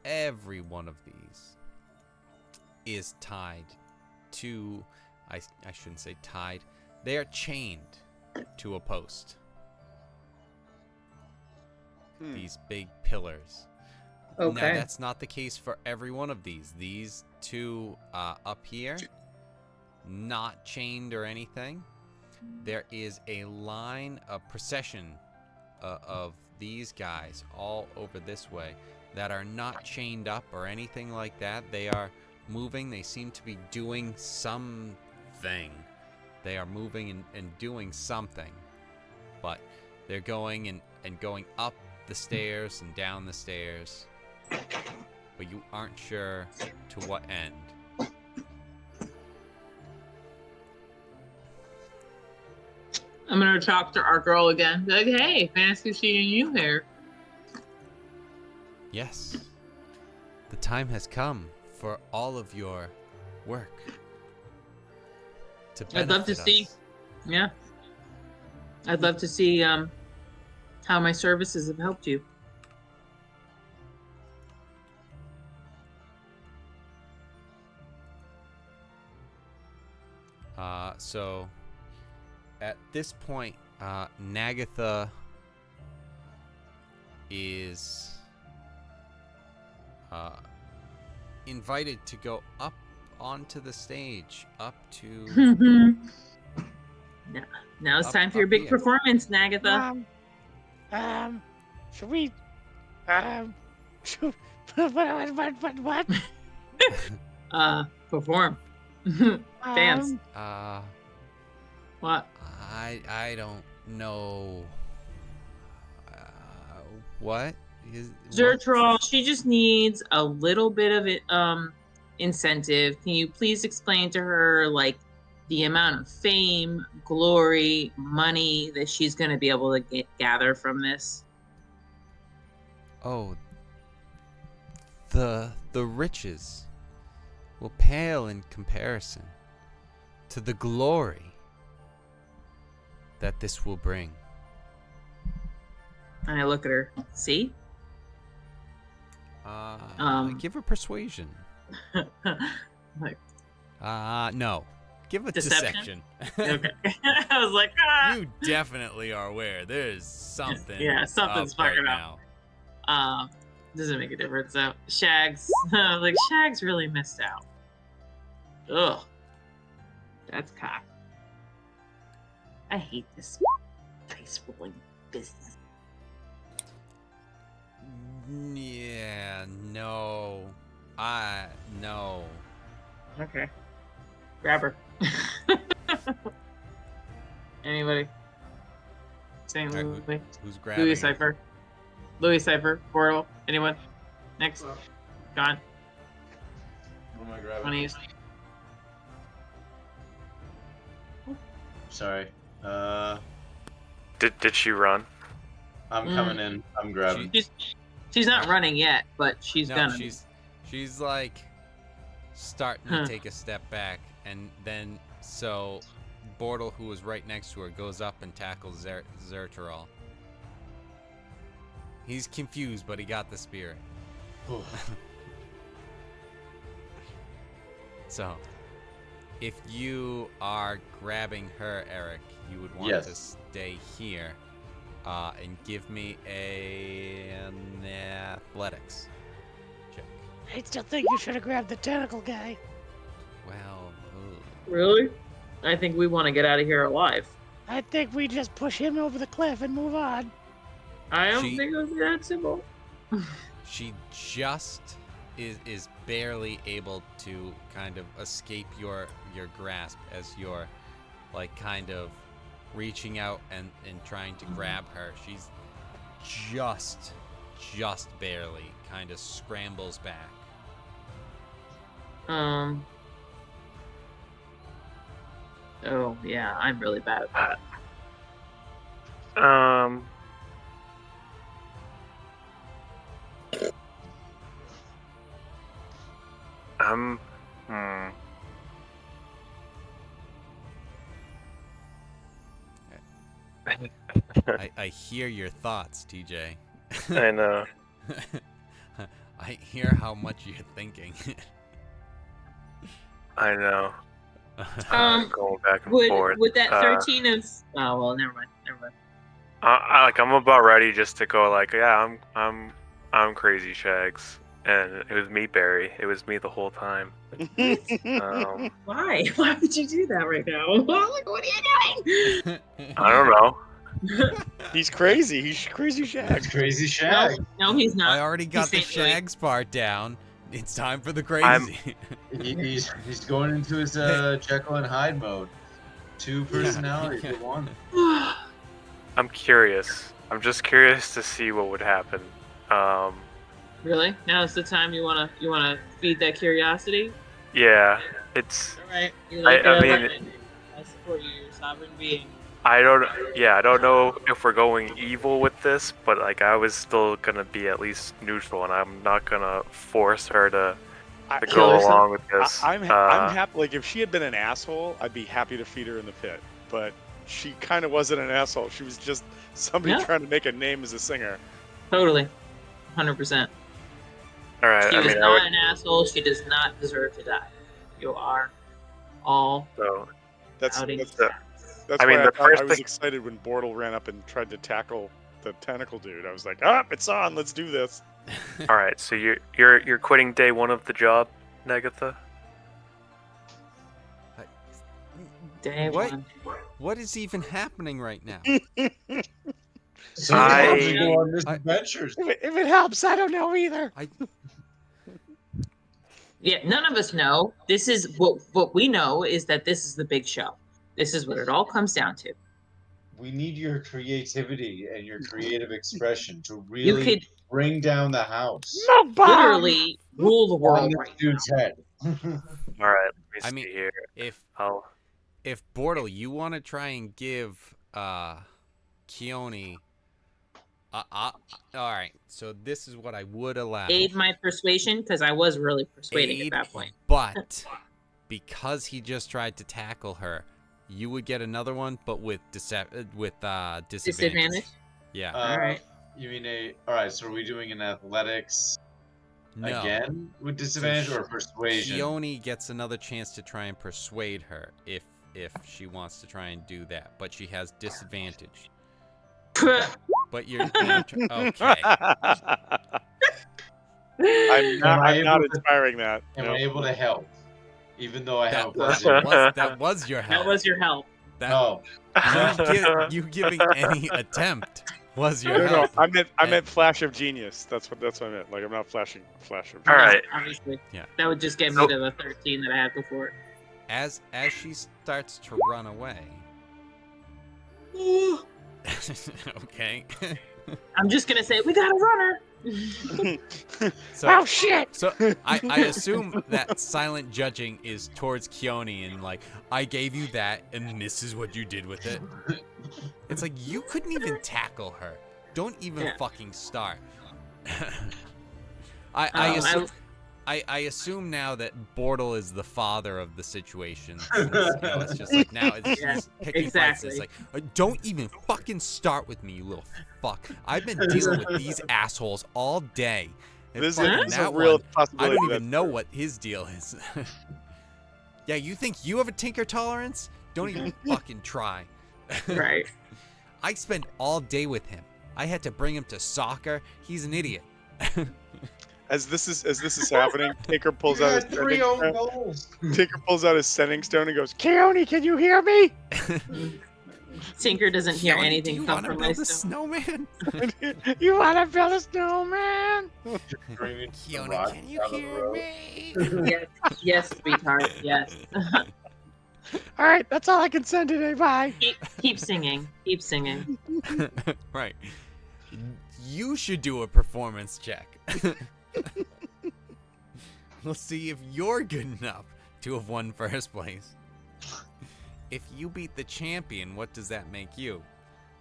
every one of these is tied to. I shouldn't say tied. They are chained to a post. These big pillars. Okay. Now, that's not the case for every one of these. These two up here, not chained or anything. There is a line, a procession of these guys all over this way that are not chained up or anything like that. They are moving. They seem to be doing something. They are moving and doing something. But they're going and going up the stairs and down the stairs. But you aren't sure to what end. I'm gonna talk to our girl again. Be like, hey, fancy seeing you here. Yes. The time has come for all of your work. To I'd love to benefit see. us. Yeah. I'd love to see how my services have helped you. So at this point, Nagatha is invited to go up onto the stage, up to Now it's Up- time for your up big here. performance, Nagatha. Should we, should, what? Perform. Dance. What? I don't know. What is Zertrol, she just needs a little bit of it, incentive. Can you please explain to her, like, the amount of fame, glory, money that she's going to be able to gather from this? Oh, the riches will pale in comparison to the glory that this will bring. And I look at her. See? Give her persuasion. Like, No. Give it Deception? deception. okay. I was like, ah! You definitely are aware. There's something. Yeah, something's up right fucking up. now. Doesn't make a difference. So Shags, like Shags really missed out. Ugh, that's cock. I hate this face rolling business. Yeah, no. No. Okay, grab her. Anybody? St. All Louis. right, who's grabbing? Louis her? Cipher. Louis Cipher. Portal. Anyone? Next. Gone. What am I grabbing? One of you. Sorry. Did she run? I'm coming in. I'm grabbing. She's not running yet, but she's No, gonna. she's like starting to take a step back, and then so Bortle, who was right next to her, goes up and tackles Zerturol. He's confused, but he got the spirit. So, if you are grabbing her, Eric, you would want to stay here and give me an athletics check. I still think you should have grabbed the tentacle guy. Well, Really? I think we want to get out of here alive. I think we just push him over the cliff and move on. I don't think it was that simple. She just is barely able to kind of escape your grasp as you're like kind of reaching out and trying to grab her. She's just barely kind of scrambles back. Oh yeah, I'm really bad at that. I hear your thoughts, TJ. I know. I hear how much you're thinking. I know. Going back and forth. Would that 13 of? Oh well, never mind. I'm about ready just to go like, yeah, I'm crazy Shags, and it was me, Barry. It was me the whole time. Why? Why would you do that right now? Like, what are you doing? I don't know. He's crazy. He's crazy Shags. Crazy Shag. No, he's not. I already got the Shags part down. It's time for the crazy. He's going into his Jekyll and Hyde mode. Two personalities at one. I'm curious. I'm just curious to see what would happen. Really? Now's the time you wanna feed that curiosity? Yeah, it's. All right. You like I mean, I support you, you're a sovereign being. I don't know if we're going evil with this, but like I was still gonna be at least neutral, and I'm not gonna force her to go along with this. I'm happy. Like if she had been an asshole, I'd be happy to feed her in the pit. But she kind of wasn't an asshole. She was just somebody trying to make a name as a singer. Totally, 100%. All right. She was not an asshole. She does not deserve to die. You are all. So that's I why mean, I was excited when Bortle ran up and tried to tackle the tentacle dude. I was like, it's on. Let's do this. All right. So you're quitting day one of the job, Negatha? Day one. What is even happening right now? So I go on misadventures. If it helps, I don't know either. Yeah, none of us know. This is what we know is that this is the big show. This is what it all comes down to. We need your creativity and your creative expression to really bring down the house. Literally rule the world right dude's head. All right. Let me see here. If Bortle, you want to try and give Keone. All right. So this is what I would allow. Aid my persuasion because I was really persuading at that point. But because he just tried to tackle her, you would get another one, but with disadvantage. Disadvantage? Yeah. All right. You mean all right? So are we doing an athletics again with disadvantage or persuasion? Keone gets another chance to try and persuade her if she wants to try and do that, but she has disadvantage. But you're not okay. I'm not inspiring that. Am I able to help? Even though I have that was your help. That was your help. You giving any attempt was your help. No, I meant flash of genius. That's what I meant. Like I'm not flashing flash of genius. All right. Obviously. Yeah. That would just get me to the 13 that I had before. As she starts to run away. Okay. I'm just gonna say we got a runner. Oh shit! So I assume that silent judging is towards Keone and like I gave you that and this is what you did with it. It's like you couldn't even tackle her. Don't even fucking start. I assume now that Bortle is the father of the situation. Since, it's just like now he's picking fights. It's like, don't even fucking start with me, you little fuck. I've been dealing with these assholes all day. And This fucking is that a real one, possibility. I don't even know what his deal is. Yeah, you think you have a tinker tolerance? Don't even fucking try. Right. I spend all day with him. I had to bring him to soccer. He's an idiot. As this is happening, Tinker pulls out his three sending own stone. goals. Tinker pulls out his sending stone and goes, Keone, can you hear me? Tinker doesn't hear Keone, anything do you come want to from my build a stone. snowman? You want to build a snowman? Keone, can you hear me? Yes, sweetheart. Yes. All right, that's all I can send today. Bye. Keep singing. Keep singing. Right. You should do a performance check. We'll see if you're good enough to have won first place. If you beat the champion, what does that make you?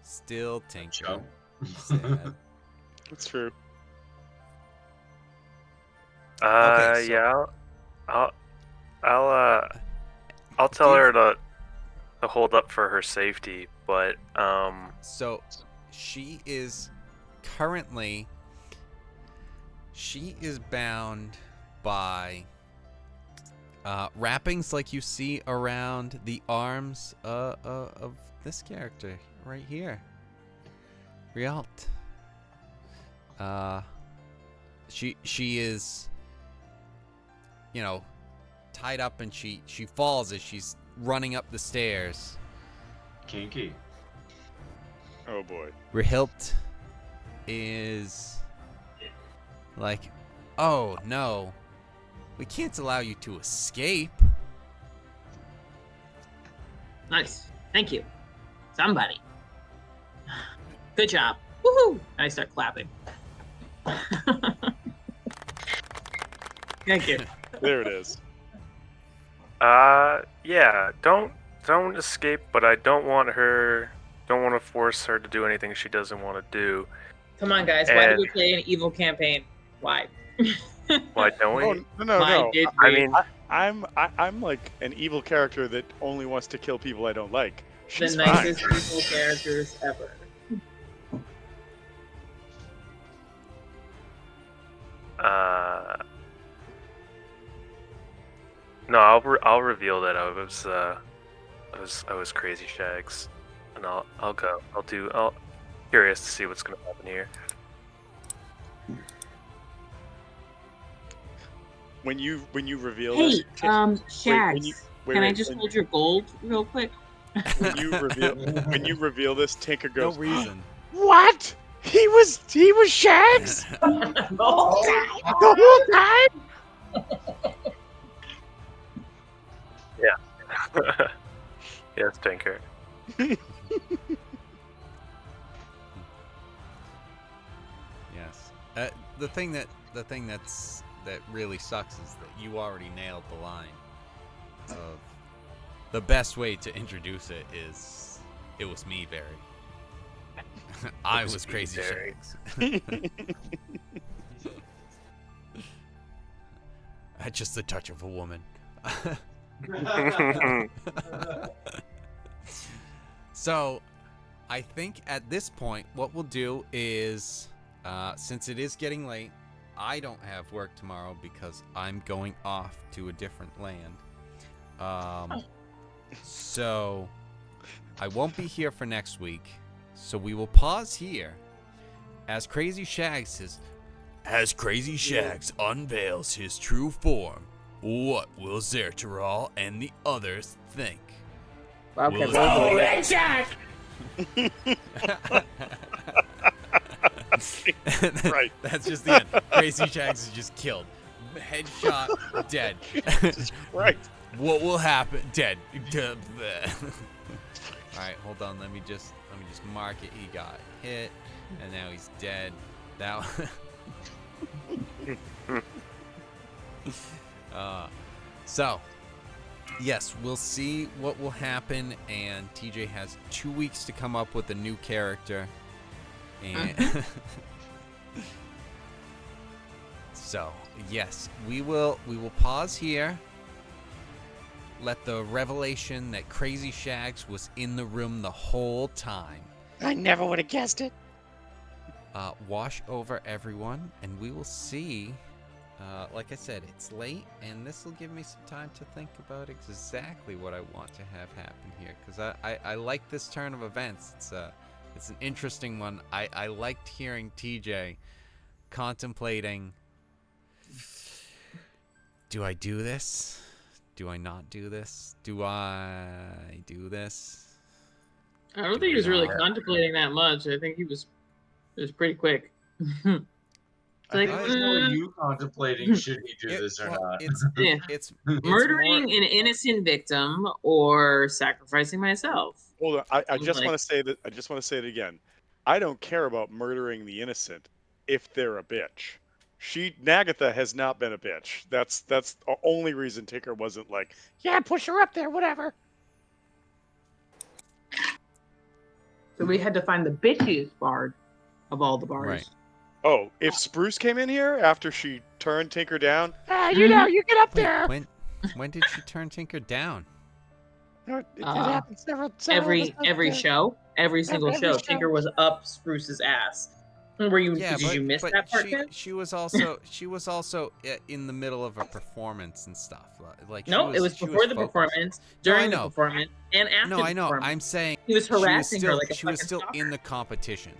Still Tinker. Sad. "That's true." Okay, so- Yeah. I'll tell her to hold up for her safety, but So she is currently bound by wrappings like you see around the arms of this character right here, Rialt. She is, tied up, and she falls as she's running up the stairs. Kinky. Oh boy. Rihilt is like, oh no, we can't allow you to escape. Nice. Thank you. Somebody. Good job. Woohoo! And I start clapping. Thank you. There it is. yeah, don't escape, but I don't want to force her to do anything she doesn't want to do. Come on, guys. Why And- did we play an evil campaign? Why? Why don't we? Oh no, Why no. did I we? mean, I'm like an evil character that only wants to kill people I don't like. The She's fine. nicest evil characters ever. no, I'll reveal that I was Crazy Shags, and I'll go. I'll curious to see what's gonna happen here. When you reveal Hey, this, Shags. wait, Can I wait, just when- hold your gold real quick? when you reveal this, Tinker No goes, reason. What? He was Shags The whole time. the whole time? Yes, Tinker. Yes. The thing that really sucks is that you already nailed the line of the best way to introduce it is it was me, Barry. I was me, Crazy Barry. Shags. At just the touch of a woman. So, I think at this point, what we'll do is, since it is getting late, I don't have work tomorrow because I'm going off to a different land. So, I won't be here for next week. So we will pause here as Crazy Shags unveils his true form. What will Zerteral and the others think? Okay, Will well, Right. That's just the end. Crazy Shags is just killed. Headshot, dead. Jesus Christ. What will happen? Dead. All right, hold on. Let me just mark it. He got hit, and now he's dead. That. So, yes, we'll see what will happen, and TJ has 2 weeks to come up with a new character. And so, yes, we will pause here. Let the revelation that Crazy Shags was in the room the whole time I never would have guessed it. wash over everyone, and we will see. Like I said, it's late, and this will give me some time to think about exactly what I want to have happen here, because I like this turn of events. It's an interesting one. I liked hearing TJ contemplating, do I do this? Do I not do this? Do I do this? I don't Do think I he was really not? contemplating that much. I think it was pretty quick. It's I like, think It was more you contemplating should he do this or not. yeah. It's Murdering more, an innocent victim or sacrificing myself. Hold on. I I'm just like- want to say that. I just want to say it again. I don't care about murdering the innocent if they're a bitch. Nagatha has not been a bitch. That's the only reason Tinker wasn't like, Yeah, push her up there, whatever. So we had to find the bitchiest bard of all the bards. Right. oh, if Spruce came in here after she turned Tinker down, You know, you get up wait, there. when did she turn Tinker down? It Uh, happens several Every episodes, show, every single every show, show. Tinker was up Spruce's ass. Did you miss that part? Ken? she was also in the middle of a performance and stuff. Like No, it was she before the focused. performance, No, I during the know. performance, and after No, I the know. performance. I'm saying He was harassing her like a she was fucking still stalker. in the competition.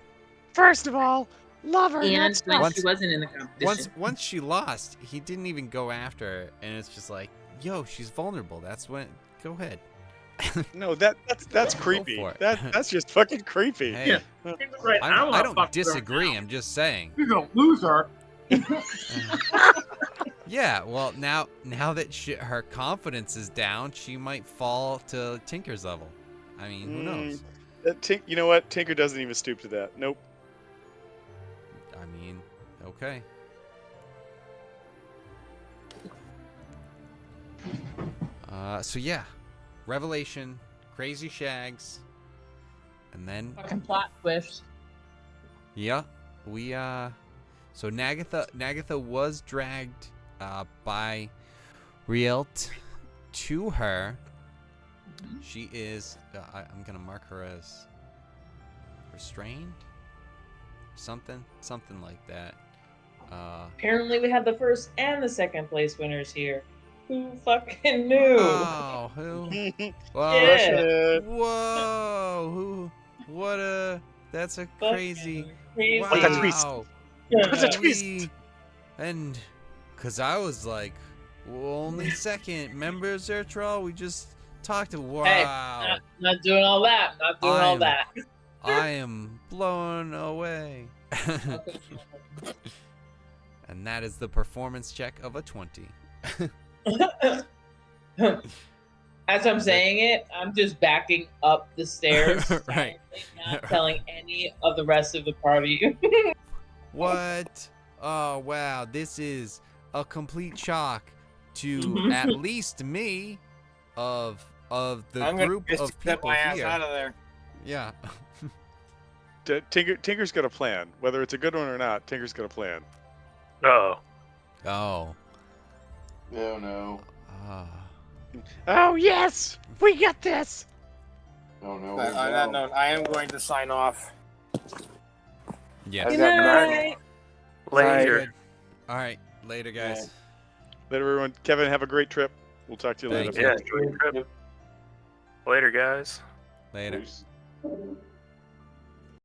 First of all, love her. And That's when not. she wasn't in the competition. Once she lost, he didn't even go after her, and it's just like, yo, she's vulnerable. That's when. Go ahead. no, that's creepy. for it. That's just fucking creepy. Hey, Yeah. He was like, I wanna don't fuck her disagree. now. I'm just saying. She's a loser. Yeah, well, now that her confidence is down, she might fall to Tinker's level. I mean, who knows? You know what? Tinker doesn't even stoop to that. Nope. I mean, okay. So yeah, revelation, Crazy Shags, and then Fucking plot twist. yeah, we so Nagatha was dragged by Rielt to her. She is I'm gonna mark her as restrained, something like that. Apparently, we had the first and the second place winners here. Who fucking knew? Oh, who? Whoa, Yeah. whoa, who? What a that's a crazy. Crazy. What a twist. Wow. What's a twist? And because I was like, well, only second. Remember, Zertrol? We just talked to. Wow. Hey, not doing all that. Not doing all that. I am blown away. And that is the performance check of a 20. As I'm saying it, I'm just backing up the stairs, Right. not telling any of the rest of the party. What? Oh, wow. This is a complete shock to at least me of the I'm group gonna of get people my ass here. out of there. Yeah. Tinker's got a plan. Whether it's a good one or not, Tinker's got a plan. Oh. Oh. Oh no. Oh yes, we got this. Oh no. But on that note, I am going to sign off. Yeah. I've Good got night. Later. Good. All right. Later, guys. Later, everyone. Kevin, have a great trip. We'll talk to you Thank later. you. Yeah, enjoy your trip. Later, guys. Later. Peace.